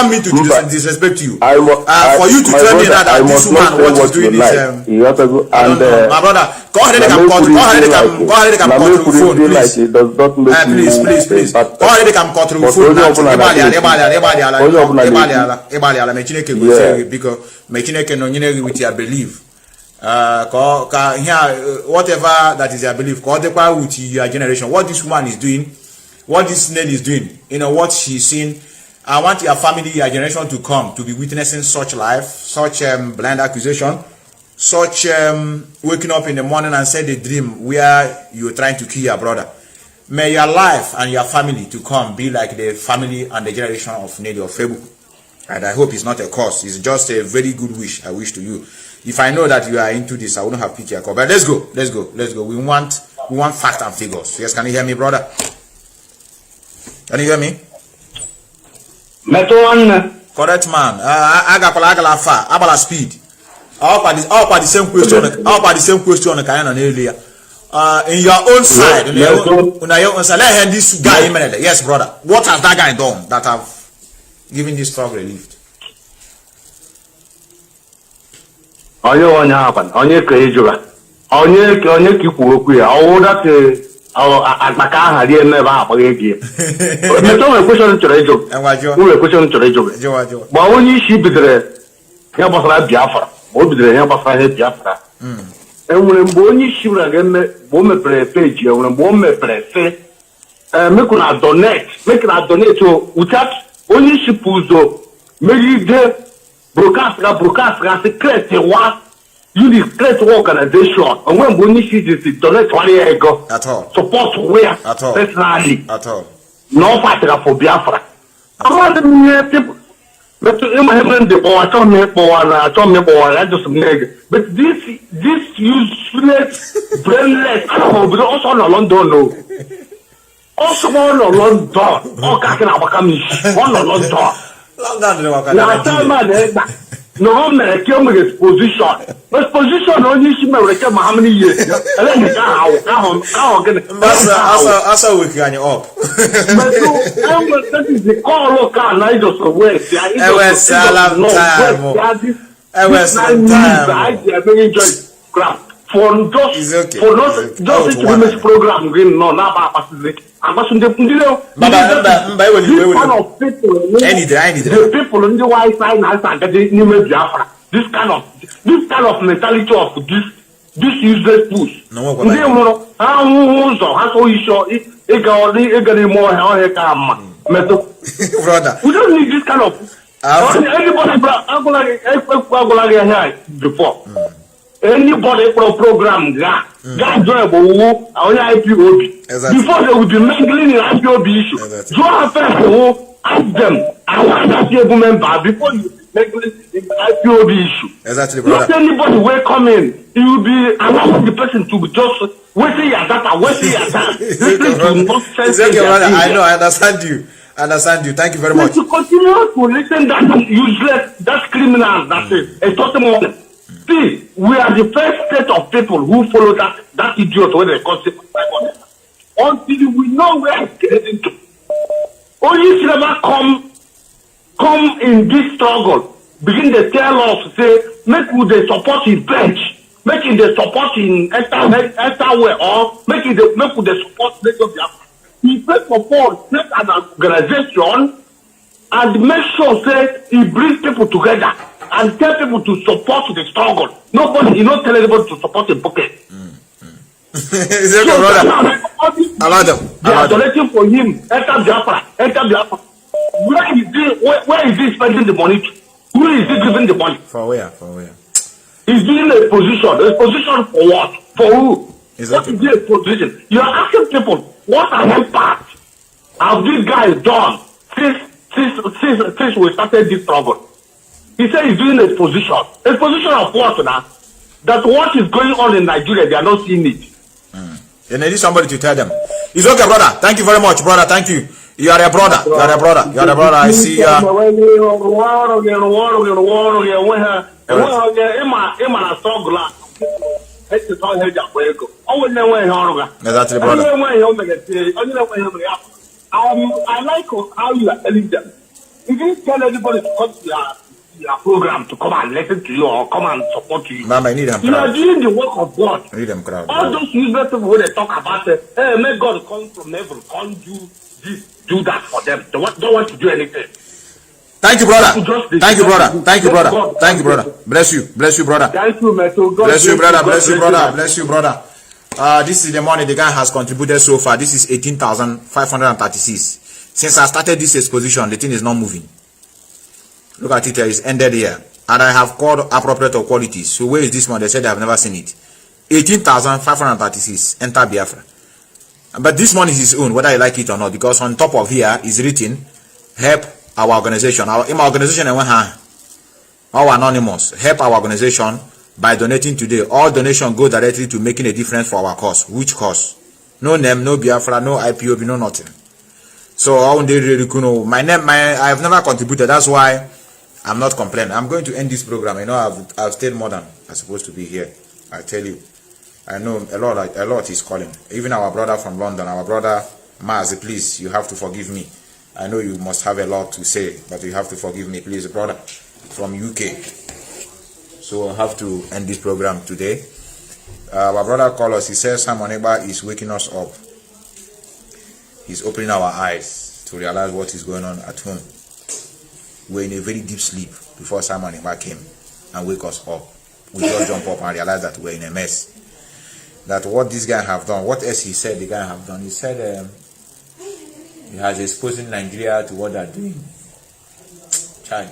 Speaker 3: mean to disrespect you. For you to tell me that this woman what is doing is my brother. Go ahead and come through phone, please. Please. Go ahead and come through phone. Because with your belief. Whatever that is your belief, with your generation, what this woman is doing, what this lady is doing, what she's seen. I want your family, your generation to come to be witnessing such life, such blind accusation, such waking up in the morning and say the dream where you're trying to kill your brother. May your life and your family to come be like the family and the generation of Nnamdi Ofebu. And I hope it's not a curse. It's just a very good wish I wish to you. If I know that you are into this, I wouldn't have picked your call. But let's go. We want facts and figures. Yes, can you hear me, brother? Can you hear me? Correct, man. I got far. Speed. All by the same question. Earlier. In your own side, let this guy immediately. Yes, brother. What has that guy done that have given this struggle relief?
Speaker 13: And when Boni Shura woman page, when woman say, make a donate to without only Shipuzo, maybe the broadcast, secret what you declare organization, and when Boni is donate 1 year ago
Speaker 3: at all,
Speaker 13: support where
Speaker 3: at all,
Speaker 13: personally
Speaker 3: at all,
Speaker 13: no fighter for Biafra. I want to but but this useless, brainless, also no London, no. Also no London, all can have come one London. No, man, kill me exposition. Exposition only she may recover how many years. And then how
Speaker 3: we can you up.
Speaker 13: That is the call local night of the West.
Speaker 2: I was some time.
Speaker 3: For just to women's program again, no, now Baba, the people in the white side are getting Biafra. This kind of mentality of this useless push. No, brother, we don't need this kind of anybody before. Anybody program joinable on IPOB. Before they would be mingling in IPOB issue. Join people, ask them, I want that table member before you mingling in IPOB issue.
Speaker 2: Exactly, brother.
Speaker 3: Not anybody will come in. You will be allowing the person to just wasting your data, wasting your time.
Speaker 2: Exactly, brother. I know, I understand you. Thank you very much.
Speaker 3: To continue to listen that useless, that's criminal, that's it. It's not a moment. See, we are the first set of people who follow that idiot when they consider until we know where it's getting to. Only never come in this struggle, begin to tell us, say, make we they support his bench, make it the support in enter way, or make we they support Biafra. He first of all set an organization and make sure say he brings people together and tell people to support the struggle. Nobody, you don't tell anybody to support the bucket.
Speaker 2: It's okay, brother. Allow them.
Speaker 3: They are donating for him. Enter Biafra. Where is he spending the money to? Who is he giving the money?
Speaker 2: For where?
Speaker 3: He's doing a position. A position for what? For who?
Speaker 2: Exactly.
Speaker 3: What is the position? You are asking people, what impact have these guys done since we started this trouble? He said he's doing a position. A position of what now? That what is going on in Nigeria, they are not seeing it.
Speaker 2: They need somebody to tell them. It's okay, brother. Thank you very much, brother. Thank you. You are a brother. I see you. Exactly, brother.
Speaker 3: I like how you are telling them. You didn't tell anybody to come to your program to come and listen to you or come and support you.
Speaker 2: Mama, I need them.
Speaker 3: You are doing the work of God.
Speaker 2: I need them crowd.
Speaker 3: All those useless people when they talk about it, hey, may God come from heaven, come do this, do that for them. They don't want to do anything.
Speaker 2: Thank you, brother. Thank you, brother. Bless you, brother.
Speaker 3: Thank you, Meto.
Speaker 2: Bless you, brother. This is the money the guy has contributed so far. This is 18,536. Since I started this exposition, the thing is not moving. Look at it, it's ended here. And I have called appropriate qualities. So where is this one? They said they have never seen it. 18,536. Enter Biafra. But this one is his own, whether you like it or not, because on top of here is written, help our organization. In my organization, our anonymous, help our organization by donating today. All donation go directly to making a difference for our cause. Which cause? No name, no Biafra, no IPOB, no nothing. So my name, I have never contributed. That's why I'm not complaining. I'm going to end this program. You know, I've stayed more than I'm supposed to be here. I tell you, I know a lot is calling. Even our brother from London, our brother Mazi, please, you have to forgive me. I know you must have a lot to say, but you have to forgive me, please, brother from UK. So I have to end this program today. Our brother called us. He says Simon Eba is waking us up. He's opening our eyes to realize what is going on at home. We're in a very deep sleep before Simon Eba came and wake us up. We just jump up and realize that we're in a mess. That what this guy have done, what else he said the guy have done, he said he has exposing Nigeria to what they're doing. Child.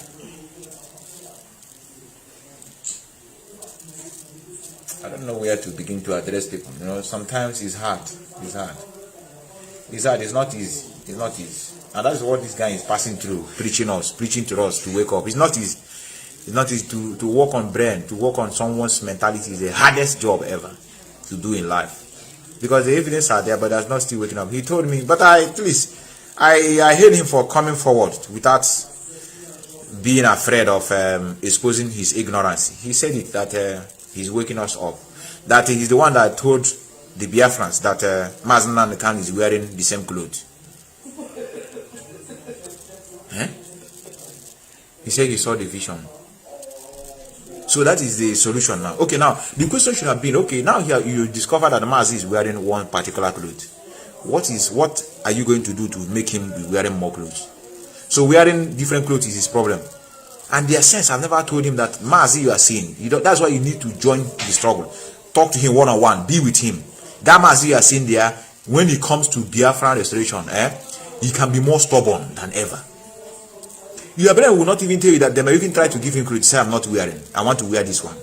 Speaker 2: I don't know where to begin to address people. You know, sometimes it's hard. It's not easy. And that's what this guy is passing through, preaching to us to wake up. It's not easy. It's not easy to work on brain, to work on someone's mentality is the hardest job ever to do in life. Because the evidence are there, but that's not still waking up. He told me, but I hail him for coming forward without being afraid of exposing his ignorance. He said it that he's waking us up. That he's the one that told the Biafrans that Mazi Nnamdi is wearing the same clothes. He said he saw the vision.
Speaker 3: So that is the solution now. Okay, now the question should have been, okay, now here you discover that Mazi is wearing one particular clothes. What are you going to do to make him be wearing more clothes? So wearing different clothes is his problem. And their sense, I've never told him that Mazi you are seeing. That's why you need to join the struggle. Talk to him one-on-one. Be with him. That Mazi you are seeing there, when it comes to Biafra restoration, he can be more stubborn than ever. Your brother will not even tell you that they may even try to give him clothes. Say, I'm not wearing. I want to wear this one.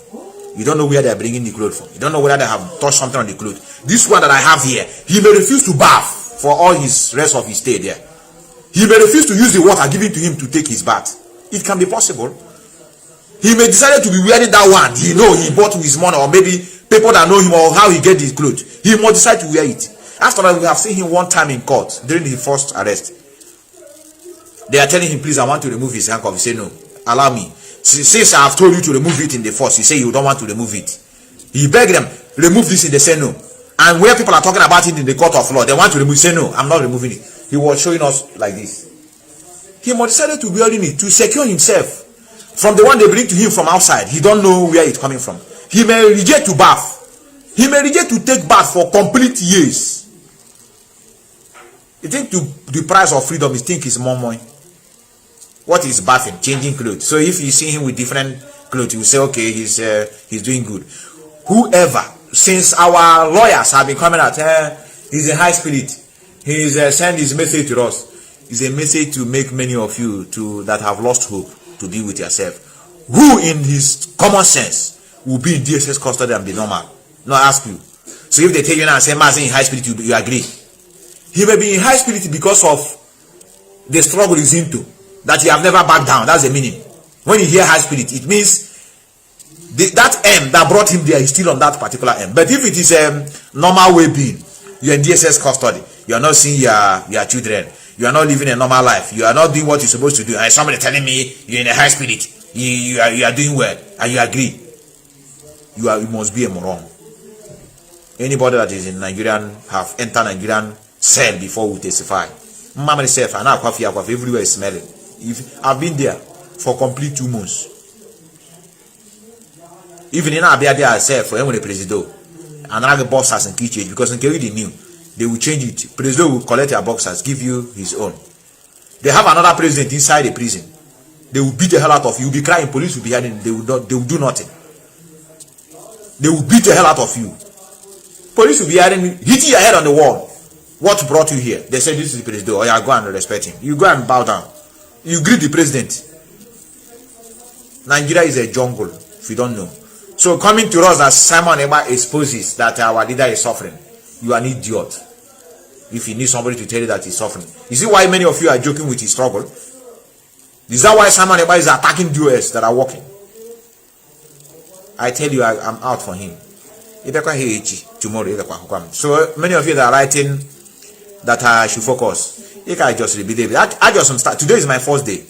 Speaker 3: You don't know where they're bringing the clothes from. You don't know whether they have touched something on the clothes. This one that I have here, he may refuse to bath for all his rest of his stay there. He may refuse to use the water given to him to take his bath. It can be possible. He may decide to be wearing that one. He bought with his money, or maybe people that know him or how he get his clothes. He must decide to wear it. After all, we have seen him one time in court during his first arrest. They are telling him, please, I want to remove his handcuff. He said, no, allow me. Since I have told you to remove it in the first, you say you don't want to remove it. He begged them, remove this, and they say no. And where people are talking about it in the court of law, they want to remove it. Say no, I'm not removing it. He was showing us like this. He must decided to wear it to secure himself from the one they bring to him from outside. He don't know where it's coming from. He may reject to bath. He may reject to take bath for complete years. You think the price of freedom, you think is more money? What is bathing? Changing clothes. So if you see him with different clothes, you say, okay, he's doing good. Whoever, since our lawyers have been coming out, he's a high spirit. He's sent his message to us. It's a message to make many of you that have lost hope to be with yourself. Who in his common sense will be in DSS custody and be normal? No, I ask you. So if they tell you now, say Mazi in high spirit, you agree? He may be in high spirit because of the struggle he's into, that he have never backed down. That's the meaning. When you hear high spirit, it means that M that brought him there is still on that particular M. But if it is a normal way being, you're in DSS custody, you are not seeing your children, you are not living a normal life, you are not doing what you're supposed to do, and somebody telling me you're in a high spirit, you are doing well, and you agree, you must be a moron. Anybody that is in Nigerian have entered Nigerian cell before we testify. Mama self and everywhere is smelling. I've been there for complete 2 months. Even in Abia itself, for when the president and other boxers in kitchen, because in Kerry they knew they will change it. President will collect your boxers, give you his own. They have another president inside the prison. They will beat the hell out of you. You'll be crying, police will be hiding. They will do nothing. They will beat the hell out of you. Police will be hiding, hitting your head on the wall. What brought you here? They said this is the president. Oh yeah, go and respect him. You go and bow down. You greet the president. Nigeria is a jungle, if you don't know. So coming to us as Simon Eba exposes that our leader is suffering, you are an idiot. If you need somebody to tell you that he's suffering. You see why many of you are joking with his struggle? Is that why Simon Eba is attacking DOS that are working? I tell you, I'm out for him. Tomorrow. So many of you that are writing that I should focus. You can just believe it. I just start. Today is my first day.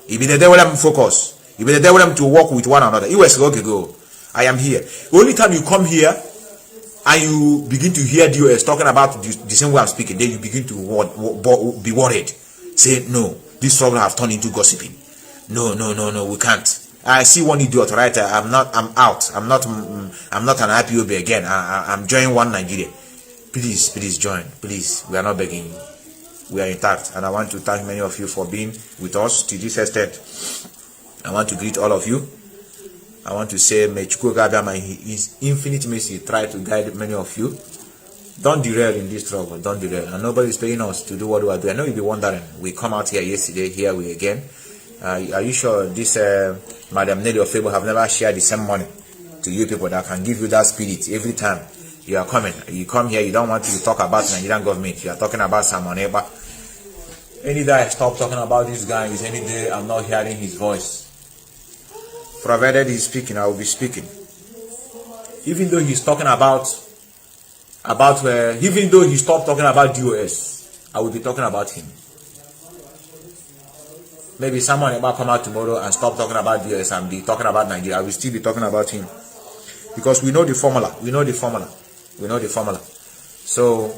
Speaker 3: You be the day when I'm focused. You be the day when I'm to work with one another. You was okay, go. I am here. The only time you come here and you begin to hear DOS talking about the same way I'm speaking, then you begin to be worried. Say, no, this struggle has turned into gossiping. No, we can't. I see one idiot right there. I'm out. I'm not an IPOB again. I'm joining One Nigeria. Please join. Please. We are not begging you. We are intact. And I want to thank many of you for being with us to this extent. I want to greet all of you. I want to say, may Chukwu Gabia, my His infinite mercy, try to guide many of you. Don't derail in this struggle. Don't derail. And nobody is paying us to do what we are doing. I know you'll be wondering. We come out here yesterday. Here we again. Are you sure this Madam Nelly of Fable have never shared the same money to you people that can give you that spirit every time you are coming? You come here, you don't want to talk about Nigerian government. You are talking about Simon Eba. Any day I stop talking about this guy, is any day I'm not hearing his voice. Provided he's speaking, I will be speaking. Even though he's talking even though he stopped talking about DOS, I will be talking about him. Maybe someone might come out tomorrow and stop talking about DOS and be talking about Nigeria. I will still be talking about him. Because we know the formula. So,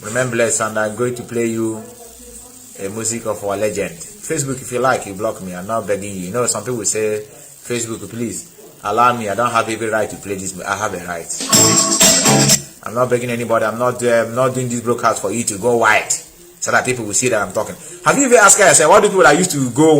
Speaker 3: remember, and I'm going to play you a music of our legend. Facebook, if you like, you block me. I'm not begging you. You know, some people say Facebook, please allow me. I don't have every right to play this, but I have a right. I'm not begging anybody. I'm not doing this broadcast for you to go white so that people will see that I'm talking. Have you ever asked yourself, what do people that used to go